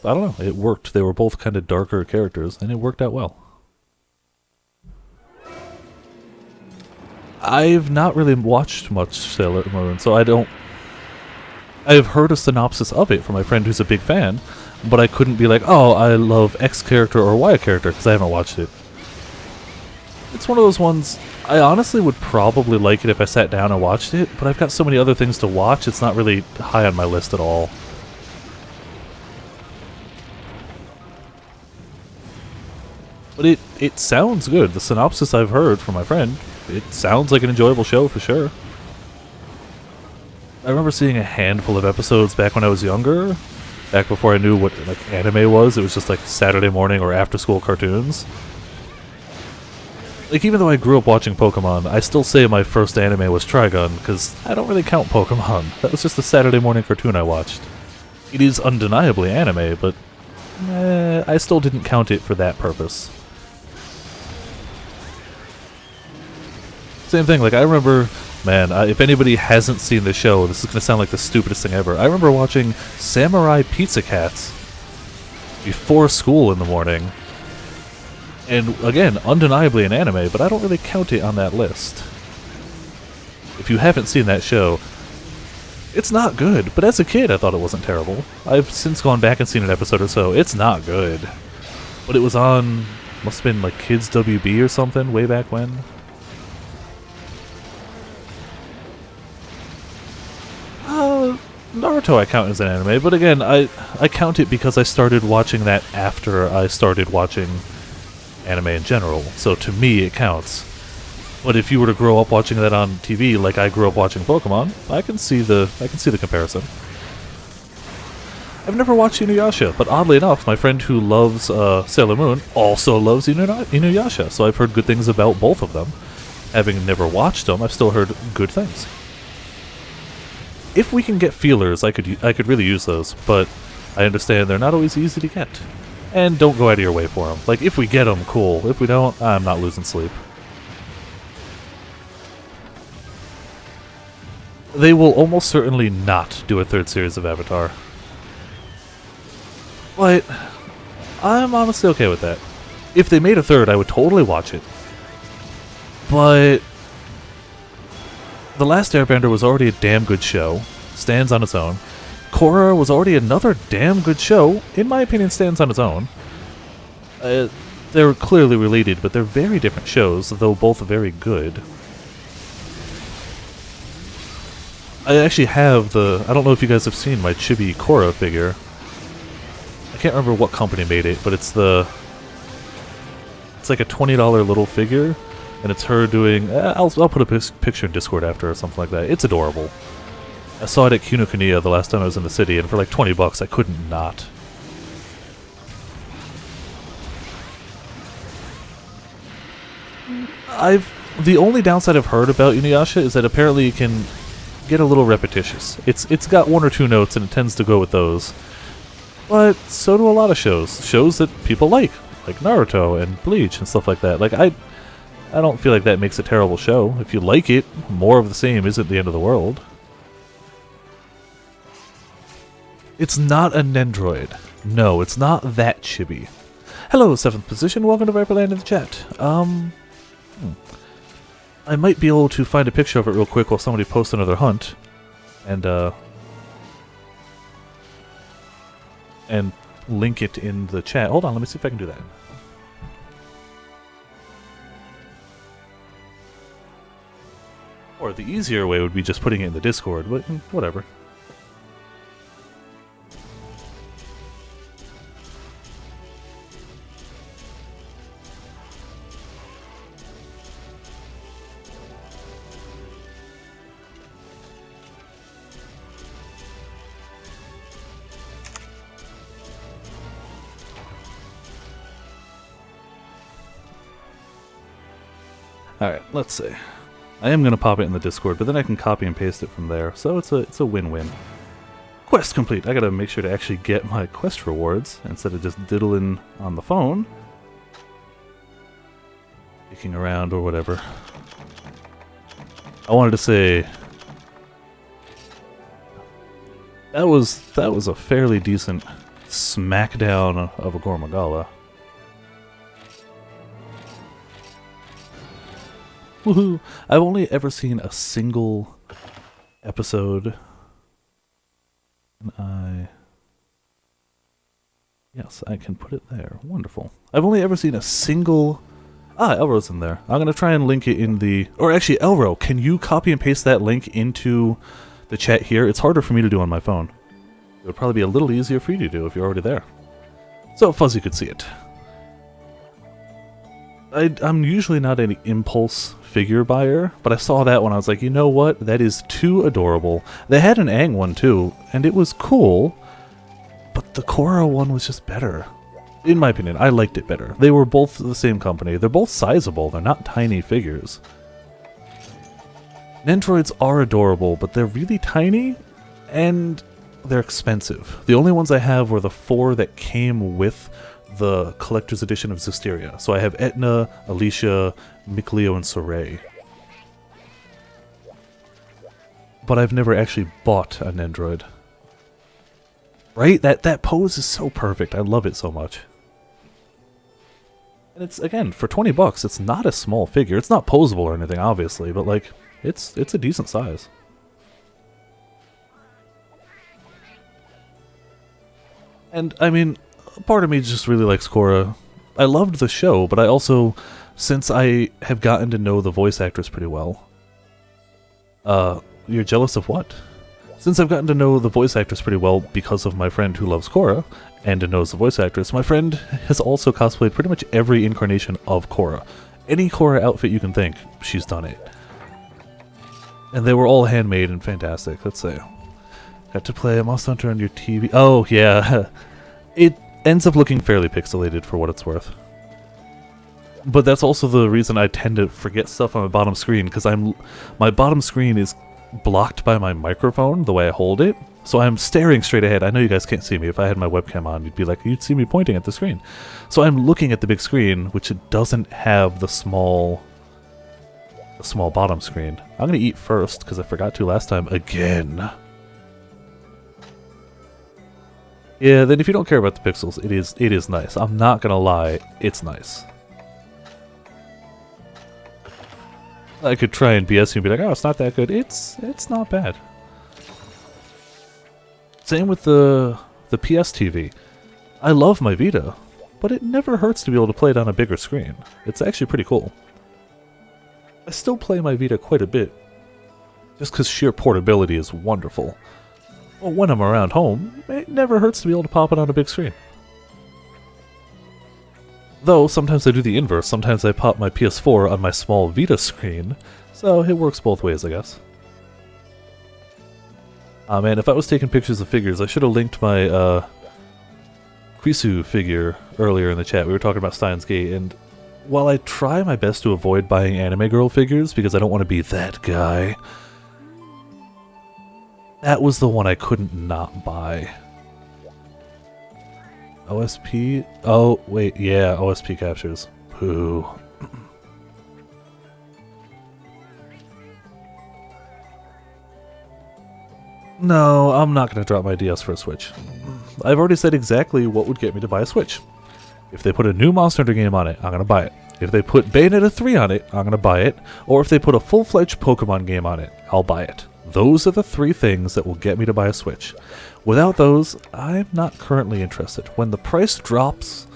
I don't know, it worked. They were both kind of darker characters, and it worked out well. I've not really watched much Sailor Moon, so I don't... I've heard a synopsis of it from my friend who's a big fan, but I couldn't be like, oh, I love X character or Y character, because I haven't watched it. It's one of those ones, I honestly would probably like it if I sat down and watched it, but I've got so many other things to watch, it's not really high on my list at all. But it sounds good. The synopsis I've heard from my friend, it sounds like an enjoyable show for sure. I remember seeing a handful of episodes back when I was younger, back before I knew what like anime was. It was just like Saturday morning or after school cartoons. Like, even though I grew up watching Pokemon, I still say my first anime was Trigun, because I don't really count Pokemon. That was just a Saturday morning cartoon I watched. It is undeniably anime, but I still didn't count it for that purpose. Same thing, like, I remember, man, if anybody hasn't seen the show, this is going to sound like the stupidest thing ever. I remember watching Samurai Pizza Cats before school in the morning. And again, undeniably an anime, but I don't really count it on that list. If you haven't seen that show, it's not good, but as a kid I thought it wasn't terrible. I've since gone back and seen an episode or so. It's not good. But it was on, must have been like Kids WB or something, way back when. Naruto I count as an anime, but again, I count it because I started watching that after I started watching anime in general, so to me it counts. But if you were to grow up watching that on TV like I grew up watching Pokemon, I can see the comparison. I've never watched Inuyasha, but oddly enough, my friend who loves Sailor Moon also loves Inuyasha, so I've heard good things about both of them. Having never watched them, I've still heard good things. If we can get feelers, I could really use those, but I understand they're not always easy to get. And don't go out of your way for them. Like, if we get them, cool. If we don't, I'm not losing sleep. They will almost certainly not do a third series of Avatar. But I'm honestly okay with that. If they made a third, I would totally watch it. But The Last Airbender was already a damn good show. Stands on its own. Korra was already another damn good show. In my opinion, stands on its own. They're clearly related, but they're very different shows, though both very good. I actually have I don't know if you guys have seen my Chibi Korra figure. I can't remember what company made it, but it's like a $20 little figure, and it's her doing... I'll put a picture in Discord after or something like that. It's adorable. I saw it at Kinokuniya the last time I was in the city, and for like 20 bucks, I couldn't not. The only downside I've heard about Inuyasha is that apparently it can get a little repetitious. It's got one or two notes, and it tends to go with those. But so do a lot of shows. Shows that people like Naruto and Bleach and stuff like that. Like, I don't feel like that makes a terrible show. If you like it, more of the same isn't the end of the world. It's not a Nendroid. No, it's not that chibi. Hello, 7th position. Welcome to Viperland in the chat. I might be able to find a picture of it real quick while somebody posts another hunt. And link it in the chat. Hold on, let me see if I can do that. Or the easier way would be just putting it in the Discord, but whatever. Alright, let's see. I am going to pop it in the Discord, but then I can copy and paste it from there, so it's a win-win. Quest complete! I gotta make sure to actually get my quest rewards, instead of just diddling on the phone. Kicking around or whatever. I wanted to say... That was a fairly decent smackdown of a Gormagala. Woohoo! I've only ever seen a single episode. Yes, I can put it there. Wonderful. I've only ever seen a single... Elro's in there. I'm going to try and link it in the... Or actually, Elro, can you copy and paste that link into the chat here? It's harder for me to do on my phone. It would probably be a little easier for you to do if you're already there. So Fuzzy could see it. I'm usually not an impulse figure buyer, but I saw that one. I was like, you know what? That is too adorable. They had an Aang one too, and it was cool, but the Korra one was just better. In my opinion, I liked it better. They were both the same company. They're both sizable. They're not tiny figures. Nendroids are adorable, but they're really tiny, and they're expensive. The only ones I have were the 4 that came with the collector's edition of Zestiria. So I have Etna, Alicia, Mikleo, and Soray. But I've never actually bought a Nendroid. Right? That pose is so perfect. I love it so much. And it's, again, for 20 bucks, it's not a small figure. It's not posable or anything, obviously, but like, it's a decent size. And, I mean, part of me just really likes Korra. I loved the show, but I also, since I have gotten to know the voice actress pretty well... you're jealous of what? Since I've gotten to know the voice actress pretty well because of my friend who loves Korra, and knows the voice actress, my friend has also cosplayed pretty much every incarnation of Korra. Any Korra outfit you can think, she's done it. And they were all handmade and fantastic, let's say. Got to play a Monster Hunter on your TV. Oh, yeah. It ends up looking fairly pixelated for what it's worth. But that's also the reason I tend to forget stuff on my bottom screen, because my bottom screen is blocked by my microphone, the way I hold it. So I'm staring straight ahead. I know you guys can't see me. If I had my webcam on, you'd see me pointing at the screen. So I'm looking at the big screen, which it doesn't have the small bottom screen. I'm gonna eat first, because I forgot to last time again. Yeah, then if you don't care about the pixels, it is nice. I'm not gonna lie, it's nice. I could try and BS you and be like, oh, it's not that good. It's not bad. Same with the PS TV. I love my Vita, but it never hurts to be able to play it on a bigger screen. It's actually pretty cool. I still play my Vita quite a bit, just because sheer portability is wonderful. Well, when I'm around home, it never hurts to be able to pop it on a big screen. Though, sometimes I do the inverse. Sometimes I pop my PS4 on my small Vita screen, so it works both ways, I guess. Ah man, if I was taking pictures of figures, I should have linked my Krisu figure earlier in the chat. We were talking about Steins Gate, and while I try my best to avoid buying anime girl figures because I don't want to be that guy, that was the one I couldn't not buy. OSP? Oh, wait, yeah, OSP captures. Pooh. No, I'm not going to drop my DS for a Switch. I've already said exactly what would get me to buy a Switch. If they put a new Monster Hunter game on it, I'm going to buy it. If they put Bayonetta 3 on it, I'm going to buy it. Or if they put a full-fledged Pokemon game on it, I'll buy it. Those are the 3 things that will get me to buy a Switch. Without those, I'm not currently interested. When the price drops,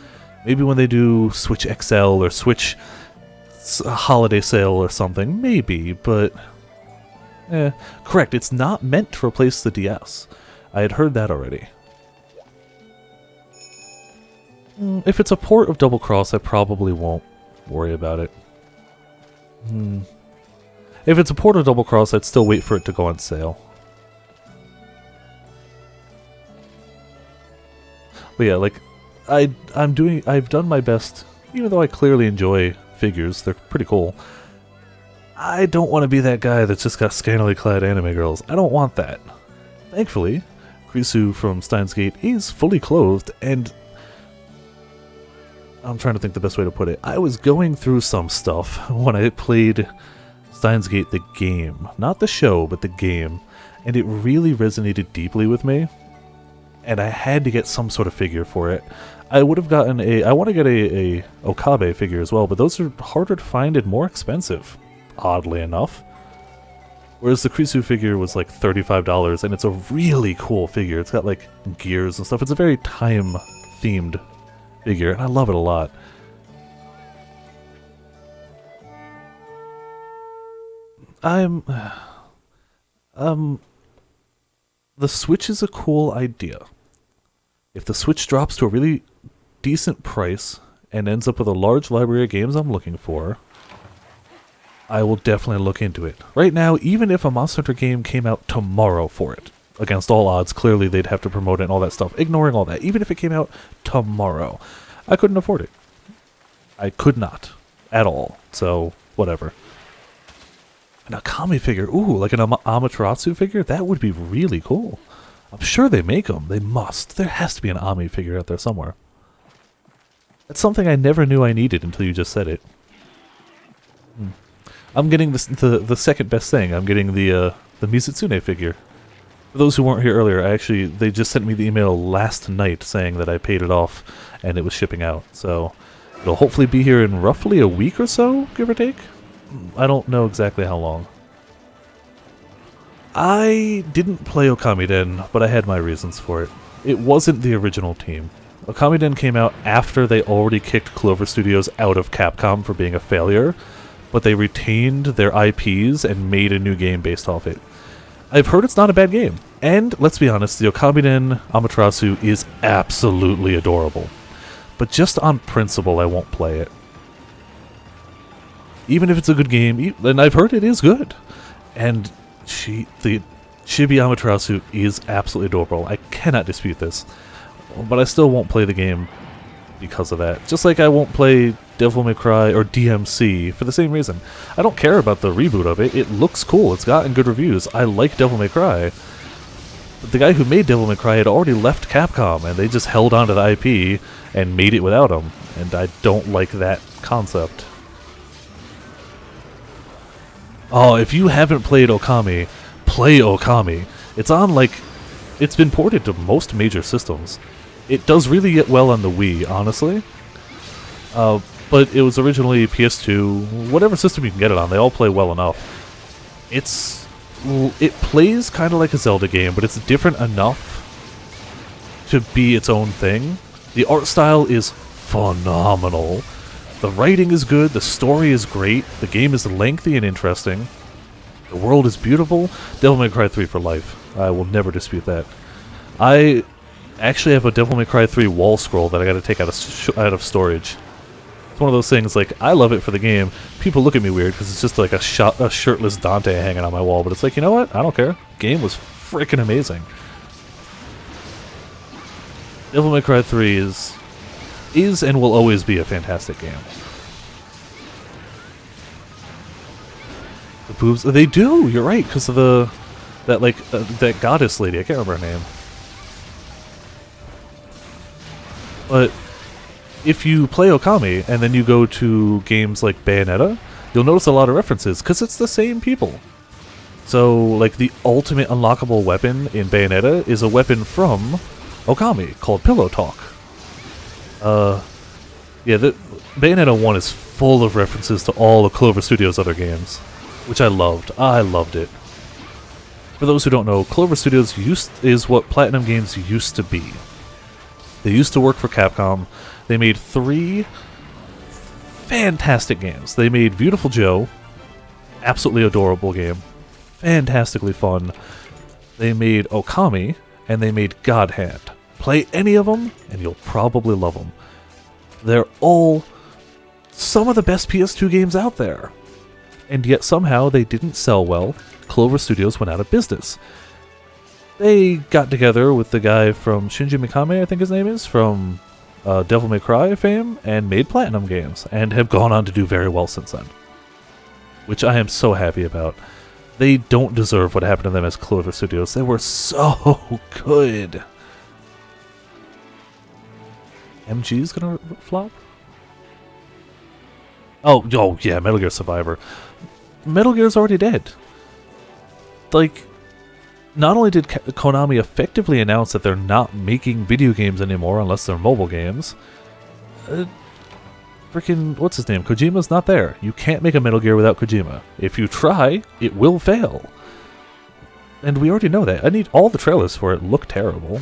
maybe when they do Switch XL or Switch holiday sale or something, maybe, but... correct, it's not meant to replace the DS. I had heard that already. If it's a port of Double Cross, I probably won't worry about it. If it's a port of Double Cross, I'd still wait for it to go on sale. But yeah, like, I've done my best, even though I clearly enjoy figures, they're pretty cool. I don't want to be that guy that's just got scantily clad anime girls. I don't want that. Thankfully, Krisu from Steins Gate is fully clothed, and I'm trying to think the best way to put it. I was going through some stuff when I played Steins Gate the game. Not the show, but the game. And it really resonated deeply with me. And I had to get some sort of figure for it. I would have gotten I want to get a Okabe figure as well, but those are harder to find and more expensive. oddly enough. Whereas the Krisu figure was like $35, and it's a really cool figure. It's got like gears and stuff. It's a very time-themed figure, and I love it a lot. The Switch is a cool idea. If the Switch drops to a really decent price and ends up with a large library of games I'm looking for, I will definitely look into it. Right now, even if a Monster Hunter game came out tomorrow for it, against all odds, clearly they'd have to promote it and all that stuff. Ignoring all that, even if it came out tomorrow, I couldn't afford it. I could not. At all. So, whatever. An Akami figure, ooh, like an Amaterasu figure? That would be really cool. I'm sure they make them. They must. There has to be an Ami figure out there somewhere. That's something I never knew I needed until you just said it. I'm getting the second best thing. I'm getting the Mizitsune figure. For those who weren't here earlier, they just sent me the email last night saying that I paid it off and it was shipping out. So it'll hopefully be here in roughly a week or so, give or take. I don't know exactly how long. I didn't play Okamiden, but I had my reasons for it. It wasn't the original team. Okamiden came out after they already kicked Clover Studios out of Capcom for being a failure, but they retained their IPs and made a new game based off it. I've heard it's not a bad game, and let's be honest, the Okamiden Amaterasu is absolutely adorable. But just on principle, I won't play it. Even if it's a good game, and I've heard it is good. And the Chibi Amaterasu is absolutely adorable. I cannot dispute this. But I still won't play the game because of that. Just like I won't play Devil May Cry or DMC for the same reason. I don't care about the reboot of it. It looks cool. It's gotten good reviews. I like Devil May Cry. But the guy who made Devil May Cry had already left Capcom, and they just held on to the IP and made it without him. And I don't like that concept. Oh, if you haven't played Okami, play Okami. It's on, like, it's been ported to most major systems. It does really get well on the Wii, honestly. But it was originally PS2, whatever system you can get it on, they all play well enough. It plays kind of like a Zelda game, but it's different enough to be its own thing. The art style is phenomenal. The writing is good, the story is great, the game is lengthy and interesting, the world is beautiful. Devil May Cry 3 for life. I will never dispute that. I actually have a Devil May Cry 3 wall scroll that I gotta take out of storage. It's one of those things, like, I love it for the game. People look at me weird because it's just like a shirtless Dante hanging on my wall, but it's like, you know what? I don't care. The game was freaking amazing. Devil May Cry 3 is and will always be a fantastic game. The boobs, they do. You're right, because of that goddess lady. I can't remember her name. But if you play Okami and then you go to games like Bayonetta, you'll notice a lot of references because it's the same people. So, like, the ultimate unlockable weapon in Bayonetta is a weapon from Okami called Pillow Talk. Yeah, Bayonetta 1 is full of references to all of Clover Studios' other games, which I loved. I loved it. For those who don't know, Clover Studios is what Platinum Games used to be. They used to work for Capcom. They made 3 fantastic games. They made Beautiful Joe, absolutely adorable game, fantastically fun. They made Okami, and they made God Hand. Play any of them, and you'll probably love them. They're all some of the best PS2 games out there. And yet somehow they didn't sell well. Clover Studios went out of business. They got together with the guy from Shinji Mikami, I think his name is, from Devil May Cry fame, and made Platinum Games, and have gone on to do very well since then. Which I am so happy about. They don't deserve what happened to them as Clover Studios. They were so good. MG's gonna flop? Oh yeah, Metal Gear Survivor. Metal Gear's already dead. Like, not only did Konami effectively announce that they're not making video games anymore unless they're mobile games, Freaking, what's his name? Kojima's not there. You can't make a Metal Gear without Kojima. If you try, it will fail. And we already know that. I need all the trailers for it look terrible.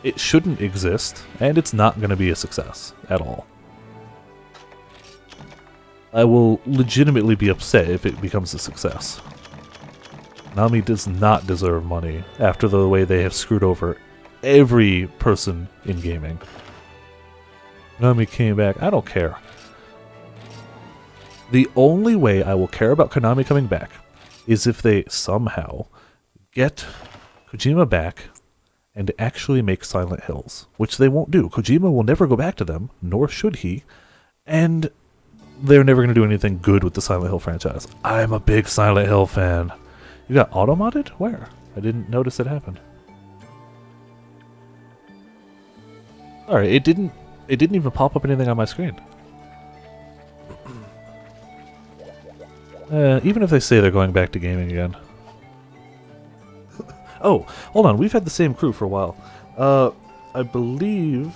It shouldn't exist, and it's not going to be a success at all. I will legitimately be upset if it becomes a success. Konami does not deserve money after the way they have screwed over every person in gaming. Konami came back. I don't care. The only way I will care about Konami coming back is if they somehow get Kojima back and actually make Silent Hills, which they won't do. Kojima will never go back to them, nor should he, and they're never going to do anything good with the Silent Hill franchise. I'm a big Silent Hill fan. You got auto-modded? Where? I didn't notice it happened. Alright, it didn't even pop up anything on my screen. Even if they say they're going back to gaming again. Oh, hold on, we've had the same crew for a while. I believe...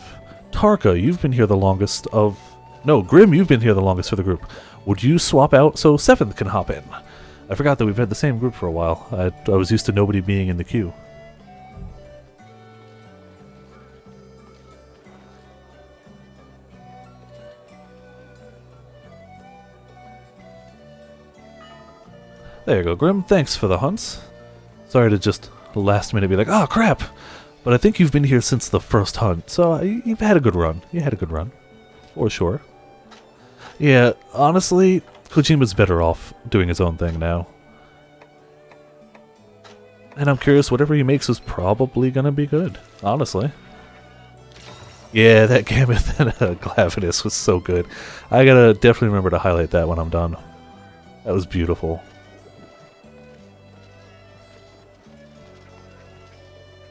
Tarka, you've been here the longest of... No, Grim, you've been here the longest for the group. Would you swap out so 7th can hop in? I forgot that we've had the same group for a while. I was used to nobody being in the queue. There you go, Grim. Thanks for the hunts. Sorry to just last minute be like, oh crap! But I think you've been here since the first hunt, so you've had a good run. You had a good run. For sure. Yeah, honestly, Kojima's better off doing his own thing now. And I'm curious, whatever he makes is probably gonna be good, honestly. Yeah, that Gammoth and Glavenus was so good. I gotta definitely remember to highlight that when I'm done. That was beautiful.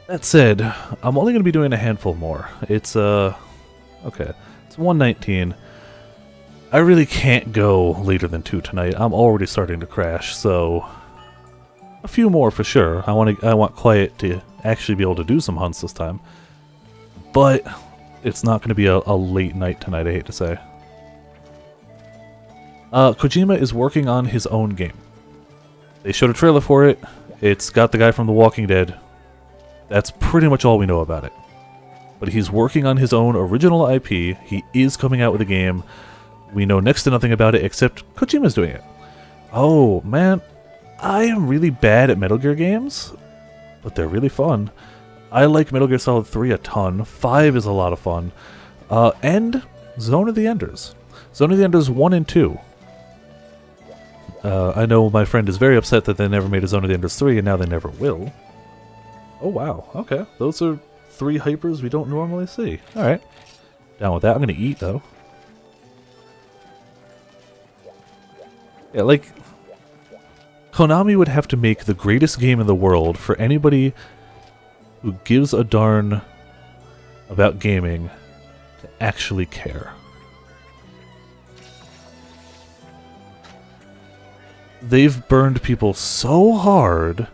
That said, I'm only gonna be doing a handful more. It's, okay. It's 1:19. I really can't go later than 2 tonight. I'm already starting to crash, so... A few more for sure. I want Quiet to actually be able to do some hunts this time. But it's not going to be a late night tonight, I hate to say. Kojima is working on his own game. They showed a trailer for it. It's got the guy from The Walking Dead. That's pretty much all we know about it. But he's working on his own original IP. He is coming out with a game. We know next to nothing about it except Kojima's doing it. Oh, man. I am really bad at Metal Gear games, but they're really fun. I like Metal Gear Solid 3 a ton. 5 is a lot of fun. And Zone of the Enders. Zone of the Enders 1 and 2. I know my friend is very upset that they never made a Zone of the Enders 3, and now they never will. Oh, wow. Okay. Those are 3 hypers we don't normally see. Alright. Down with that. I'm going to eat, though. Yeah, like... Konami would have to make the greatest game in the world for anybody who gives a darn about gaming to actually care. They've burned people so hard,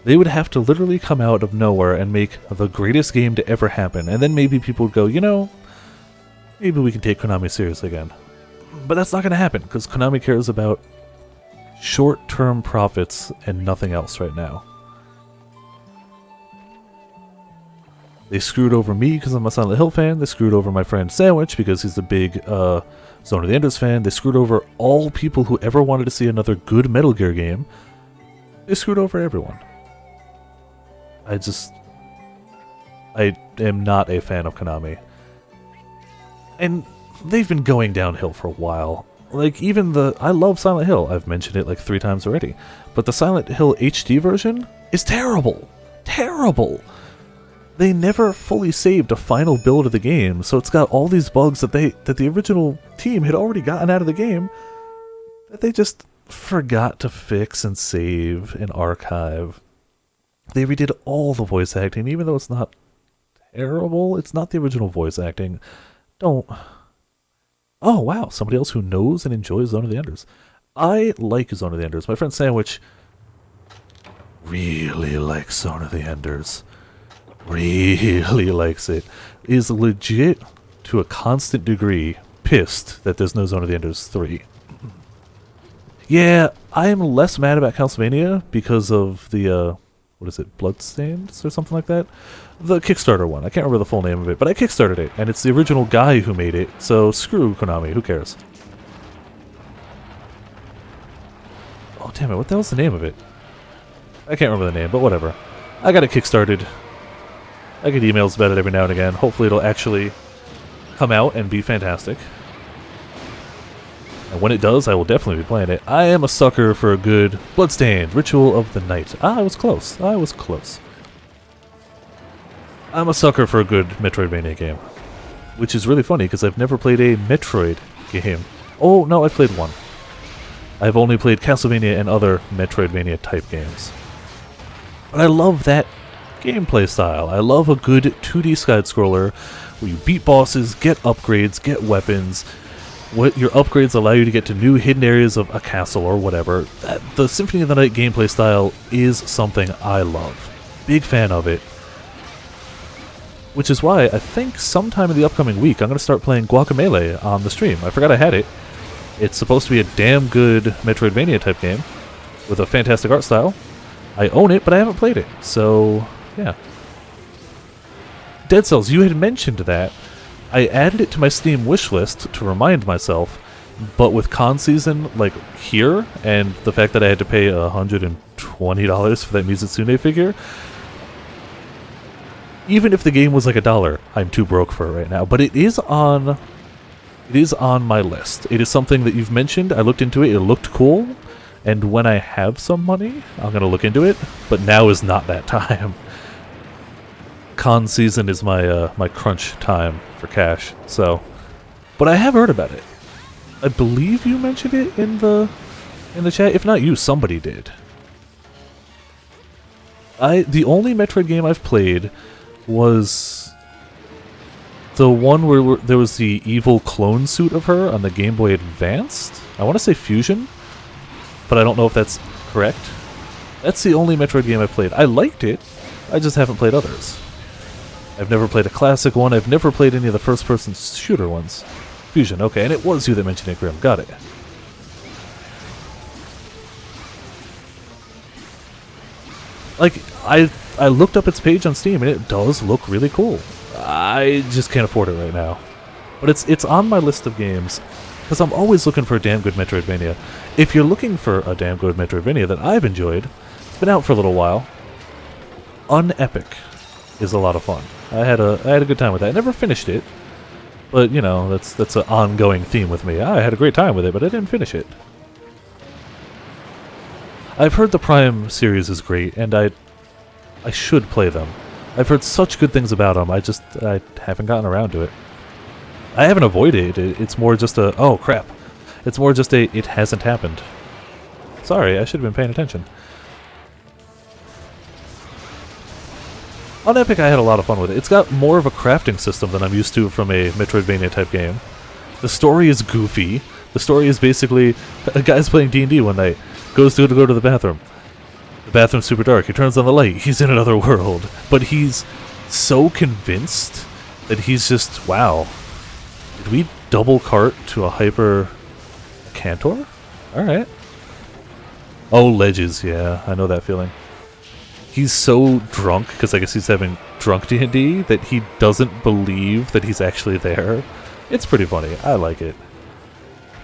they would have to literally come out of nowhere and make the greatest game to ever happen, and then maybe people would go, you know, maybe we can take Konami seriously again. But that's not going to happen, because Konami cares about short-term profits and nothing else right now. They screwed over me because I'm a Silent Hill fan. They screwed over my friend Sandwich because he's a big Zone of the Enders fan. They screwed over all people who ever wanted to see another good Metal Gear game. They screwed over everyone. I am not a fan of Konami. And they've been going downhill for a while. Like, even I love Silent Hill. I've mentioned it like 3 times already. But the Silent Hill HD version is terrible. Terrible. They never fully saved a final build of the game, so it's got all these bugs that the original team had already gotten out of the game that they just forgot to fix and save and archive. They redid all the voice acting, even though it's not terrible. It's not the original voice acting. Don't... Oh, wow, somebody else who knows and enjoys Zone of the Enders. I like Zone of the Enders. My friend Sandwich really likes Zone of the Enders. Really likes it. Is legit to a constant degree, pissed that there's no Zone of the Enders 3. Yeah, I am less mad about Castlevania because of the, what is it, Bloodstains or something like that? The Kickstarter one. I can't remember the full name of it, but I kickstarted it, and it's the original guy who made it, so screw Konami, who cares? Oh, damn it, what the hell's the name of it? I can't remember the name, but whatever. I got it kickstarted. I get emails about it every now and again. Hopefully it'll actually come out and be fantastic. And when it does, I will definitely be playing it. I am a sucker for a good Bloodstained Ritual of the Night. Ah, I was close. I was close. I'm a sucker for a good Metroidvania game. Which is really funny, because I've never played a Metroid game. Oh, no, I've played one. I've only played Castlevania and other Metroidvania-type games. But I love that gameplay style. I love a good 2D side-scroller where you beat bosses, get upgrades, get weapons. What your upgrades allow you to get to new hidden areas of a castle or whatever. The Symphony of the Night gameplay style is something I love. Big fan of it. Which is why I think sometime in the upcoming week I'm going to start playing Guacamelee on the stream. I forgot I had it. It's supposed to be a damn good Metroidvania type game with a fantastic art style. I own it, but I haven't played it. So, yeah. Dead Cells, you had mentioned that. I added it to my Steam wishlist to remind myself, but with con season, like, here, and the fact that I had to pay $120 for that Mizutsune figure, even if the game was like $1, I'm too broke for it right now. But it is on my list. It is something that you've mentioned. I looked into it. It looked cool. And when I have some money, I'm going to look into it. But now is not that time. Con season is my my crunch time for cash. So, but I have heard about it. I believe you mentioned it in the chat. If not you, somebody did. The only Metroid game I've played was the one where there was the evil clone suit of her on the Game Boy Advanced. I want to say Fusion, but I don't know if that's correct. That's the only Metroid game I've played. I liked it, I just haven't played others. I've never played a classic one, I've never played any of the first-person shooter ones. Fusion, okay, and it was you that mentioned it, Grim. Got it. Like, I looked up its page on Steam, and it does look really cool. I just can't afford it right now. But it's on my list of games, because I'm always looking for a damn good Metroidvania. If you're looking for a damn good Metroidvania that I've enjoyed, it's been out for a little while. Unepic is a lot of fun. I had a good time with that. I never finished it, but you know, that's an ongoing theme with me. I had a great time with it, but I didn't finish it. I've heard the Prime series is great, and I should play them. I've heard such good things about them, I haven't gotten around to it. I haven't avoided it, it's more just a, oh crap. It's more just a, it hasn't happened. Sorry, I should have been paying attention. On Epic I had a lot of fun with it. It's got more of a crafting system than I'm used to from a Metroidvania type game. The story is goofy. The story is basically a guy's playing D&D one night, goes to go to the bathroom. The bathroom's super dark, he turns on the light, he's in another world. But he's so convinced that he's just, wow, did we double cart to a hyper Cantor? Alright. Oh, ledges, yeah, I know that feeling. He's so drunk, because I guess he's having drunk D&D, that he doesn't believe that he's actually there. It's pretty funny. I like it.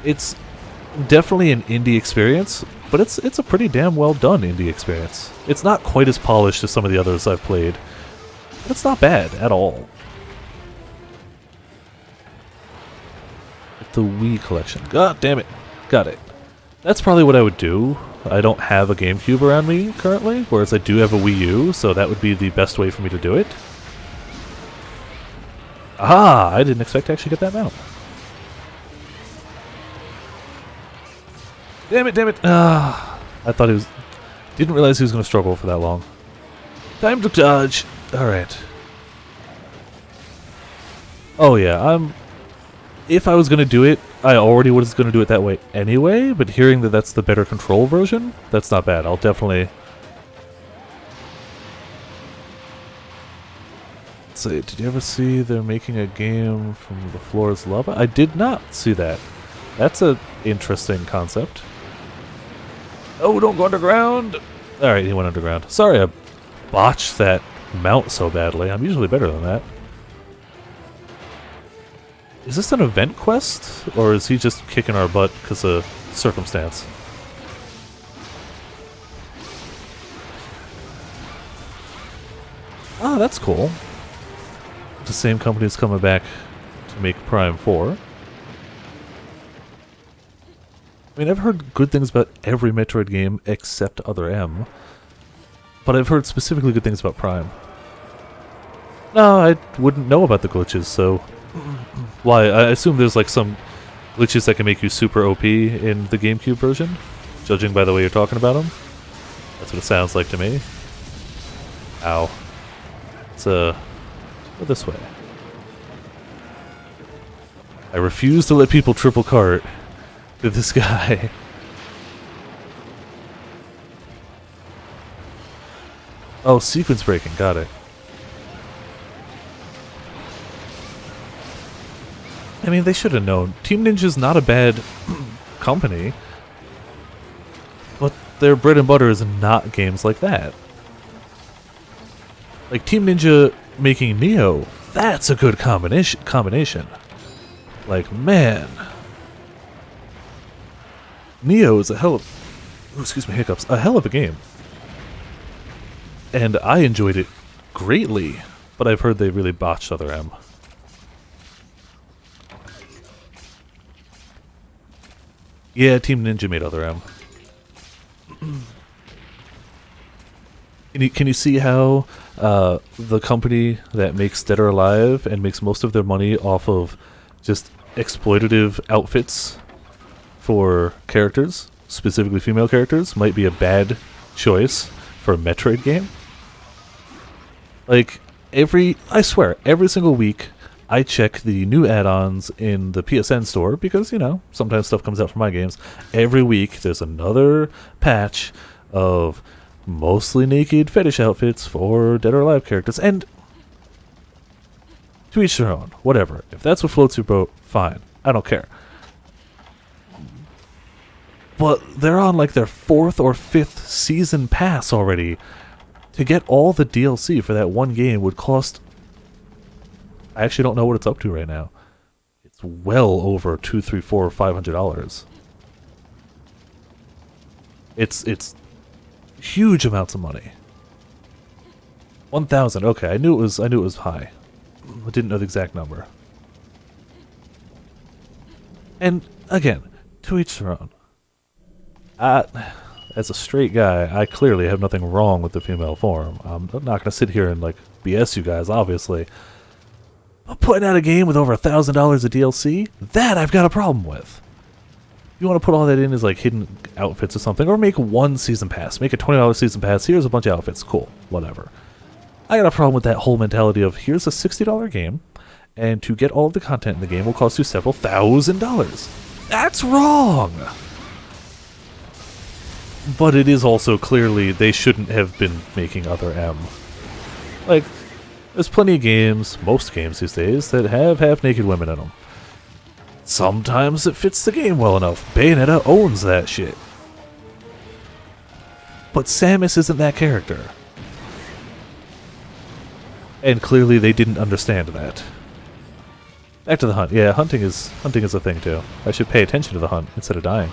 It's definitely an indie experience, but it's a pretty damn well done indie experience. It's not quite as polished as some of the others I've played, but it's not bad at all. The Wii collection. God damn it. Got it. That's probably what I would do. I don't have a GameCube around me currently, whereas I do have a Wii U, so that would be the best way for me to do it. Ah, I didn't expect to actually get that mount. Damn it, damn it. Ah, I thought he was... Didn't realize he was going to struggle for that long. Time to dodge. Alright. Oh yeah, if I was going to do it, I already was going to do it that way anyway, but hearing that that's the better control version, that's not bad. I'll definitely... say, did you ever see they're making a game from the floor is lava? I did not see that. That's a interesting concept. Oh, don't go underground! Alright, he went underground. Sorry I botched that mount so badly. I'm usually better than that. Is this an event quest? Or is he just kicking our butt because of circumstance? Ah, that's cool. The same company's coming back to make Prime 4. I mean, I've heard good things about every Metroid game except Other M. But I've heard specifically good things about Prime. No, I wouldn't know about the glitches, so... Why? I assume there's like some glitches that can make you super OP in the GameCube version? Judging by the way you're talking about them? That's what it sounds like to me. Ow. Let's, go this way. I refuse to let people triple cart to this guy. Oh, sequence breaking, got it. I mean, they should have known. Team Ninja's not a bad company, but their bread and butter is not games like that. Like, Team Ninja making Neo, that's a good combination. Like, man. Neo is a hell of... Ooh, excuse me, hiccups. A hell of a game. And I enjoyed it greatly, but I've heard they really botched Other M. Yeah, Team Ninja made Other M. Can you see how the company that makes Dead or Alive and makes most of their money off of just exploitative outfits for characters, specifically female characters, might be a bad choice for a Metroid game? Like, I swear, every single week I check the new add-ons in the PSN store because, you know, sometimes stuff comes out for my games. Every week there's another patch of mostly naked fetish outfits for Dead or Alive characters, and to each their own. Whatever. If that's what floats your boat, fine. I don't care. But they're on like their 4th or 5th season pass already. To get all the DLC for that one game would cost... I actually don't know what it's up to right now. It's well over $200, $300, $400, $500. It's huge amounts of money. 1,000. Okay, I knew it was high. I didn't know the exact number. And again, to each their own. As a straight guy, I clearly have nothing wrong with the female form. I'm not going to sit here and like BS you guys, obviously. But putting out a game with over $1,000 of DLC, that I've got a problem with. You want to put all that in as like hidden outfits or something, or make one season pass. Make a $20 season pass. Here's a bunch of outfits. Cool. Whatever. I got a problem with that whole mentality of here's a $60 game, and to get all of the content in the game will cost you several $1,000s. That's wrong! But it is also clearly they shouldn't have been making Other M. Like, there's plenty of games, most games these days, that have half-naked women in them. Sometimes it fits the game well enough. Bayonetta owns that shit. But Samus isn't that character. And clearly they didn't understand that. Back to the hunt. Yeah, hunting is a thing too. I should pay attention to the hunt instead of dying.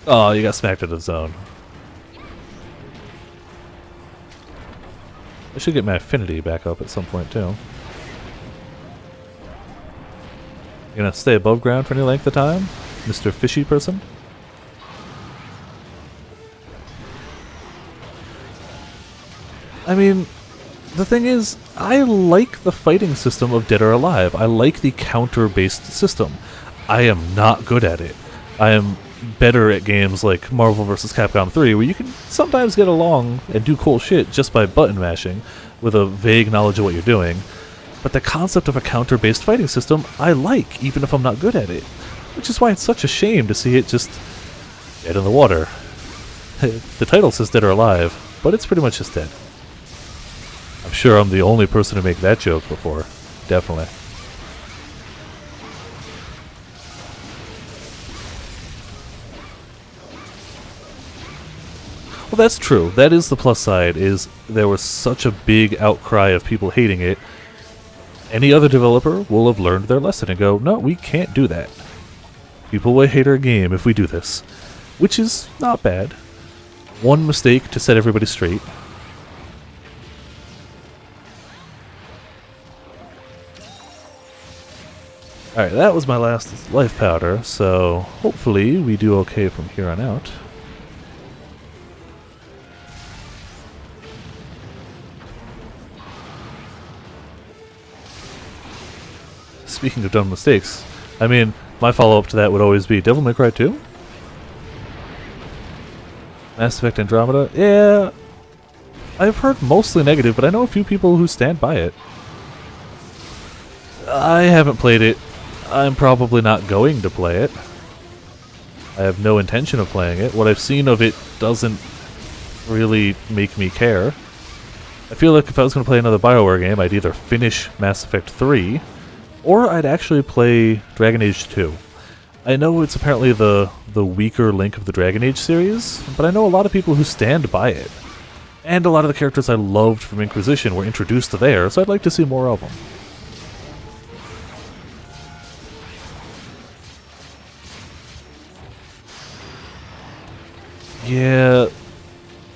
Oh, you got smacked out of the zone. I should get my affinity back up at some point too. You gonna stay above ground for any length of time, Mr. Fishy person? I mean, the thing is, I like the fighting system of Dead or Alive. I like the counter-based system. I am not good at it. I am better at games like Marvel vs. Capcom 3, where you can sometimes get along and do cool shit just by button mashing, with a vague knowledge of what you're doing. But the concept of a counter-based fighting system, I like, even if I'm not good at it. Which is why it's such a shame to see it just dead in the water. The title says Dead or Alive. but it's pretty much just dead. I'm sure I'm the only person to make that joke before. Definitely. Well, that's true. That is the plus side, is there was such a big outcry of people hating it. Any other developer will have learned their lesson and go, no, we can't do that. People will hate our game if we do this. Which is not bad. One mistake to set everybody straight. Alright, that was my last life powder, so hopefully we do okay from here on out. Speaking of dumb mistakes, I mean, my follow-up to that would always be Devil May Cry 2? Mass Effect Andromeda? Yeah, I've heard mostly negative, but I know a few people who stand by it. I haven't played it. I'm probably not going to play it. I have no intention of playing it. What I've seen of it doesn't really make me care. I feel like if I was going to play another BioWare game, I'd either finish Mass Effect 3, or I'd actually play Dragon Age 2. I know it's apparently the weaker link of the Dragon Age series, but I know a lot of people who stand by it. And a lot of the characters I loved from Inquisition were introduced to there, so I'd like to see more of them. Yeah,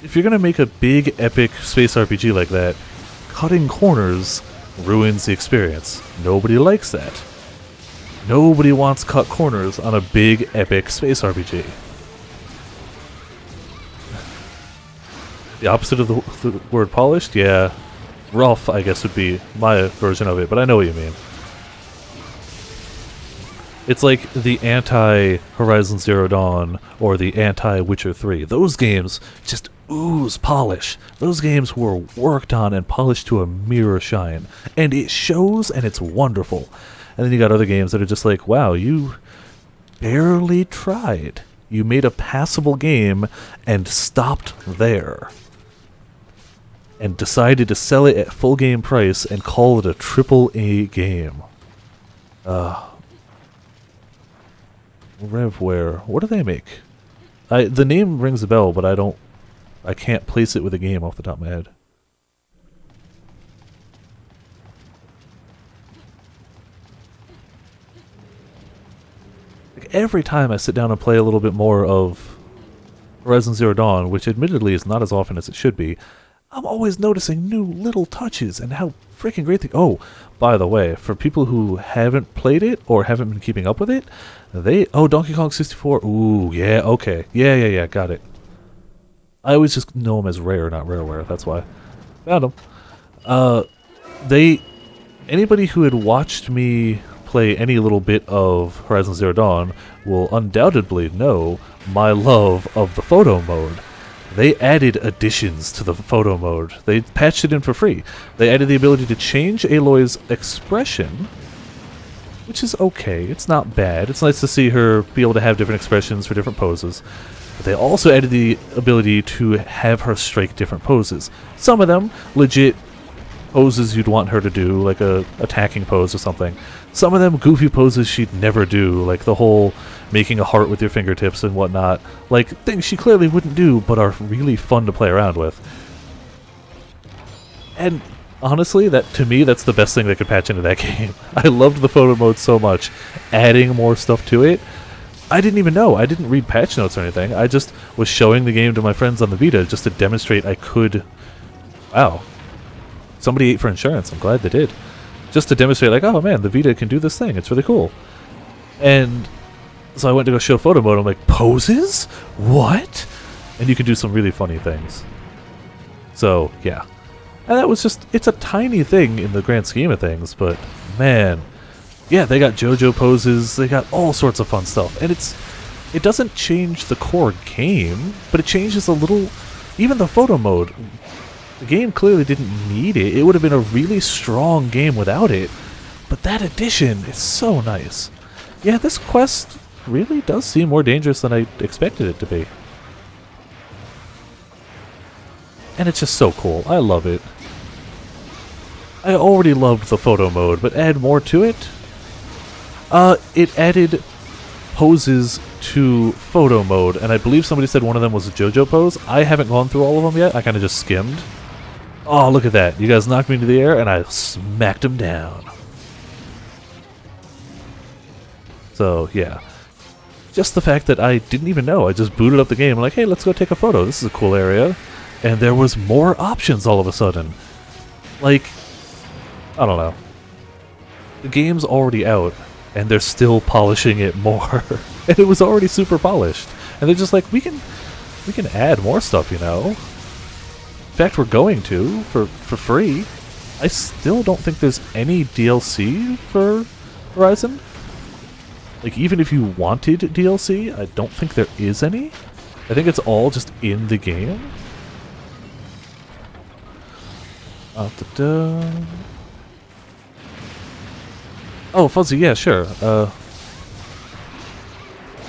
if you're gonna make a big, epic space RPG like that, cutting corners ruins the experience. Nobody likes that. Nobody wants cut corners on a big, epic space RPG. The opposite of the word polished? Yeah. Rough, I guess, would be my version of it, but I know what you mean. It's like the anti-Horizon Zero Dawn or the anti-Witcher 3. Those games just ooze polish. Those games were worked on and polished to a mirror shine. And it shows, and it's wonderful. And then you got other games that are just like, wow, you barely tried. You made a passable game and stopped there. And decided to sell it at full game price and call it a AAA game. Revware. What do they make? The name rings a bell, but I can't place it with a game off the top of my head. Like every time I sit down and play a little bit more of Horizon Zero Dawn, which admittedly is not as often as it should be, I'm always noticing new little touches and how freaking great they... Oh, by the way, for people who haven't played it or haven't been keeping up with it, Oh, Donkey Kong 64. Ooh, yeah, okay. Yeah, got it. I always just know them as Rare, not Rareware, that's why. Found them. Anybody who had watched me play any little bit of Horizon Zero Dawn will undoubtedly know my love of the photo mode. They added additions to the photo mode. They patched it in for free. They added the ability to change Aloy's expression, which is okay. It's not bad. It's nice to see her be able to have different expressions for different poses. But they also added the ability to have her strike different poses. Some of them, legit poses you'd want her to do, like a attacking pose or something. Some of them, goofy poses she'd never do, like the whole making a heart with your fingertips and whatnot. Like, things she clearly wouldn't do, but are really fun to play around with. And honestly, to me, that's the best thing they could patch into that game. I loved the photo mode so much. Adding more stuff to it, I didn't even know. I didn't read patch notes or anything. I just was showing the game to my friends on the Vita just to demonstrate I could... Wow. Somebody ate for insurance. I'm glad they did. Just to demonstrate, like, oh man, the Vita can do this thing. It's really cool. And so I went to go show photo mode. I'm like, poses? What? And you can do some really funny things. So, yeah. And that was just, it's a tiny thing in the grand scheme of things, but man, yeah, they got JoJo poses, they got all sorts of fun stuff. And it doesn't change the core game, but it changes a little, even the photo mode. The game clearly didn't need it. It would have been a really strong game without it. But that addition is so nice. Yeah, this quest really does seem more dangerous than I expected it to be. And it's just so cool. I love it. I already loved the photo mode, but add more to it? It added poses to photo mode, and I believe somebody said one of them was a JoJo pose. I haven't gone through all of them yet. I kind of just skimmed. Oh, look at that. You guys knocked me into the air, and I smacked him down. So, yeah. Just the fact that I didn't even know. I just booted up the game. I'm like, hey, let's go take a photo. This is a cool area. And there was more options all of a sudden. Like, I don't know. The game's already out, and they're still polishing it more. And it was already super polished. And they're just like, we can add more stuff, you know? In fact, we're going to, for free. I still don't think there's any DLC for Horizon. Like, even if you wanted DLC, I don't think there is any. I think it's all just in the game. Oh, Fuzzy, yeah, sure.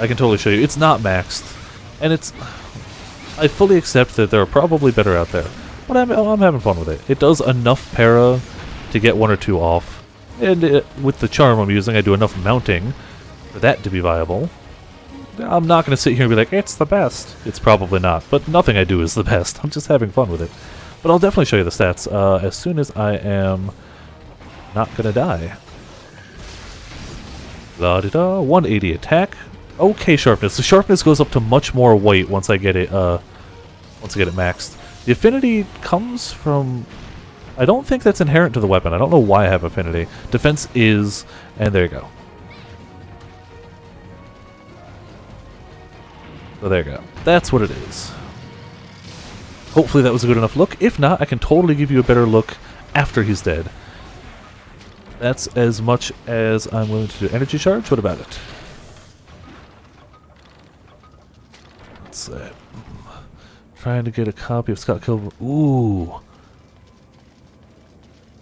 I can totally show you. It's not maxed. And it's... I fully accept that there are probably better out there. But I'm having fun with it. It does enough para to get 1 or 2 off. And with the charm I'm using, I do enough mounting for that to be viable. I'm not going to sit here and be like, it's the best. It's probably not, but nothing I do is the best. I'm just having fun with it. But I'll definitely show you the stats as soon as I am not going to die. La-di-da, 180 attack. Okay, sharpness. The sharpness goes up to much more weight once I get it maxed. The affinity comes from... I don't think that's inherent to the weapon. I don't know why I have affinity. Defense is... And there you go. So there you go. That's what it is. Hopefully that was a good enough look. If not, I can totally give you a better look after he's dead. That's as much as I'm willing to do. Energy charge? What about it? What's that? Trying to get a copy of Scott Pilgrim. Ooh.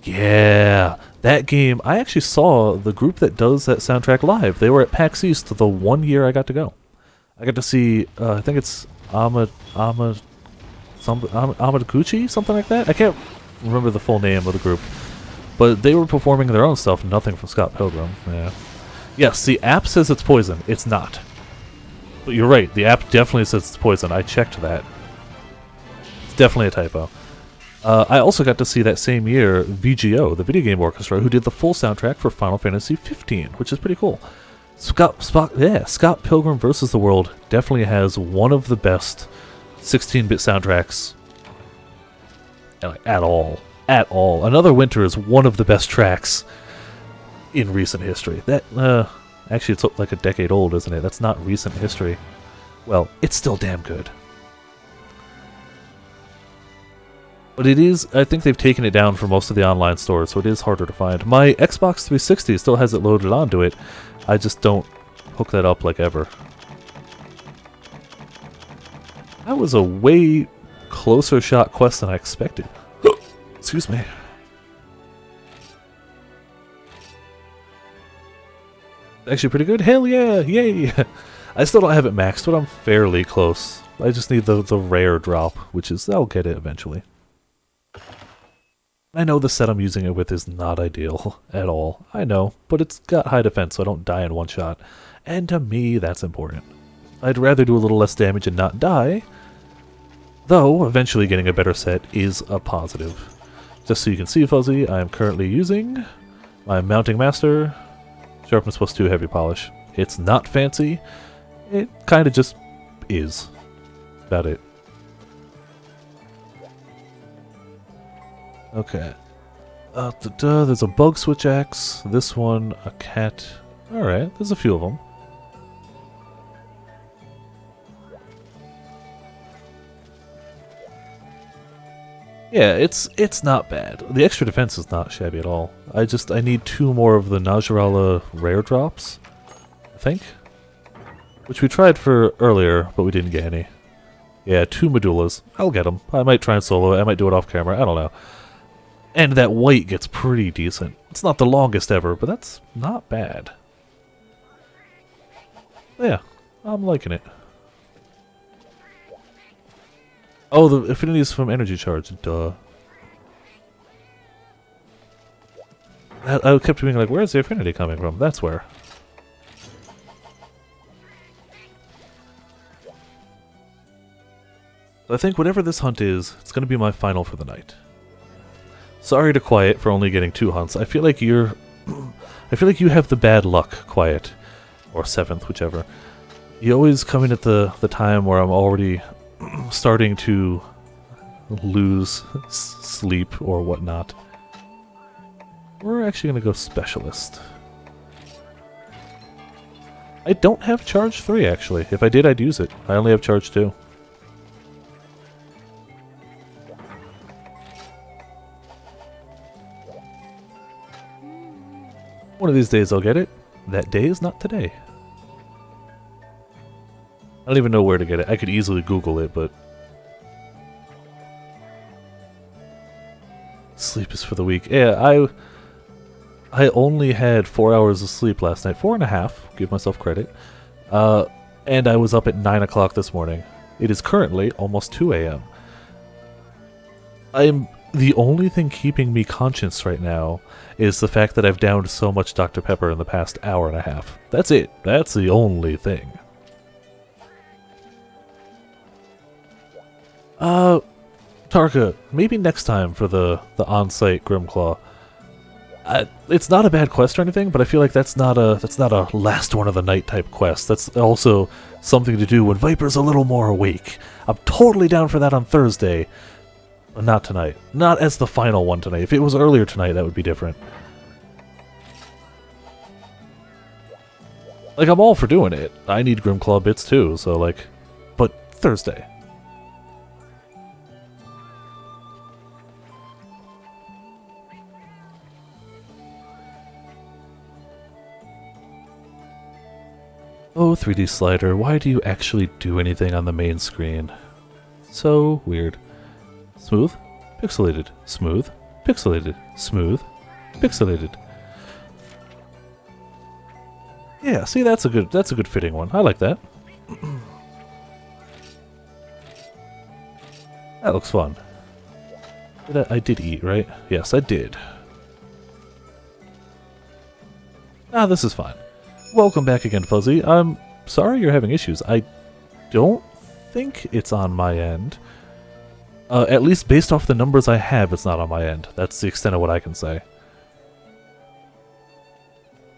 Yeah. That game, I actually saw the group that does that soundtrack live. They were at PAX East the 1 year I got to go. I got to see, I think it's Amaguchi, something like that? I can't remember the full name of the group. But they were performing their own stuff, nothing from Scott Pilgrim. Yeah. Yes, the app says it's poison. It's not. But you're right, the app definitely says it's poison. I checked that. It's definitely a typo. I also got to see that same year VGO, the video game orchestra, who did the full soundtrack for Final Fantasy 15, which is pretty cool. Scott Pilgrim vs. the World definitely has one of the best 16-bit soundtracks at all. At all. Another Winter is one of the best tracks in recent history. That, actually it's like a decade old, isn't it? That's not recent history. Well, it's still damn good. But it is, I think they've taken it down for most of the online stores, so it is harder to find. My Xbox 360 still has it loaded onto it. I just don't hook that up like ever. That was a way closer shot quest than I expected. Excuse me. Actually pretty good. Hell yeah! Yay! I still don't have it maxed, but I'm fairly close. I just need the rare drop, which is, I'll get it eventually. I know the set I'm using it with is not ideal at all. I know, but it's got high defense so I don't die in one shot. And to me, that's important. I'd rather do a little less damage and not die, though eventually getting a better set is a positive. Just so you can see, Fuzzy, I am currently using my Mounting Master, Sharpness plus 2 Heavy Polish. It's not fancy, it kind of just is. About it. Okay. There's a bug switch axe. This one, a cat. Alright, there's a few of them. Yeah, it's not bad. The extra defense is not shabby at all. I need 2 more of the Najarala rare drops, I think. Which we tried for earlier, but we didn't get any. Yeah, 2 medullas. I'll get them. I might try and solo it. I might do it off camera. I don't know. And that white gets pretty decent. It's not the longest ever, but that's not bad. Yeah, I'm liking it. Oh, the affinities from energy charge. Duh. I kept being like, where's the affinity coming from? That's where. So I think whatever this hunt is, it's going to be my final for the night. Sorry to Quiet for only getting 2 hunts. I feel like you're... I feel like you have the bad luck, Quiet. Or 7th, whichever. You always come in at the time where I'm already starting to lose sleep or whatnot. We're actually going to go Specialist. I don't have Charge 3, actually. If I did, I'd use it. I only have Charge 2. One of these days I'll get it. That day is not today. I don't even know where to get it. I could easily Google it, but... Sleep is for the weak. Yeah, I only had 4 hours of sleep last night. 4.5, give myself credit. And I was up at 9 o'clock this morning. It is currently almost 2 a.m. The only thing keeping me conscious right now is the fact that I've downed so much Dr. Pepper in the past hour and a half. That's it. That's the only thing. Tarka, maybe next time for the on-site Grimclaw. It's not a bad quest or anything, but I feel like that's not a last one of the night type quest. That's also something to do when Viper's a little more awake. I'm totally down for that on Thursday. But not tonight. Not as the final one tonight. If it was earlier tonight, that would be different. Like, I'm all for doing it. I need Grimclaw bits too, so like... But Thursday. Oh, 3D slider, why do you actually do anything on the main screen? So weird. Smooth, pixelated, smooth, pixelated, smooth, pixelated. Yeah, see, that's a good fitting one. I like that. That looks fun. I did eat, right? Yes, I did. Ah, this is fine. Welcome back again, Fuzzy. I'm sorry you're having issues. I don't think it's on my end. At least based off the numbers I have, it's not on my end. That's the extent of what I can say.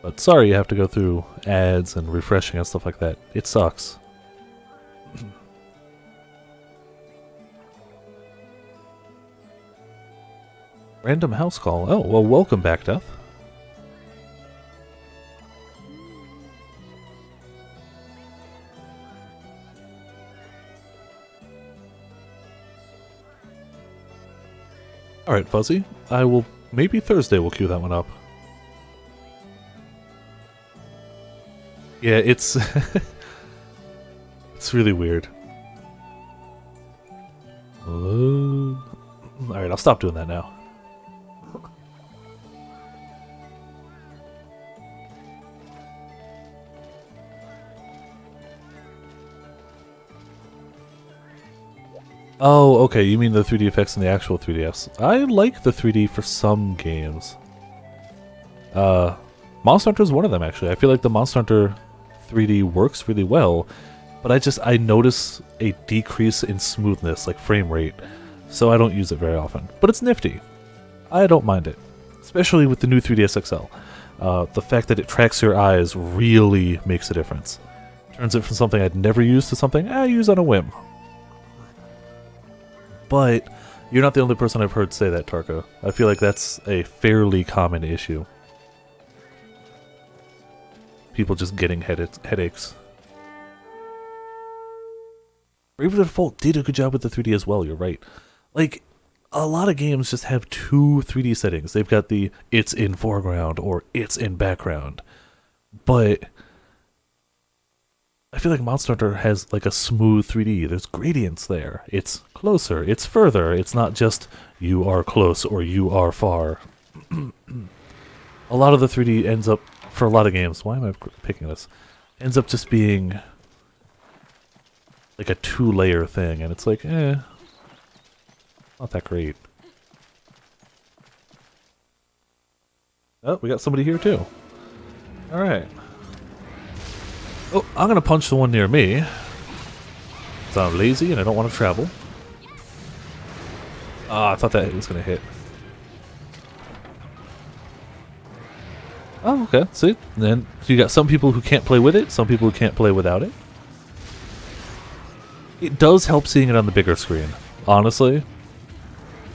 But sorry you have to go through ads and refreshing and stuff like that. It sucks. Random house call. Oh, well, welcome back, Death. Alright, Fuzzy. Maybe Thursday we'll queue that one up. Yeah, it's... it's really weird. Alright, I'll stop doing that now. Oh, okay, you mean the 3D effects in the actual 3DS. I like the 3D for some games. Monster Hunter is one of them, actually. I feel like the Monster Hunter 3D works really well, but I notice a decrease in smoothness, like frame rate, so I don't use it very often. But it's nifty. I don't mind it, especially with the new 3DS XL. The fact that it tracks your eyes really makes a difference. Turns it from something I'd never use to something I use on a whim. But you're not the only person I've heard say that, Tarka. I feel like that's a fairly common issue. People just getting headaches. Brave Default did a good job with the 3D as well, you're right. Like, a lot of games just have 2 3D settings. They've got the it's in foreground or it's in background. But I feel like Monster Hunter has like a smooth 3D. There's gradients there. It's closer. It's further. It's not just you are close or you are far. A lot of the 3D ends up, for a lot of games, why am I picking this? Ends up just being like a 2-layer thing, and it's like, Not that great. Oh, we got somebody here too. Alright. Oh, I'm gonna punch the one near me. 'Cause I'm lazy and I don't want to travel. Ah, I thought that was gonna hit. Oh, okay. See? And then you got some people who can't play with it, some people who can't play without it. It does help seeing it on the bigger screen. Honestly.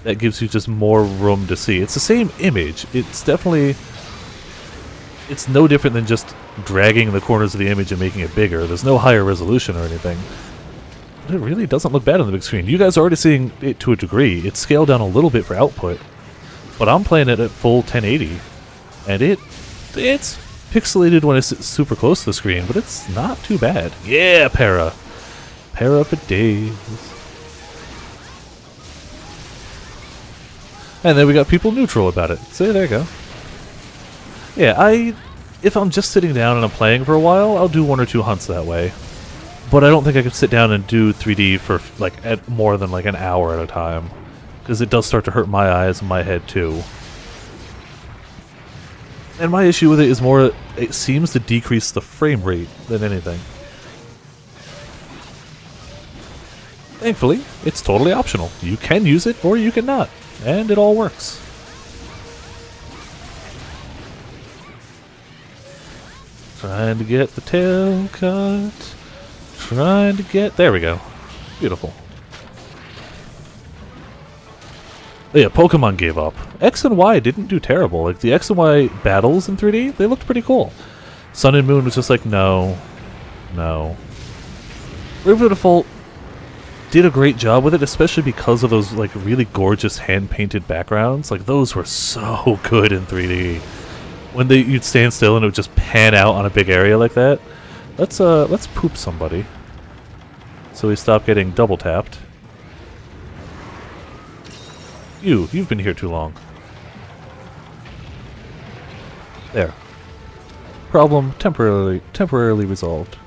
That gives you just more room to see. It's the same image. It's definitely... It's no different than just dragging the corners of the image and making it bigger. There's no higher resolution or anything. But it really doesn't look bad on the big screen. You guys are already seeing it to a degree. It's scaled down a little bit for output. But I'm playing it at full 1080. And it's pixelated when it's super close to the screen, but it's not too bad. Yeah, Para! Para for days. And then we got people neutral about it. So there you go. Yeah, if I'm just sitting down and I'm playing for a while, I'll do 1 or 2 hunts that way. But I don't think I could sit down and do 3D for like at more than like an hour at a time. Because it does start to hurt my eyes and my head too. And my issue with it is more, it seems to decrease the frame rate than anything. Thankfully, it's totally optional. You can use it or you cannot. And it all works. Trying to get the tail cut. Trying to get... There we go. Beautiful. Oh yeah, Pokemon gave up. X and Y didn't do terrible. Like, the X and Y battles in 3D, they looked pretty cool. Sun and Moon was just like, no. No. River Default did a great job with it, especially because of those, like, really gorgeous hand-painted backgrounds. Like, those were so good in 3D. When you'd stand still and it would just pan out on a big area like that. Let's poop somebody. So we stop getting double-tapped. You've been here too long. There. Problem temporarily resolved.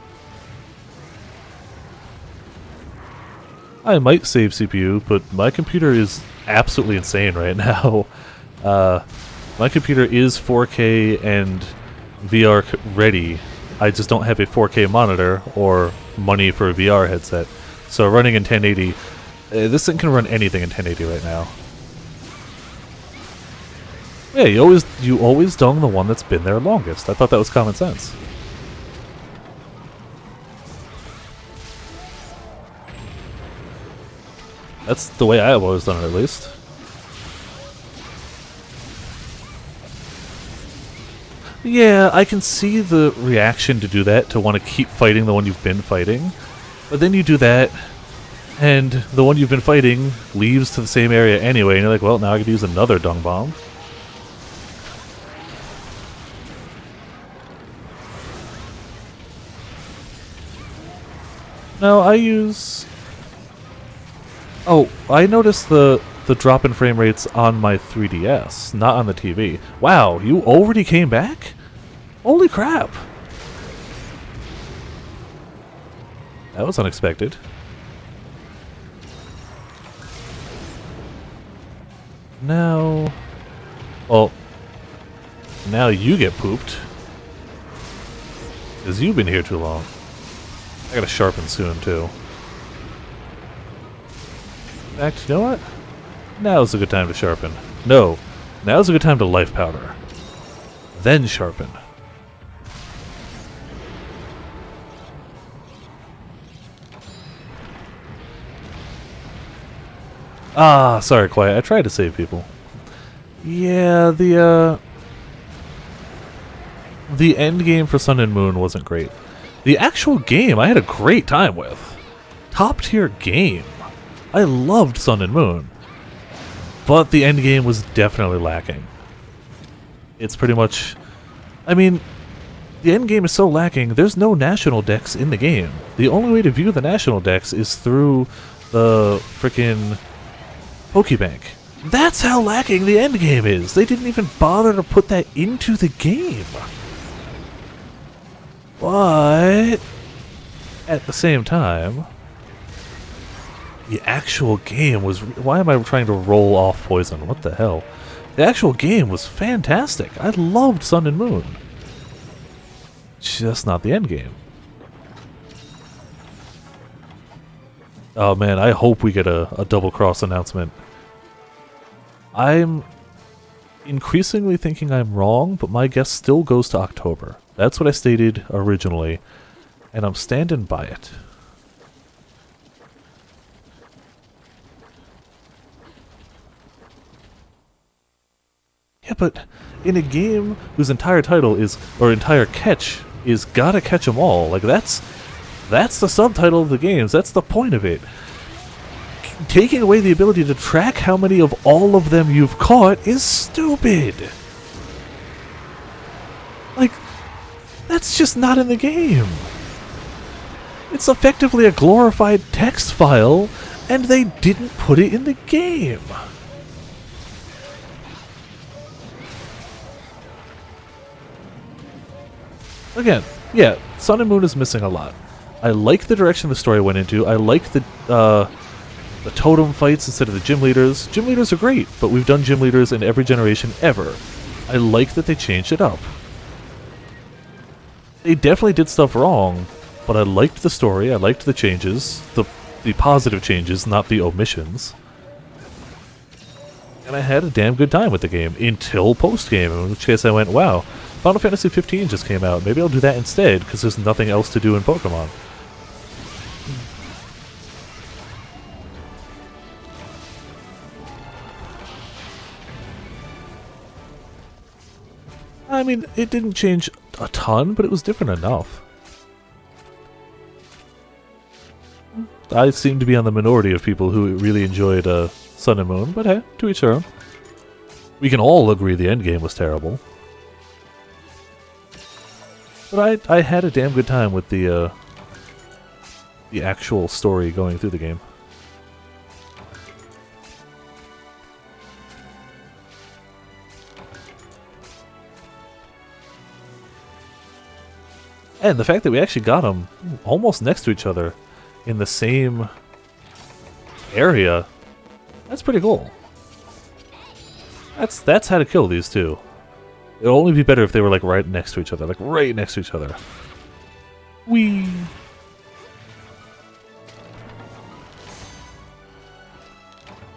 I might save CPU, but my computer is absolutely insane right now. My computer is 4K and VR ready. I just don't have a 4K monitor or money for a VR headset. So running in 1080, this thing can run anything in 1080 right now. Yeah, you always dung the one that's been there longest. I thought that was common sense. That's the way I've always done it, at least. Yeah, I can see the reaction to do that, to want to keep fighting the one you've been fighting. But then you do that, and the one you've been fighting leaves to the same area anyway, and you're like, well, now I could use another dung bomb. No, I use... Oh, I noticed the drop in frame rates on my 3DS, not on the TV. Wow, you already came back? Holy crap! That was unexpected. Now... Well, now you get pooped. Because you've been here too long. I gotta sharpen soon, too. In fact, you know what? Now's a good time to sharpen. No, now's a good time to life powder. Then sharpen. Ah, sorry, Quiet. I tried to save people. Yeah, the end game for Sun and Moon wasn't great. The actual game I had a great time with. Top tier game. I loved Sun and Moon. But the end game was definitely lacking. It's pretty much... I mean, the end game is so lacking, there's no national decks in the game. The only way to view the national decks is through the frickin' Pokebank. That's how lacking the end game is. They didn't even bother to put that into the game. But at the same time, The actual game was... Why am I trying to roll off poison? What the hell? The actual game was fantastic. I loved Sun and Moon. Just not the end game. Oh man, I hope we get a double cross announcement. I'm increasingly thinking I'm wrong, but my guess still goes to October. That's what I stated originally, and I'm standing by it. Yeah, but in a game whose entire title is, or entire catch is gotta catch 'em all, like that's the subtitle of the games, that's the point of it. Taking away the ability to track how many of all of them you've caught is stupid. Like, that's just not in the game. It's effectively a glorified text file, and they didn't put it in the game. Again, yeah, Sun and Moon is missing a lot. I like the direction the story went into. I like the totem fights instead of the gym leaders. Gym leaders are great, but we've done gym leaders in every generation ever. I like that they changed it up. They definitely did stuff wrong, but I liked the story, I liked the changes, the positive changes, not the omissions. And I had a damn good time with the game, until post-game, in which case I went, wow, Final Fantasy 15 just came out, maybe I'll do that instead, because there's nothing else to do in Pokemon. I mean, it didn't change a ton, but it was different enough. I seem to be on the minority of people who really enjoyed Sun and Moon, but hey, to each their own. We can all agree the endgame was terrible. But I had a damn good time with the actual story going through the game. And the fact that we actually got them almost next to each other in the same area, that's pretty cool. That's how to kill these two. It'll only be better if they were like right next to each other, like right next to each other. Whee!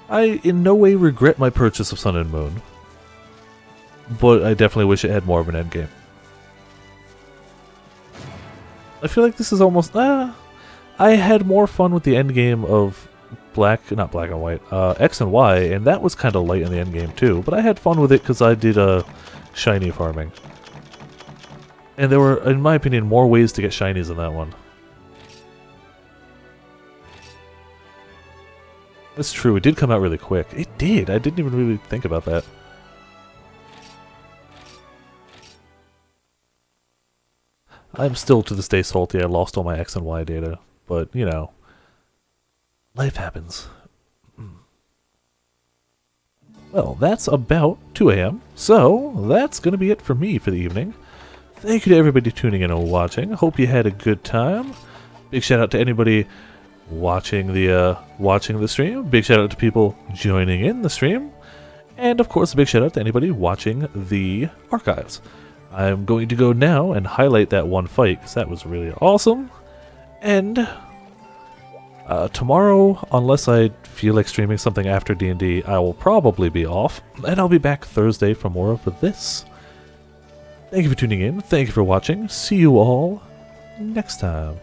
I in no way regret my purchase of Sun and Moon, but I definitely wish it had more of an endgame. I feel like this is almost... I had more fun with the endgame of not Black and White, X and Y, and that was kind of light in the endgame too, but I had fun with it because I did shiny farming. And there were, in my opinion, more ways to get shinies in that one. That's true, it did come out really quick. It did, I didn't even really think about that. I'm still to this day salty I lost all my X and Y data, but, you know, life happens. Well, that's about 2 AM, so that's going to be it for me for the evening. Thank you to everybody tuning in and watching. Hope you had a good time. Big shout out to anybody watching the stream. Big shout out to people joining in the stream. And of course, a big shout out to anybody watching the archives. I'm going to go now and highlight that one fight, because that was really awesome. And tomorrow, unless I feel like streaming something after D&D, I will probably be off. And I'll be back Thursday for more of this. Thank you for tuning in. Thank you for watching. See you all next time.